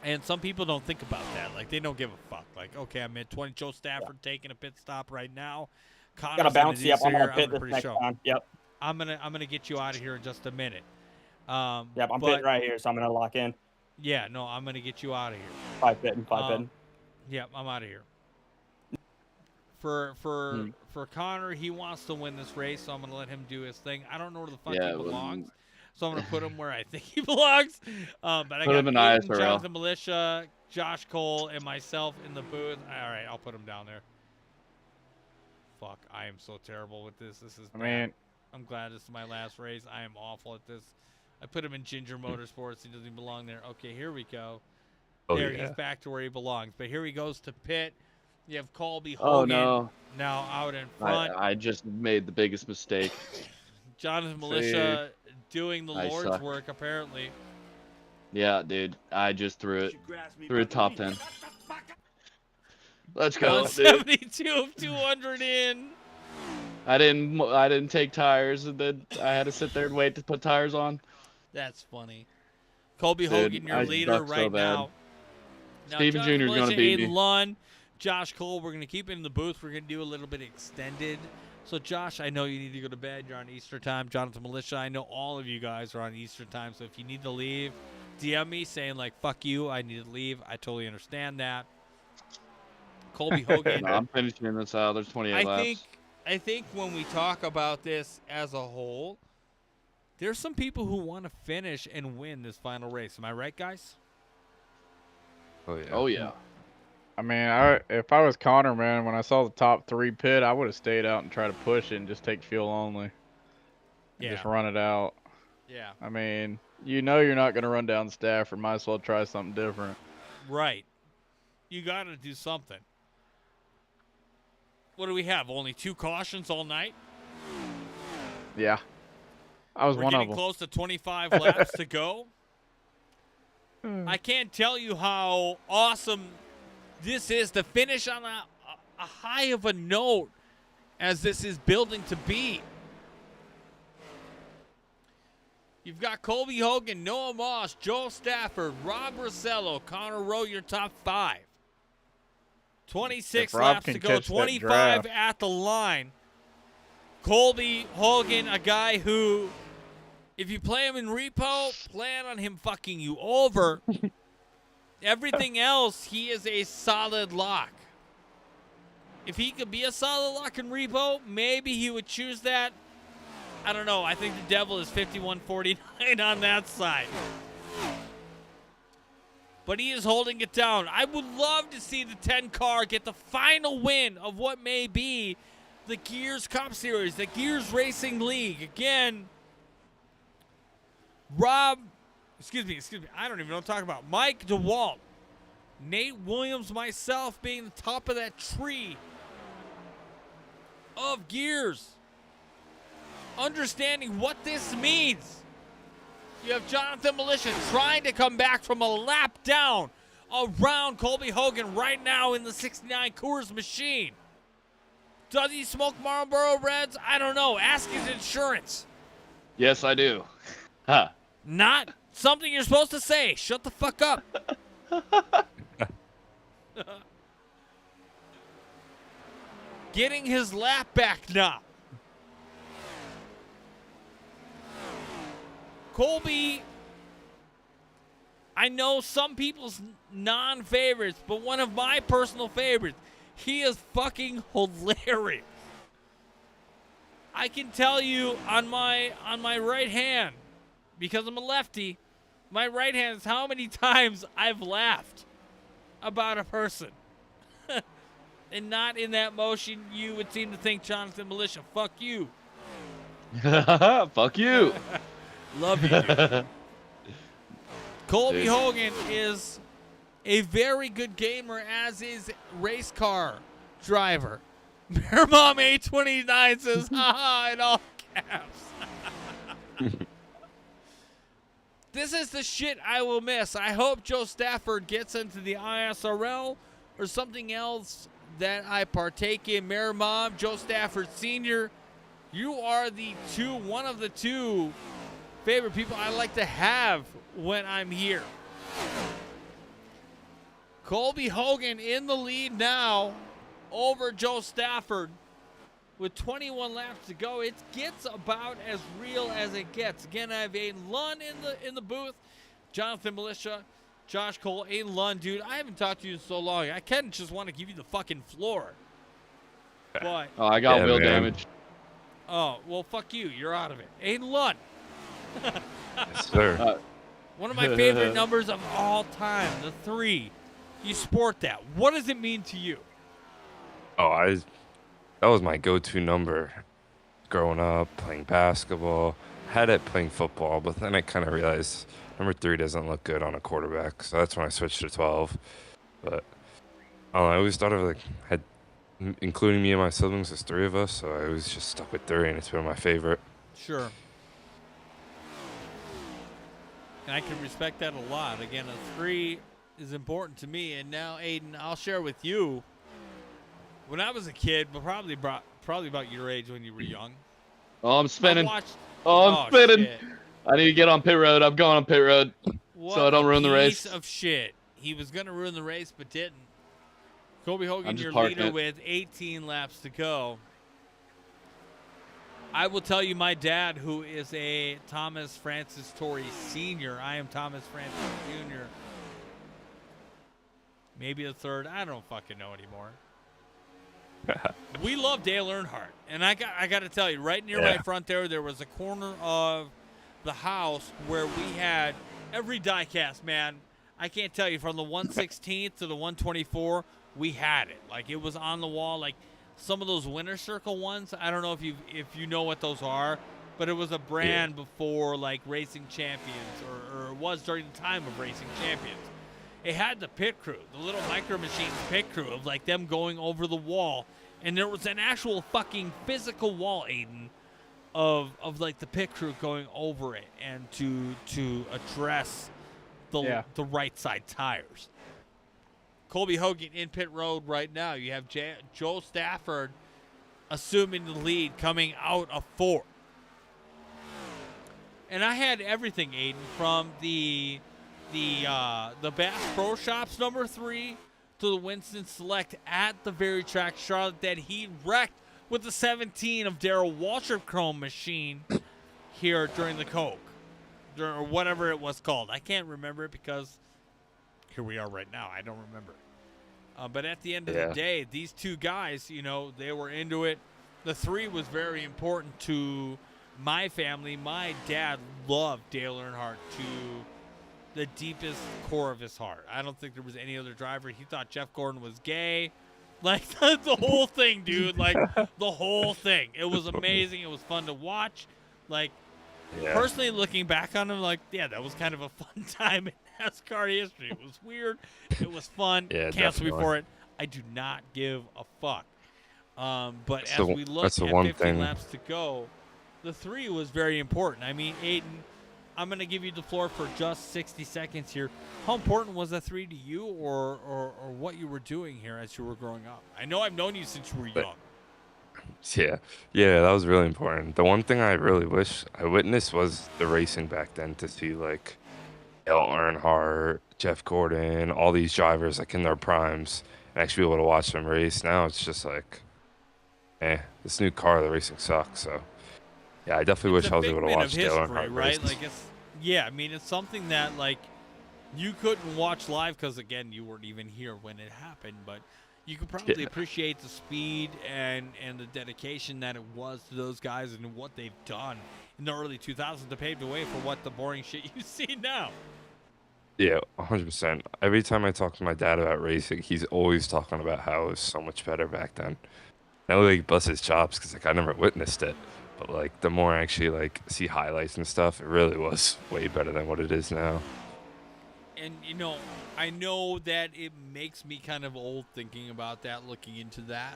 Speaker 1: And some people don't think about that. Like, they don't give a fuck. Like, okay, I'm at 20. Joe Stafford taking a pit stop right now.
Speaker 21: Gotta bounce you up. I'm gonna pit this next time. Yep.
Speaker 1: I'm gonna get you out of here in just a minute.
Speaker 21: Yep, I'm pitting right here, so I'm gonna lock in.
Speaker 1: Yeah, no, I'm gonna get you out of here.
Speaker 21: Five pitting.
Speaker 1: Yep, I'm out of here. For Connor, he wants to win this race, so I'm gonna let him do his thing. I don't know where the fuck he belongs. So I'm going to put him where I think he belongs. But I got
Speaker 18: him in
Speaker 1: Aiden,
Speaker 18: ISRL.
Speaker 1: Jonathan Militia, Josh Cole, and myself in the booth. All right, I'll put him down there. Fuck, I am so terrible with this. This is bad. I'm glad this is my last race. I am awful at this. I put him in Ginger Motorsports. He doesn't even belong there. Okay, here we go. There, he's back to where he belongs. But here he goes to pit. You have Colby Hogan now out in front.
Speaker 18: I just made the biggest mistake.
Speaker 1: Jonathan Militia doing the Lord's work, apparently.
Speaker 18: Yeah, dude. I just threw it top 10. Let's go,
Speaker 1: 172 of 200 in.
Speaker 18: I didn't take tires, and then I had to sit there and wait to put tires on.
Speaker 1: That's funny. Colby Hogan, your leader right now.
Speaker 18: Steven Jr. is going to beat me.
Speaker 1: Lund, Josh Cole, we're going to keep in the booth. We're going to do a little bit extended. So, Josh, I know you need to go to bed. You're on Easter time. Jonathan Militia, I know all of you guys are on Easter time. So, if you need to leave, DM me saying, like, fuck you, I need to leave. I totally understand that. Colby Hogan.
Speaker 18: No, I'm finishing this out. There's 28 laps.
Speaker 1: I think when we talk about this as a whole, there's some people who want to finish and win this final race. Am I right, guys?
Speaker 19: Oh, yeah.
Speaker 18: Oh, yeah.
Speaker 7: I mean, if I was Connor, man, when I saw the top 3 pit, I would have stayed out and tried to push it and just take fuel only. And just run it out.
Speaker 1: Yeah.
Speaker 7: I mean, you know you're not going to run down Stafford. Might as well try something different.
Speaker 1: Right. You got to do something. What do we have? Only 2 cautions all night?
Speaker 7: Yeah. I was one of them.
Speaker 1: We're getting close to 25 laps to go. I can't tell you how awesome this is to finish on a high of a note as this is building to be. You've got Colby Hogan, Noah Moss, Joe Stafford, Rob Rosello, Connor Rowe, your top 5. 26 laps to go, 25 at the line. Colby Hogan, a guy who, if you play him in repo, plan on him fucking you over. Everything else, he is a solid lock. If he could be a solid lock in repo, maybe he would choose that. I don't know. I think the devil is 51-49 on that side. But he is holding it down. I would love to see the 10 car get the final win of what may be the Gears Cup Series, the Gears Racing League. Again, excuse me, I don't even know what I'm talking about. Mike DeWalt, Nate Williams, myself being the top of that tree of Gears. Understanding what this means. You have Jonathan Militia trying to come back from a lap down around Colby Hogan right now in the 69 Coors machine. Does he smoke Marlboro Reds? I don't know. Ask his insurance.
Speaker 18: Yes, I do. Huh.
Speaker 1: Not something you're supposed to say. Shut the fuck up. Getting his lap back now. Colby, I know some people's non-favorites, but one of my personal favorites. He is fucking hilarious. I can tell you on my right hand, because I'm a lefty, my right hand is how many times I've laughed about a person. And not in that motion you would seem to think, Jonathan Militia. Fuck you.
Speaker 18: Fuck you.
Speaker 1: Love you, dude. Colby Hogan is a very good gamer, as is race car driver. Bear Mom 829 says, haha, in all caps. This is the shit I will miss. I hope Joe Stafford gets into the ISRL or something else that I partake in. Mayor Mom, Joe Stafford Sr., you are one of the two favorite people I like to have when I'm here. Colby Hogan in the lead now over Joe Stafford with 21 laps to go. It gets about as real as it gets. Again, I have Aiden Lund in the booth, Jonathan Militia, Josh Cole, Aiden Lund. Dude, I haven't talked to you in so long. I kind of just want to give you the fucking floor. But
Speaker 18: Oh, I got wheel damage.
Speaker 1: Oh, well, fuck you. You're out of it. Aiden Lund.
Speaker 19: Yes, sir.
Speaker 1: One of my favorite numbers of all time, the 3. You sport that. What does it mean to you?
Speaker 19: Oh, that was my go-to number growing up, playing basketball. Had it playing football, but then I kind of realized number 3 doesn't look good on a quarterback, so that's when I switched to 12. But I don't know, I always thought of including me and my siblings, there's 3 of us, so I was just stuck with 3, and it's been my favorite.
Speaker 1: Sure. And I can respect that a lot. Again, a 3 is important to me. And now, Aiden, I'll share with you. When I was a kid, but probably about your age when you were young.
Speaker 18: Oh, I'm spinning.
Speaker 1: I'm
Speaker 18: spinning.
Speaker 1: Shit.
Speaker 18: I need to get on pit road. I'm going on pit road so I don't ruin the race.
Speaker 1: Piece of shit. He was going to ruin the race, but didn't. Colby Hogan, your
Speaker 18: parking
Speaker 1: leader
Speaker 18: it.
Speaker 1: with 18 laps to go. I will tell you, my dad, who is a Thomas Francis Torrey Sr., I am Thomas Francis Jr., maybe the 3rd. I don't fucking know anymore. We love Dale Earnhardt, and I got to tell you, right near my front there was a corner of the house where we had every diecast, man. I can't tell you, from the 1/16th to the 1/24, we had it. Like, it was on the wall. Like, some of those Winter Circle ones, I don't know if you know what those are, but it was a brand before, like, Racing Champions, or it was during the time of Racing Champions. It had the pit crew, the little Micro Machines pit crew of, like, them going over the wall. And there was an actual fucking physical wall, Aiden, of like, the pit crew going over it and to address the right side tires. Colby Hogan in pit road right now. You have Joe Stafford assuming the lead coming out of 4. And I had everything, Aiden, from the Bass Pro Shops number 3 to the Winston Select at the very track, Charlotte, that he wrecked with the 17 of Darrell Waltrip Chrome machine here during the Coke, or whatever it was called. I can't remember it because here we are right now. I don't remember. But at the end of the day, these 2 guys, you know, they were into it. The 3 was very important to my family. My dad loved Dale Earnhardt to the deepest core of his heart. I don't think there was any other driver. He thought Jeff Gordon was gay. Like, the whole thing, dude. Like, the whole thing. It was amazing. It was fun to watch. Like, personally looking back on him, like, yeah, that was kind of a fun time in NASCAR history. It was weird. It was fun. Cancel me for it. I do not give a fuck. But as we look at 15 laps to go, the 3 was very important. I mean, Aiden, I'm going to give you the floor for just 60 seconds here. How important was that 3 to you, or what you were doing here as you were growing up? I know I've known you since you were young.
Speaker 19: Yeah, that was really important. The one thing I really wish I witnessed was the racing back then, to see, like, Dale Earnhardt, Jeff Gordon, all these drivers, like, in their primes, and actually be able to watch them race. Now it's just like, this new car, the racing sucks. So, yeah, I definitely wish I was able to watch Dale Earnhardt race.
Speaker 1: Right? Like, I mean, it's something that, like, you couldn't watch live because, again, you weren't even here when it happened, but you could probably appreciate the speed and the dedication that it was to those guys and what they've done in the early 2000s to pave the way for what the boring shit you see now.
Speaker 19: Yeah, 100%. Every time I talk to my dad about racing, he's always talking about how it was so much better back then. I know, like, bust his chops because, like, I never witnessed it. But, like, the more I actually, like, see highlights and stuff, it really was way better than what it is now.
Speaker 1: And, I know that it makes me kind of old thinking about that, looking into that.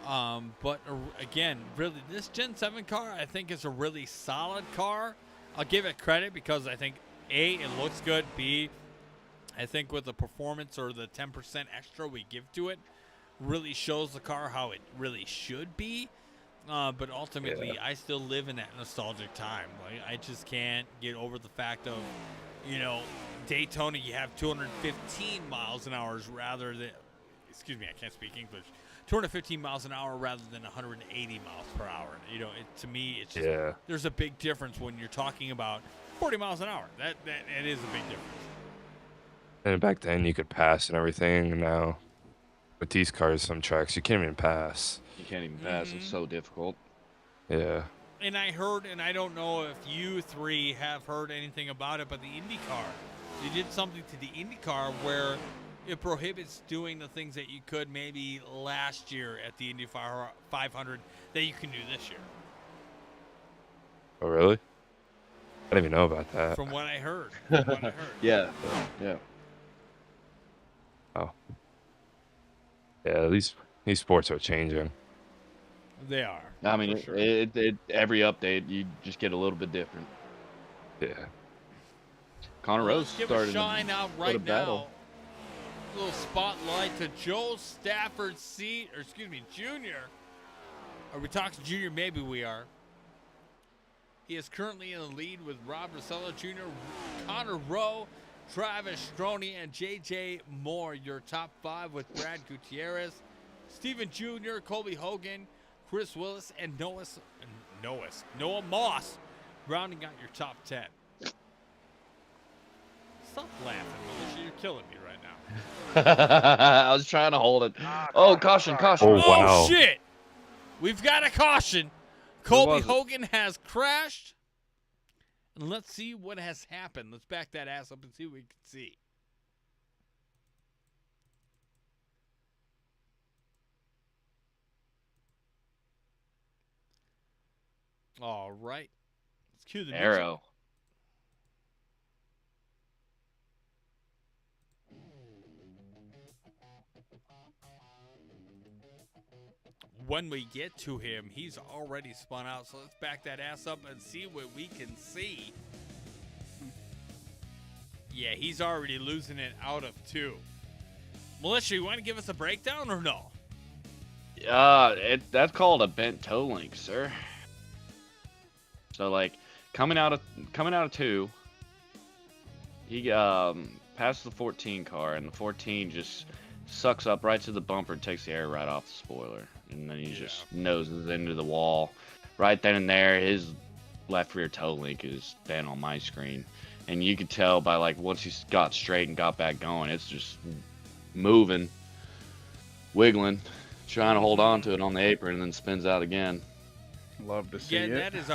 Speaker 1: But again, really, this Gen 7 car, I think, is a really solid car. I'll give it credit because I think, A, it looks good. B, I think with the performance or the 10% extra we give to it, really shows the car how it really should be. But ultimately, I still live in that nostalgic time. Like, I just can't get over the fact of, Daytona, you have 215 miles an hour rather than, excuse me, I can't speak English, 215 miles an hour rather than 180 miles per hour. To me, it's just, there's a big difference when you're talking about 40 miles an hour. That it is a big difference.
Speaker 19: And back then you could pass and everything, and now with these cars, some tracks you can't even pass.
Speaker 18: You can't even pass. It's so difficult.
Speaker 19: Yeah.
Speaker 1: And I heard, and I don't know if you three have heard anything about it, but the IndyCar, they did something to the IndyCar where it prohibits doing the things that you could maybe last year at the Indy 500 that you can do this year.
Speaker 19: Oh, really? I didn't even know about that.
Speaker 1: From what I heard.
Speaker 18: Yeah.
Speaker 19: Oh. Yeah, these sports are changing.
Speaker 1: They are.
Speaker 18: I mean, every update, you just get a little bit different.
Speaker 19: Yeah.
Speaker 18: Connor Rose
Speaker 1: Let's give
Speaker 18: started
Speaker 1: a shine out
Speaker 18: a
Speaker 1: right
Speaker 18: battle.
Speaker 1: now. A little spotlight to Joe Stafford Jr. Are we talking Junior? Maybe we are. He is currently in the lead with Rob Rossello Jr., Connor Rowe, Travis Stroney, and J.J. Moore. Your top 5 with Brad Gutierrez, Stephen Jr., Colby Hogan, Chris Willis, and Noah Moss, rounding out your top 10. Stop laughing, Melissa. You're killing me right now.
Speaker 18: I was trying to hold it. Oh, caution.
Speaker 19: Oh, wow.
Speaker 1: Oh, shit. We've got a caution. Colby Hogan has crashed. And let's see what has happened. Let's back that ass up and see what we can see. All right. Let's cue the music.
Speaker 18: Arrow.
Speaker 1: When we get to him, he's already spun out. So let's back that ass up and see what we can see. Yeah, he's already losing it out of 2. Militia, you want to give us a breakdown or no?
Speaker 18: That's called a bent toe link, sir. So like coming out of 2, he passes the 14 car, and the 14 just sucks up right to the bumper and takes the air right off the spoiler, and then he just noses into the wall. Right then and there, his left rear toe link is bent on my screen, and you could tell by like once he got straight and got back going, it's just moving, wiggling, trying to hold on to it on the apron, and then spins out again.
Speaker 7: Love to see it.
Speaker 1: Yeah, that is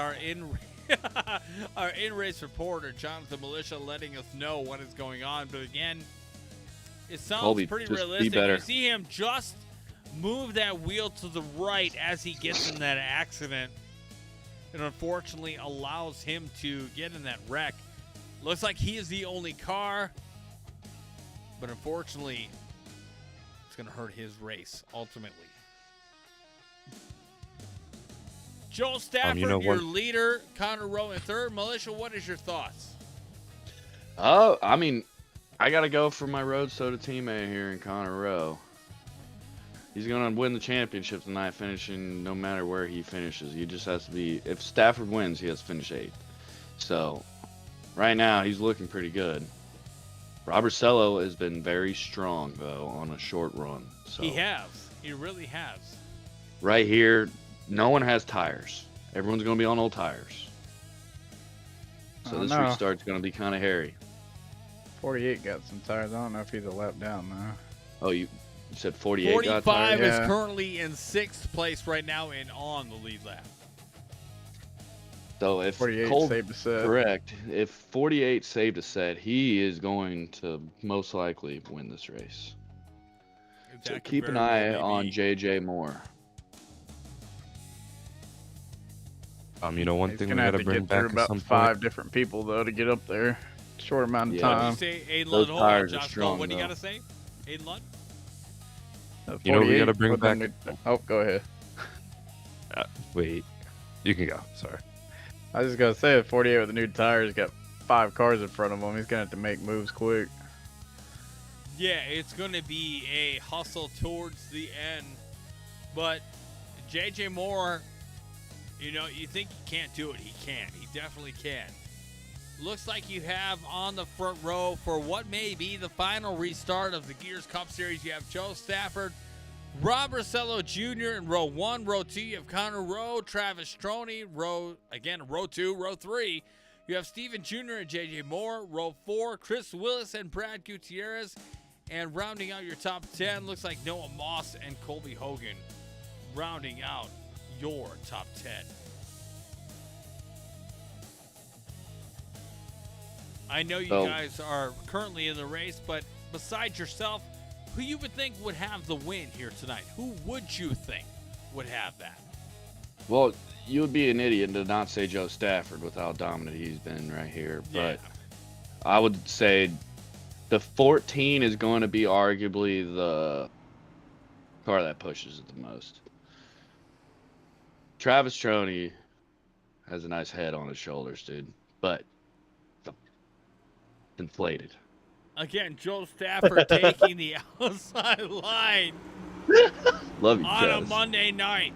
Speaker 1: our in-race reporter, Jonathan Militia, letting us know what is going on. But again, it sounds
Speaker 18: Colby,
Speaker 1: pretty
Speaker 18: just
Speaker 1: realistic.
Speaker 18: be better.
Speaker 1: You see him just move that wheel to the right as he gets in that accident. It unfortunately allows him to get in that wreck. Looks like he is the only car, but unfortunately, it's going to hurt his race ultimately. Joel Stafford, your leader, Connor Rowe in 3rd. Militia, what is your thoughts?
Speaker 18: I mean, I got to go for my Road Soda teammate here in Connor Rowe. He's going to win the championship tonight, finishing no matter where he finishes. He just has to be, if Stafford wins, he has to finish 8th. So, right now, he's looking pretty good. Robert Cello has been very strong, though, on a short run. So
Speaker 1: He has. He really has.
Speaker 18: Right here, no one has tires. Everyone's going to be on old tires. So this restart's going to be kind of hairy.
Speaker 7: 48 got some tires. I don't know if he's a lap down, though.
Speaker 18: Oh, you said 48 got
Speaker 1: 45
Speaker 18: tires?
Speaker 1: is currently in 6th place right now and on the lead lap.
Speaker 18: So if
Speaker 7: 48
Speaker 18: Cole,
Speaker 7: saved a set.
Speaker 18: Correct. If 48 saved a set, he is going to most likely win this race.
Speaker 1: That
Speaker 18: So keep an eye on JJ Moore.
Speaker 19: You know, one
Speaker 7: He's
Speaker 19: thing we
Speaker 7: gonna have
Speaker 19: gotta
Speaker 7: to
Speaker 19: bring
Speaker 7: get through
Speaker 19: back at
Speaker 7: about
Speaker 19: some
Speaker 7: 5
Speaker 19: point.
Speaker 7: different people though to get up there. short amount of
Speaker 18: Yeah.
Speaker 7: time.
Speaker 1: What do you say, Aiden
Speaker 18: Those
Speaker 1: Lund? Hold on,
Speaker 18: tires are
Speaker 1: Josh,
Speaker 18: strong,
Speaker 1: what do you
Speaker 18: though.
Speaker 1: got to say? Aiden Lund?
Speaker 19: You know, we
Speaker 7: 48
Speaker 19: gotta bring
Speaker 7: with the
Speaker 19: back.
Speaker 7: Oh, go ahead.
Speaker 19: Wait, you can go. Sorry.
Speaker 7: I was just gonna say, 48 with the new tires, got 5 cars in front of him. He's gonna have to make moves quick.
Speaker 1: Yeah, it's going to be a hustle towards the end. But JJ Moore, you know, you think he can't do it. He can. He definitely can. Looks like you have on the front row for what may be the final restart of the Gears Cup Series. You have Joe Stafford, Rob Rosello Jr. in row 1. Row 2, you have Connor Rowe, Travis Stroney. Row 2. Row 3, you have Steven Jr. and JJ Moore. Row 4, Chris Willis and Brad Gutierrez. And rounding out your top 10, looks like Noah Moss and Colby Hogan rounding out your top 10. I know you guys are currently in the race, but besides yourself, who you would think would have the win here tonight? Who would you think would have that?
Speaker 18: Well, you would be an idiot to not say Joe Stafford with how dominant he's been right here. But I would say the 14 is going to be arguably the car that pushes it the most. Travis Stroney has a nice head on his shoulders, dude, but inflated.
Speaker 1: Again, Joe Stafford taking the outside line
Speaker 18: Love you,
Speaker 1: on a
Speaker 18: Travis.
Speaker 1: Monday night.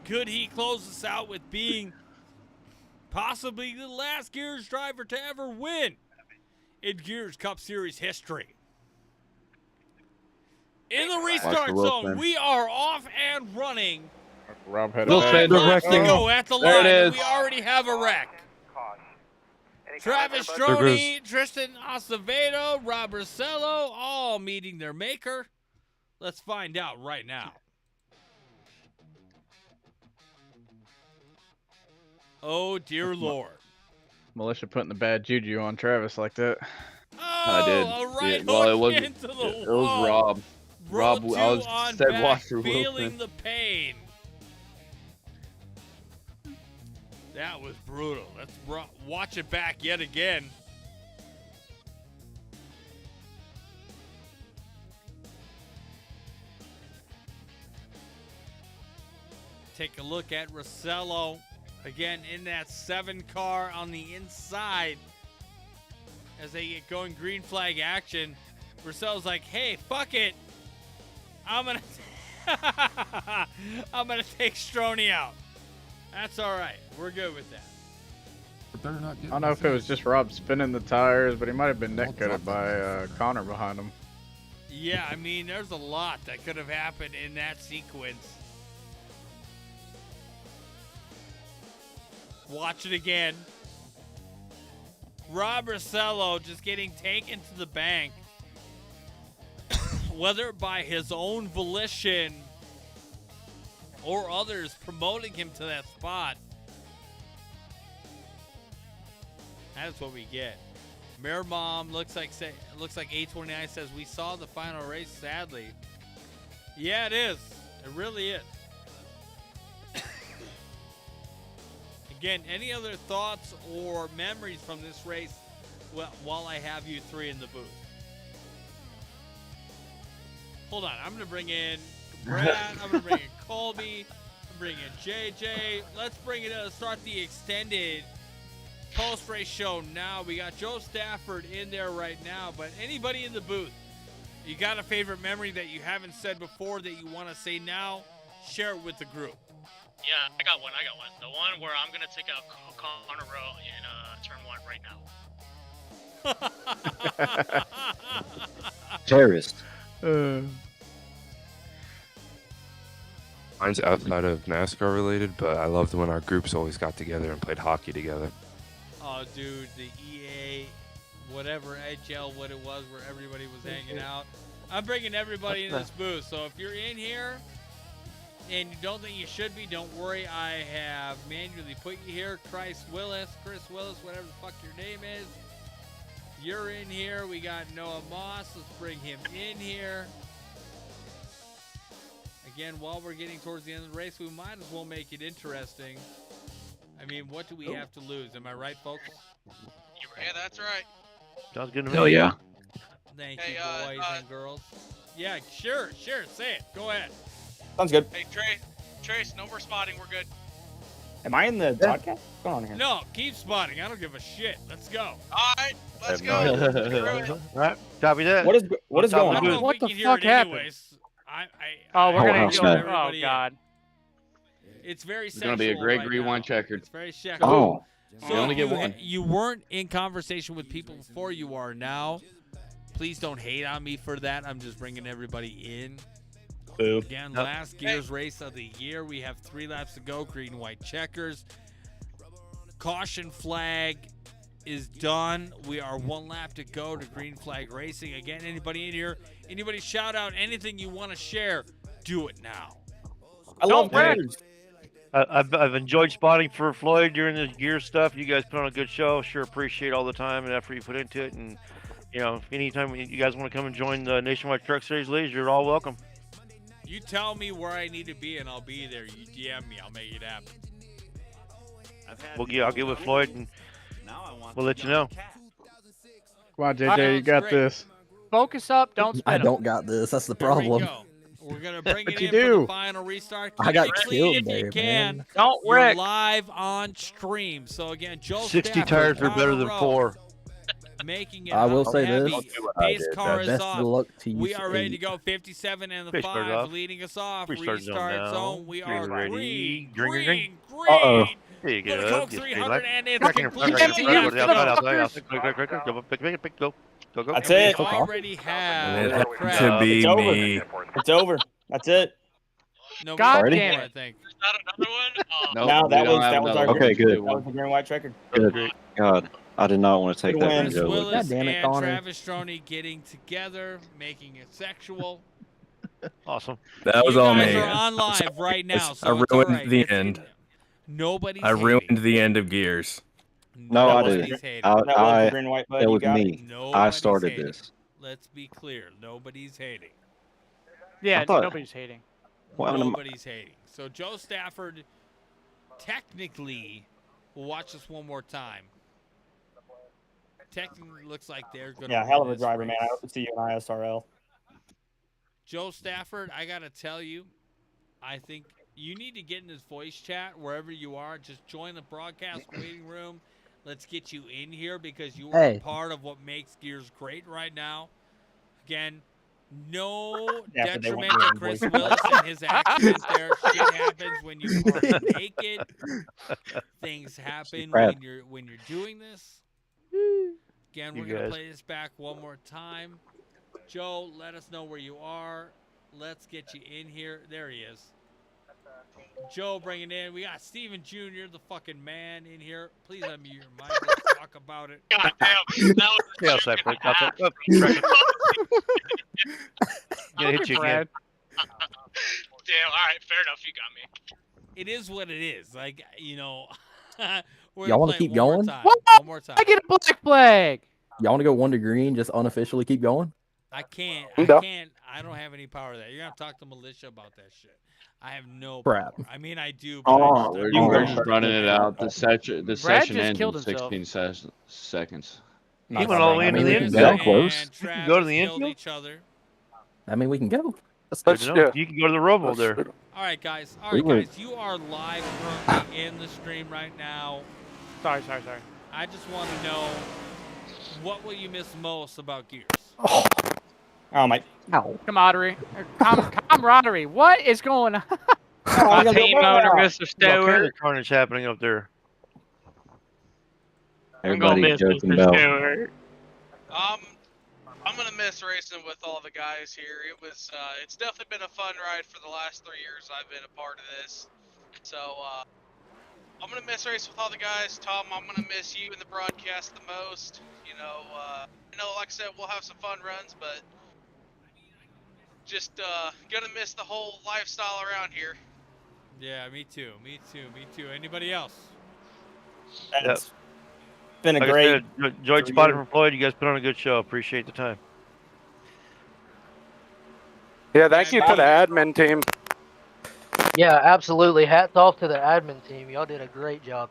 Speaker 1: Could he close us out with being possibly the last Gears driver to ever win in Gears Cup Series history? In the restart zone, we are off and running.
Speaker 7: Rob had
Speaker 1: Five laps to go at the
Speaker 18: There
Speaker 1: line.
Speaker 18: it is.
Speaker 1: We already have a wreck. Travis Stroney, Tristan Acevedo, Rob Rosello, all meeting their maker. Let's find out right now. Oh, dear Lord.
Speaker 7: Militia putting the bad juju on Travis like that.
Speaker 18: I did.
Speaker 1: Oh, right
Speaker 18: well, it
Speaker 1: hook
Speaker 18: wasn't.
Speaker 1: into the
Speaker 18: It
Speaker 1: wall.
Speaker 18: was Rob. Rob,
Speaker 1: Row
Speaker 18: I
Speaker 1: two
Speaker 18: was
Speaker 1: on
Speaker 18: said
Speaker 1: back,
Speaker 18: watch through
Speaker 1: feeling
Speaker 18: Wilson.
Speaker 1: the pain. That was brutal. Let's watch it back yet again. Take a look at Rosello. Again, in that 7 car on the inside. As they get going green flag action, Rosello's like, hey, fuck it. I'm gonna take Stroney out. That's all right. We're good with that.
Speaker 7: I don't know if it was just Rob spinning the tires, but he might have been neck gutted by Connor behind him.
Speaker 1: Yeah, I mean, there's a lot that could have happened in that sequence. Watch it again. Rob Rosello just getting taken to the bank. Whether by his own volition or others promoting him to that spot. That's what we get. Mayor Mom looks like 829 says we saw the final race, sadly. Yeah, it is. It really is. Again, any other thoughts or memories from this race while I have you three in the booth? Hold on. I'm going to bring in Brad. I'm going to bring in Colby. I'm bring in JJ. Let's bring it up. Start the extended post-race show now. We got Joe Stafford in there right now, but anybody in the booth, you got a favorite memory that you haven't said before that you want to say now, share it with the group.
Speaker 8: Yeah, I got one. The one where I'm going to take out Connor Rowe in turn 1 right now.
Speaker 11: Terrorist.
Speaker 19: Mine's outside of NASCAR related, but I loved when our groups always got together and played hockey together.
Speaker 1: Oh, dude, the EA, whatever, HL, what it was, where everybody was hanging out. I'm bringing everybody in this booth, so if you're in here and you don't think you should be, don't worry. I have manually put you here. Chris Willis, whatever the fuck your name is. You're in here. We got Noah Moss. Let's bring him in here. Again, while we're getting towards the end of the race, we might as well make it interesting. I mean, what do we have to lose? Am I right, folks?
Speaker 16: Yeah, that's right.
Speaker 2: Sounds good to me.
Speaker 22: Hell yeah.
Speaker 1: Thank you, boys and girls. Yeah, sure. Say it. Go ahead.
Speaker 21: Sounds good.
Speaker 16: Hey, Trace, no more spotting. We're good.
Speaker 21: Am I in the podcast? What's going on here?
Speaker 1: No, keep spotting. I don't give a shit. Let's go.
Speaker 16: All right, let's go.
Speaker 2: All right, copy that.
Speaker 21: What is going
Speaker 1: I don't know
Speaker 21: on?
Speaker 1: if
Speaker 6: What
Speaker 1: we
Speaker 6: the
Speaker 1: can hear
Speaker 6: fuck
Speaker 1: it
Speaker 6: happened?
Speaker 1: anyways.
Speaker 6: Oh, we're gonna
Speaker 12: how's
Speaker 6: go.
Speaker 12: that?
Speaker 6: Oh
Speaker 1: everybody
Speaker 6: God.
Speaker 1: It's very
Speaker 18: It's
Speaker 1: sexual
Speaker 18: gonna be a great
Speaker 1: right
Speaker 18: rewind
Speaker 1: now.
Speaker 18: checker.
Speaker 1: It's very sexual.
Speaker 12: Oh.
Speaker 1: So
Speaker 18: You only
Speaker 1: if
Speaker 18: get one.
Speaker 1: you weren't in conversation with people before you are now, please don't hate on me for that. I'm just bringing everybody in.
Speaker 21: Boo.
Speaker 1: Again, last Gears race of the year. We have 3 laps to go. Green, white checkers. Caution flag is done. We are 1 lap to go to green flag racing. Again, anybody in here, anybody shout out anything you want to share, do it now.
Speaker 21: I love
Speaker 2: Hey,
Speaker 21: Gears.
Speaker 2: I've enjoyed spotting for Floyd during this gear stuff. You guys put on a good show. Sure appreciate all the time and effort you put into it. And anytime you guys want to come and join the Nationwide Truck Series Leagues, you're all welcome.
Speaker 1: You tell me where I need to be and I'll be there. You DM me, I'll make it happen.
Speaker 2: I'll get with Floyd and we'll let you know.
Speaker 7: Come on, JJ, you got this.
Speaker 6: Focus up. Don't spin
Speaker 23: I
Speaker 6: 'em.
Speaker 23: don't got this. That's the
Speaker 1: There we
Speaker 23: problem.
Speaker 1: go. We're gonna bring it
Speaker 7: you
Speaker 1: in for
Speaker 7: do?
Speaker 1: the final restart.
Speaker 23: I got
Speaker 1: Keep it
Speaker 23: killed
Speaker 1: clean if
Speaker 23: there,
Speaker 1: you can.
Speaker 23: man.
Speaker 6: Don't
Speaker 1: You're
Speaker 6: wreck.
Speaker 1: live on stream. So again, Joe
Speaker 2: 60
Speaker 1: Stafford,
Speaker 2: tires are better than
Speaker 1: Rowe,
Speaker 2: 4.
Speaker 1: making it
Speaker 23: I will
Speaker 1: a
Speaker 23: say
Speaker 1: heavy.
Speaker 23: this.
Speaker 1: Base car is
Speaker 23: Best
Speaker 1: off.
Speaker 23: of luck to you.
Speaker 1: We are ready to go. 57 and the
Speaker 2: Restart
Speaker 1: 5
Speaker 2: off.
Speaker 1: leading us off.
Speaker 2: Restart zone now.
Speaker 1: zone. We are
Speaker 2: Ready.
Speaker 1: green.
Speaker 2: Green.
Speaker 23: Uh-oh.
Speaker 2: There you
Speaker 1: For the
Speaker 2: go.
Speaker 1: Coke
Speaker 2: Just
Speaker 1: 300 and it's
Speaker 2: Back in front,
Speaker 1: complete.
Speaker 2: right in front, right outside, outside. Go. Go.
Speaker 21: That's
Speaker 1: We
Speaker 21: it.
Speaker 1: already have
Speaker 23: It
Speaker 1: the
Speaker 23: had
Speaker 1: crowd.
Speaker 23: to be
Speaker 21: It's over.
Speaker 23: me.
Speaker 21: It's over. That's it.
Speaker 1: No,
Speaker 6: God
Speaker 1: we-
Speaker 6: damn
Speaker 1: I
Speaker 6: it.
Speaker 1: think.
Speaker 16: Is that another one? Oh,
Speaker 18: Nope,
Speaker 21: No,
Speaker 18: we
Speaker 21: that
Speaker 18: don't
Speaker 21: was
Speaker 18: have
Speaker 21: our
Speaker 18: another
Speaker 12: Okay,
Speaker 21: green,
Speaker 12: good.
Speaker 21: that was the green white checker.
Speaker 12: Good. God, I did not want to take
Speaker 21: Good
Speaker 12: that
Speaker 21: win.
Speaker 12: from
Speaker 1: Chris
Speaker 12: Joe.
Speaker 1: Willis
Speaker 23: God damn it,
Speaker 1: and
Speaker 23: Connor.
Speaker 1: Travis Stroney getting together, making it sexual.
Speaker 2: Awesome.
Speaker 23: That was
Speaker 1: you
Speaker 23: all
Speaker 1: guys
Speaker 23: me.
Speaker 1: are on live right now,
Speaker 23: I
Speaker 1: so it's
Speaker 23: ruined
Speaker 1: all right.
Speaker 23: the
Speaker 1: It's
Speaker 23: end.
Speaker 1: Nobody's
Speaker 23: I ruined
Speaker 1: hating.
Speaker 23: the end of Gears.
Speaker 12: No, I
Speaker 1: Nobody's
Speaker 12: didn't.
Speaker 1: hating.
Speaker 21: That was the
Speaker 12: I
Speaker 21: green white bud.
Speaker 12: it
Speaker 21: You
Speaker 12: was
Speaker 21: got it.
Speaker 12: me. I
Speaker 1: Nobody's
Speaker 12: started
Speaker 1: hating.
Speaker 12: this.
Speaker 1: Let's be clear. Nobody's hating.
Speaker 6: Yeah,
Speaker 12: I thought-
Speaker 6: nobody's hating.
Speaker 12: Well,
Speaker 1: Nobody's hating. So Joe Stafford technically will watch this one more time. Technically looks like they're going to
Speaker 21: Yeah, hell of a driver, man. I hope to see you in ISRL.
Speaker 1: Joe Stafford, I got to tell you, I think you need to get in his voice chat wherever you are. Just join the broadcast waiting room. Let's get you in here because you are
Speaker 23: Hey.
Speaker 1: part of what makes Gears great right now. Again, no
Speaker 21: Yeah, but they
Speaker 1: detriment
Speaker 21: want
Speaker 1: to
Speaker 21: your
Speaker 1: Chris
Speaker 21: voice.
Speaker 1: Willis and his accident there. Shit happens when you are naked. Things happen
Speaker 12: crap.
Speaker 1: when you're doing this. Again, we're
Speaker 2: You
Speaker 1: gonna
Speaker 2: guys.
Speaker 1: play this back one more time. Joe, let us know where you are. Let's get you in here. There he is. Joe, bring it in. We got Steven Jr., the fucking man, in here. Please unmute your mic. Let's talk about it.
Speaker 16: God damn. That was
Speaker 2: Yeah, outside, Floyd. Outside. Oh, Gonna hit you again.
Speaker 16: Damn, alright, fair enough, you got me.
Speaker 1: It is what it is. Like, you know, we're
Speaker 23: Y'all
Speaker 1: want
Speaker 23: wanna
Speaker 1: to
Speaker 23: keep
Speaker 1: one more
Speaker 23: going?
Speaker 1: time.
Speaker 6: What?
Speaker 1: One more time.
Speaker 6: I get a black flag.
Speaker 23: Y'all want to go 1 to green? Just unofficially keep going?
Speaker 1: I can't.
Speaker 23: I'm
Speaker 1: I
Speaker 23: down.
Speaker 1: can't. I don't have any power of that. You're gonna have to talk to militia about that shit. I have no
Speaker 23: Crap.
Speaker 1: power. I mean, I do. But I
Speaker 12: Oh,
Speaker 1: just,
Speaker 12: we're
Speaker 18: We're
Speaker 12: just
Speaker 18: just running it out. The session
Speaker 6: just
Speaker 18: ends
Speaker 6: killed
Speaker 18: in
Speaker 6: himself.
Speaker 18: 16 seconds.
Speaker 2: He went all the way
Speaker 23: I
Speaker 2: into
Speaker 23: mean,
Speaker 2: the
Speaker 23: we
Speaker 2: end
Speaker 23: can
Speaker 2: zone.
Speaker 23: go.
Speaker 12: close.
Speaker 1: And
Speaker 2: You can go to the
Speaker 1: Travis killed
Speaker 2: infield?
Speaker 1: each other.
Speaker 23: I mean, we can go.
Speaker 2: Good to know. You can go to the Robo there.
Speaker 1: All right, guys. All
Speaker 12: We
Speaker 1: right,
Speaker 12: were-
Speaker 1: guys. You are live currently in the stream right now.
Speaker 6: Sorry.
Speaker 1: I just want to know what will you miss most about Gears?
Speaker 21: Oh my!
Speaker 23: Ow.
Speaker 6: Camaraderie. Camaraderie. What is going on?
Speaker 21: My team owner,
Speaker 2: Mr. Stewart. Carnage happening up there.
Speaker 12: Everybody joking about.
Speaker 16: I'm gonna miss racing with all the guys here. It's definitely been a fun ride for the last 3 years I've been a part of this. So, I'm gonna miss racing with all the guys. Tom, I'm gonna miss you in the broadcast the most. You know, like I said, we'll have some fun runs, but just gonna miss the whole lifestyle around here.
Speaker 1: Yeah, me too. Anybody else?
Speaker 21: It's been a
Speaker 2: Like I
Speaker 21: great.
Speaker 2: said, enjoyed spotting from Floyd. You guys put on a good show. Appreciate the time.
Speaker 24: Yeah, thank you to the admin team.
Speaker 14: Yeah, absolutely. Hats off to the admin team. Y'all did a great job.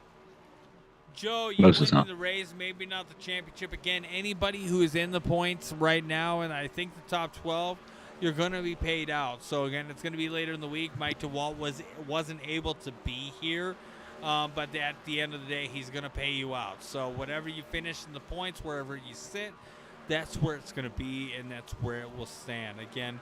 Speaker 1: Joe, you
Speaker 4: Most of the
Speaker 1: winning
Speaker 4: time.
Speaker 1: the race, maybe not the championship. Again, anybody who is in the points right now, and I think the top 12, you're going to be paid out. So, again, it's going to be later in the week. Mike DeWalt wasn't able to be here, but at the end of the day, he's going to pay you out. So, whatever you finish in the points, wherever you sit, that's where it's going to be, and that's where it will stand. Again,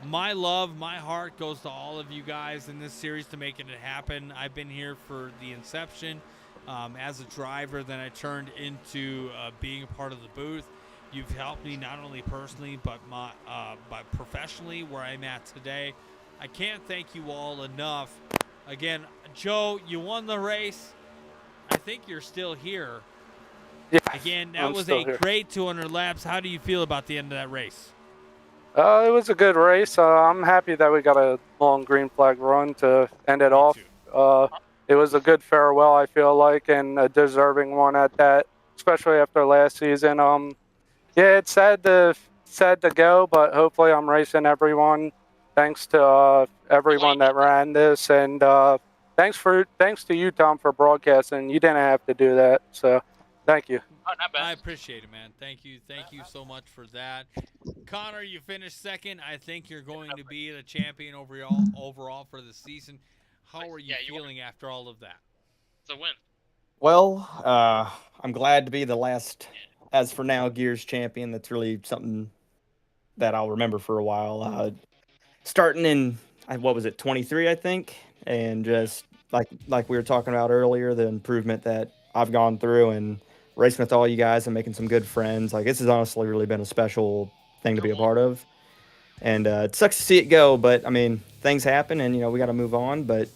Speaker 1: my love, my heart goes to all of you guys in this series to making it happen. I've been here for the inception as a driver. Then I turned into being a part of the booth. You've helped me not only personally but professionally where I'm at today. I can't thank you all enough. Again, Joe, you won the race. I think you're still here.
Speaker 24: Yeah.
Speaker 1: Again, that
Speaker 24: I'm
Speaker 1: was
Speaker 24: still
Speaker 1: a
Speaker 24: here.
Speaker 1: great 200 laps. How do you feel about the end of that race?
Speaker 24: It was a good race. I'm happy that we got a long green flag run to end it off. It was a good farewell, I feel like, and a deserving one at that, especially after last season. Yeah, it's sad to go, but hopefully I'm racing everyone. Thanks to everyone that ran this, and thanks to you, Tom, for broadcasting. You didn't have to do that, so thank you.
Speaker 1: I appreciate it, man. Thank you so much for that. Connor, you finished second. I think you're going to be the champion overall for the season. How are you feeling after all of that?
Speaker 16: It's a win.
Speaker 21: Well, I'm glad to be the last, as for now, Gears champion. That's really something that I'll remember for a while. Starting in, what was it, 23, I think, and just like we were talking about earlier, the improvement that I've gone through and racing with all you guys and making some good friends. Like, this has honestly really been a special thing to be a part of. And it sucks to see it go, but I mean, things happen, and we got to move on. But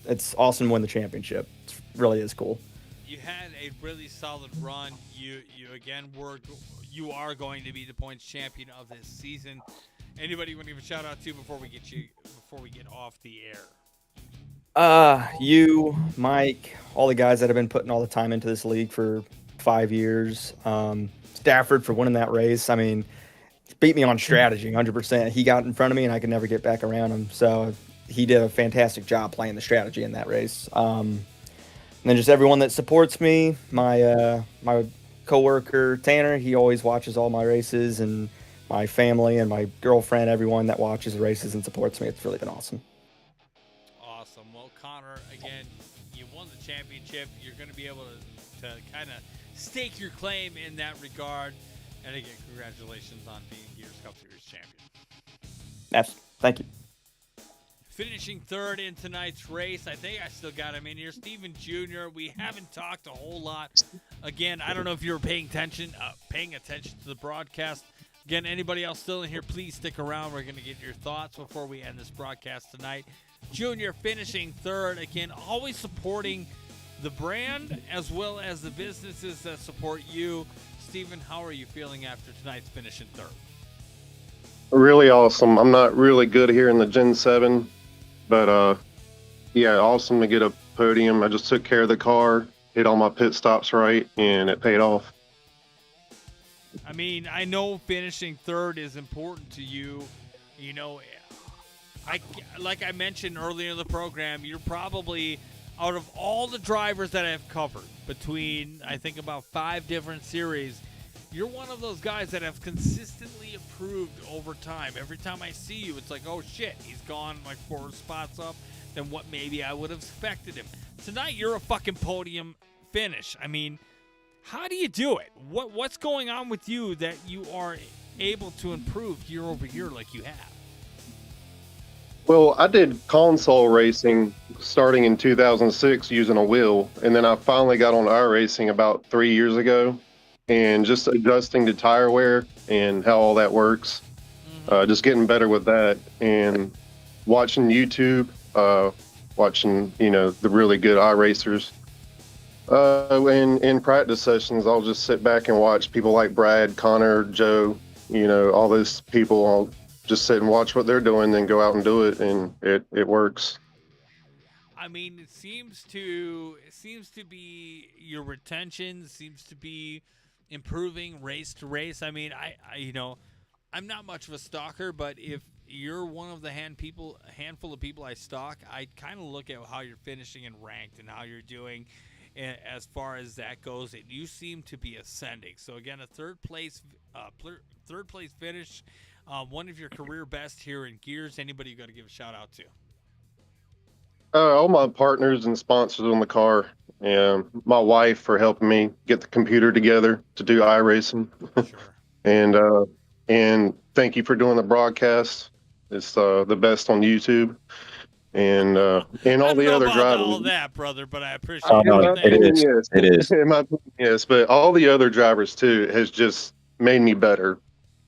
Speaker 21: it's awesome to win the championship. It really is cool.
Speaker 1: You had a really solid run. You are going to be the points champion of this season. Anybody you want to give a shout out to before we get off the air?
Speaker 21: You, Mike, all the guys that have been putting all the time into this league for 5 years. Stafford for winning that race. I mean, beat me on strategy 100%. He got in front of me and I could never get back around him. So he did a fantastic job playing the strategy in that race. And then just everyone that supports me, my coworker Tanner, he always watches all my races, and my family and my girlfriend, everyone that watches the races and supports me. It's really been awesome.
Speaker 1: Awesome. Well, Connor, again, you won the championship. You're going to be able to kind of stake your claim in that regard. And again, congratulations on being Gears Cup Series champion.
Speaker 21: Thank you.
Speaker 1: Finishing third in tonight's race, I think I still got him in here. Steven Jr., we haven't talked a whole lot. Again, I don't know if you were paying attention to the broadcast. Again, anybody else still in here, please stick around. We're going to get your thoughts before we end this broadcast tonight. Junior finishing third. Again, always supporting the brand as well as the businesses that support you. Steven, how are you feeling after tonight's finish in third?
Speaker 5: Really awesome. I'm not really good here in the Gen 7, but yeah, awesome to get a podium. I just took care of the car, hit all my pit stops right, and it paid off.
Speaker 1: I mean, I know finishing third is important to you. Like I mentioned earlier in the program, you're probably, out of all the drivers that I've covered between, I think, about 5 different series, you're one of those guys that have consistently improved over time. Every time I see you, it's like, oh shit, he's gone like 4 spots up than what maybe I would have expected him. Tonight, you're a fucking podium finish. I mean, how do you do it? What's going on with you that you are able to improve year over year like you have?
Speaker 5: Well, I did console racing starting in 2006 using a wheel, and then I finally got on iRacing about 3 years ago, and just adjusting to tire wear and how all that works, just getting better with that, and watching YouTube, watching the really good iRacers. In practice sessions, I'll just sit back and watch people like Brad, Connor, Joe, all those people. I'll just sit and watch what they're doing, then go out and do it, and it works.
Speaker 1: I mean, it seems to be your retention seems to be improving race to race. I mean, I'm not much of a stalker, but if you're one of the handful of people I stalk, I kind of look at how you're finishing and ranked and how you're doing. as far as that goes, and you seem to be ascending. So again, a third place finish, one of your career best here in Gears. Anybody you got to give a shout out to?
Speaker 5: All my partners and sponsors on the car, and my wife for helping me get the computer together to do iRacing.
Speaker 1: Sure.
Speaker 5: And thank you for doing the broadcast. It's the best on YouTube. And all the other drivers.
Speaker 1: All that, brother, but I appreciate
Speaker 11: it is.
Speaker 5: Yes,
Speaker 11: It is.
Speaker 5: in my opinion, yes, but all the other drivers too has just made me better.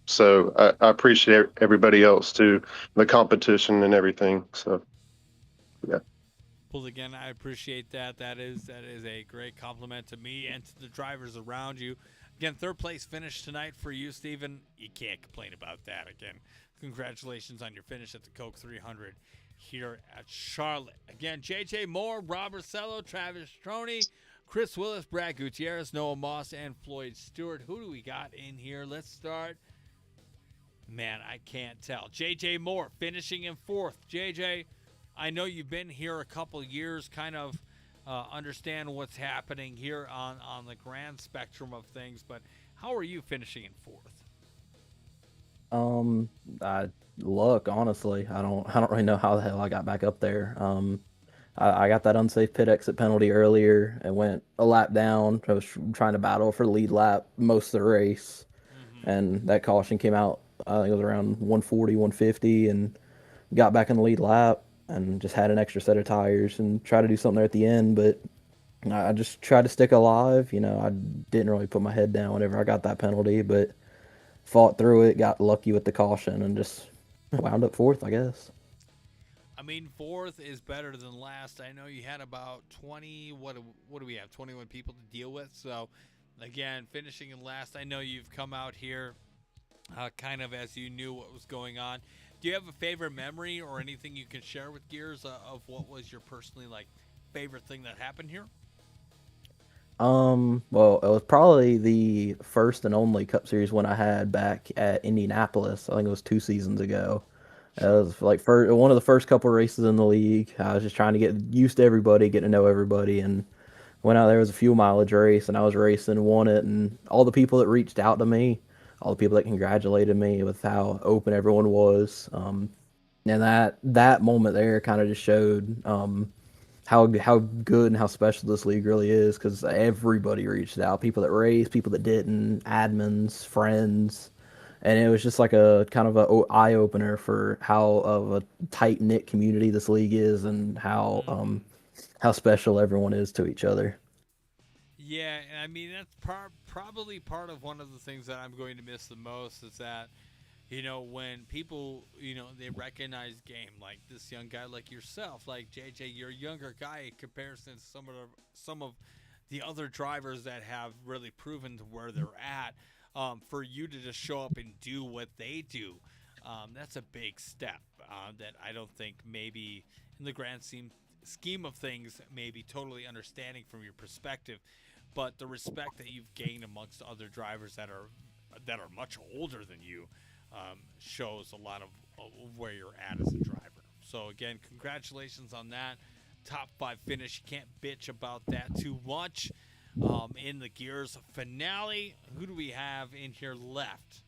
Speaker 5: So I appreciate everybody else too, the competition and everything. So yeah.
Speaker 1: Well, again, I appreciate that. That is a great compliment to me and to the drivers around you. Again, third place finish tonight for you, Steven. You can't complain about that. Again, congratulations on your finish at the Coke 300 here at Charlotte. Again, JJ Moore, Rob Rosello, Travis Stroney, Chris Willis, Brad Gutierrez, Noah Moss, and Floyd Stewart. Who do we got in here? Let's start. Man, I can't tell. JJ Moore finishing in fourth. JJ, I know you've been here a couple years, kind of understand what's happening here on the grand spectrum of things, but how are you finishing in fourth?
Speaker 23: Luck, honestly. I don't really know how the hell I got back up there. I got that unsafe pit exit penalty earlier and went a lap down. I was trying to battle for the lead lap most of the race, and that caution came out. I think it was around 140, 150, and got back in the lead lap and just had an extra set of tires and tried to do something there at the end, but I just tried to stick alive. I didn't really put my head down whenever I got that penalty, but fought through it, got lucky with the caution, and just wound up fourth, I guess.
Speaker 1: I mean, fourth is better than last. I know you had about 20, what do we have, 21 people to deal with. So, again, finishing in last, I know you've come out here kind of as you knew what was going on. Do you have a favorite memory or anything you can share with Gears of what was your personally favorite thing that happened here?
Speaker 23: Well, it was probably the first and only Cup Series win I had back at Indianapolis. I think it was 2 seasons ago. It was one of the first couple races in the league. I was just trying to get used to everybody, get to know everybody, and went out there. It was a fuel mileage race, and I was racing, won it, and all the people that reached out to me, all the people that congratulated me with how open everyone was, and that moment there kind of just showed how good and how special this league really is, because everybody reached out, people that raced, people that didn't, admins, friends, and it was just like a kind of a eye opener for how of a tight knit community this league is, and how special everyone is to each other.
Speaker 1: Yeah, I mean that's probably part of one of the things that I'm going to miss the most is that, when people, they recognize game, like this young guy like yourself, like JJ, you're a younger guy in comparison to some of the other drivers that have really proven to where they're at. For you to just show up and do what they do, that's a big step that I don't think maybe in the grand scheme of things maybe totally understanding from your perspective, but the respect that you've gained amongst other drivers that are much older than you shows a lot of where you're at as a driver. So again, congratulations on that top 5 finish. You can't bitch about that too much. In the Gears finale, who do we have in here left?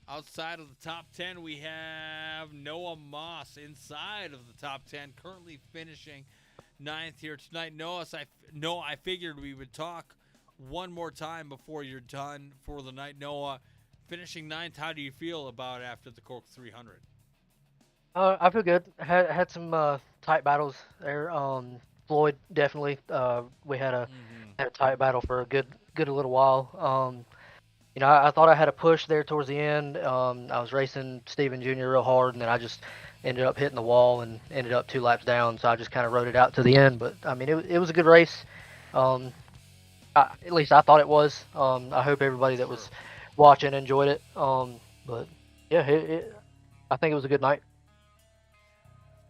Speaker 1: Outside of the top 10, we have Noah Moss inside of the top 10, currently finishing 9th here tonight. Noah, I figured we would talk one more time before you're done for the night. Noah, finishing 9th, how do you feel about after the Cork 300?
Speaker 14: I feel good. Had some tight battles there. Floyd definitely. We had a tight battle for a good little while. I thought I had a push there towards the end. I was racing Steven Jr. real hard, and then I just ended up hitting the wall and ended up 2 laps down. So I just kind of rode it out to the end. But I mean, it was a good race. At least I thought it was. I hope everybody that was watching enjoyed it. But yeah, I think it was a good night.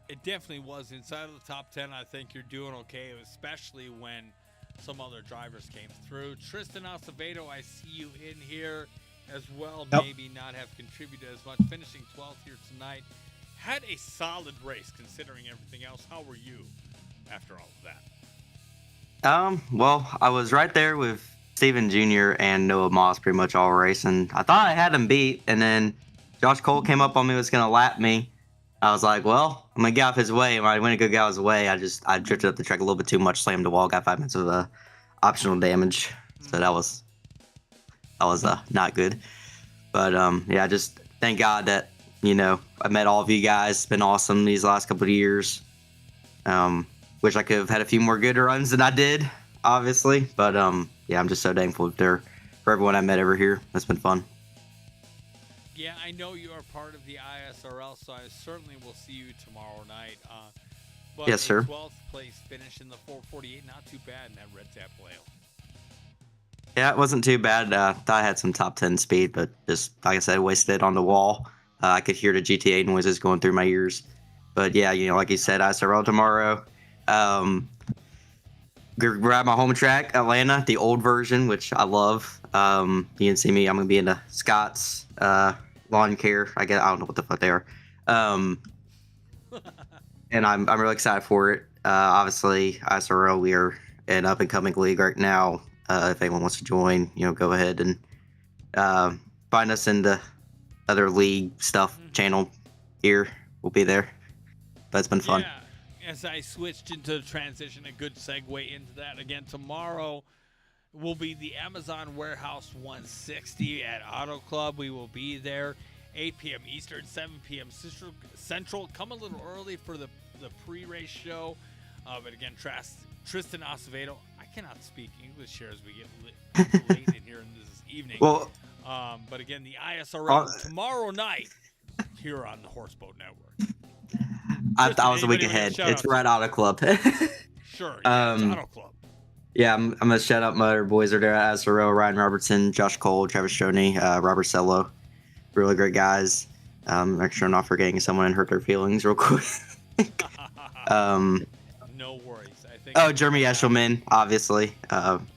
Speaker 1: It definitely was. Inside of the top 10, I think you're doing okay, especially when some other drivers came through. Tristan Acevedo, I see you in here as well.
Speaker 23: Yep.
Speaker 1: Maybe not have contributed as much. Finishing 12th here tonight. Had a solid race considering everything else. How were you after all of that?
Speaker 4: Well, I was right there with Steven Jr. and Noah Moss pretty much all race, and I thought I had him beat, and then Josh Cole came up on me, was going to lap me. I was like, well, I'm going to get off his way. When I went to go get out his way, I drifted up the track a little bit too much, slammed the wall, got 5 minutes of optional damage. So that was not good. But yeah, just thank God that, you know, I met all of you guys. It's been awesome these last couple of years. Wish I could have had a few more good runs than I did, obviously. But yeah, I'm just so thankful for everyone I met over here. It's been fun.
Speaker 1: Yeah, I know you are part of the ISRL, so I certainly will see you tomorrow night. But
Speaker 4: Yes, sir.
Speaker 1: 12th place finish in the 448, not too bad in that Red Tap Whale.
Speaker 4: Yeah, it wasn't too bad. Thought I had some top 10 speed, but just, like I said, wasted it on the wall. I could hear the GTA noises going through my ears. But yeah, you know, like you said, ISRL tomorrow. Grab my home track, Atlanta, the old version, which I love. You can see me. I'm going to be in the Scott's lawn care. I don't know what the fuck they are. And I'm really excited for it. Obviously, ISRL, we are an up-and-coming league right now. If anyone wants to join, you know, go ahead and find us in the other league stuff channel here. We'll be there. But it's been fun.
Speaker 1: Yeah, as I switched into the transition, a good segue into that. Again, tomorrow will be the Amazon Warehouse 160 at Auto Club. We will be there 8 p.m. Eastern, 7 p.m. Central. Come a little early for the pre-race show. But again, Tristan Acevedo. I cannot speak English here as we get late in here in this evening.
Speaker 4: Well,
Speaker 1: but again, the ISRL tomorrow night here on the Horseboat Network.
Speaker 4: I was a week ahead. It's right Auto Club.
Speaker 1: Sure. Yeah, it's Auto Club.
Speaker 4: Yeah, I'm going to shout out my other boys that are there at ISRL, Ryan Robertson, Josh Cole, Travis Stoney, Robert Cello. Really great guys. Make sure I'm not forgetting someone and hurt their feelings real quick.
Speaker 1: No worries. I think.
Speaker 4: Oh, Jeremy Eshelman, obviously.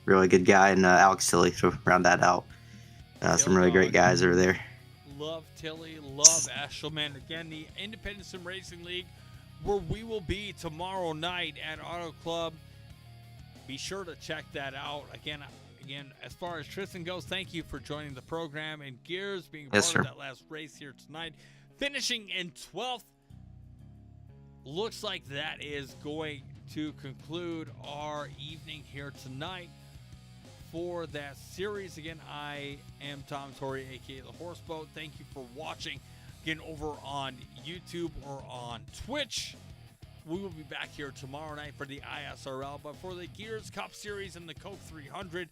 Speaker 4: Really good guy. And Alex Tilly to round that out. Some really great guys over there.
Speaker 1: Love Tilly, love Eshelman. Again, the Independent Sim Racing League, where we will be tomorrow night at Auto Club. Be sure to check that out. Again, as far as Tristan goes, thank you for joining the program. And Gears being part of that last race here tonight. Finishing in 12th. Looks like that is going to conclude our evening here tonight for that series. Again, I am Tom Torrey, aka The Horseboat. Thank you for watching. Again, over on YouTube or on Twitch. We will be back here tomorrow night for the ISRL. But for the Gears Cup Series and the Coke 300,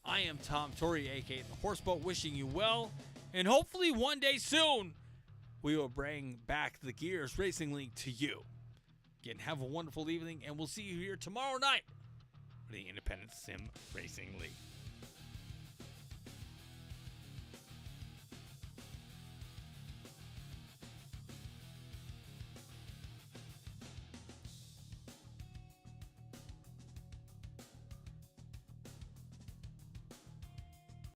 Speaker 1: I am Tom Torrey, aka The Horseboat, wishing you well. And hopefully one day soon, we will bring back the Gears Racing League to you. Again, have a wonderful evening, and we'll see you here tomorrow night for the Independent Sim Racing League.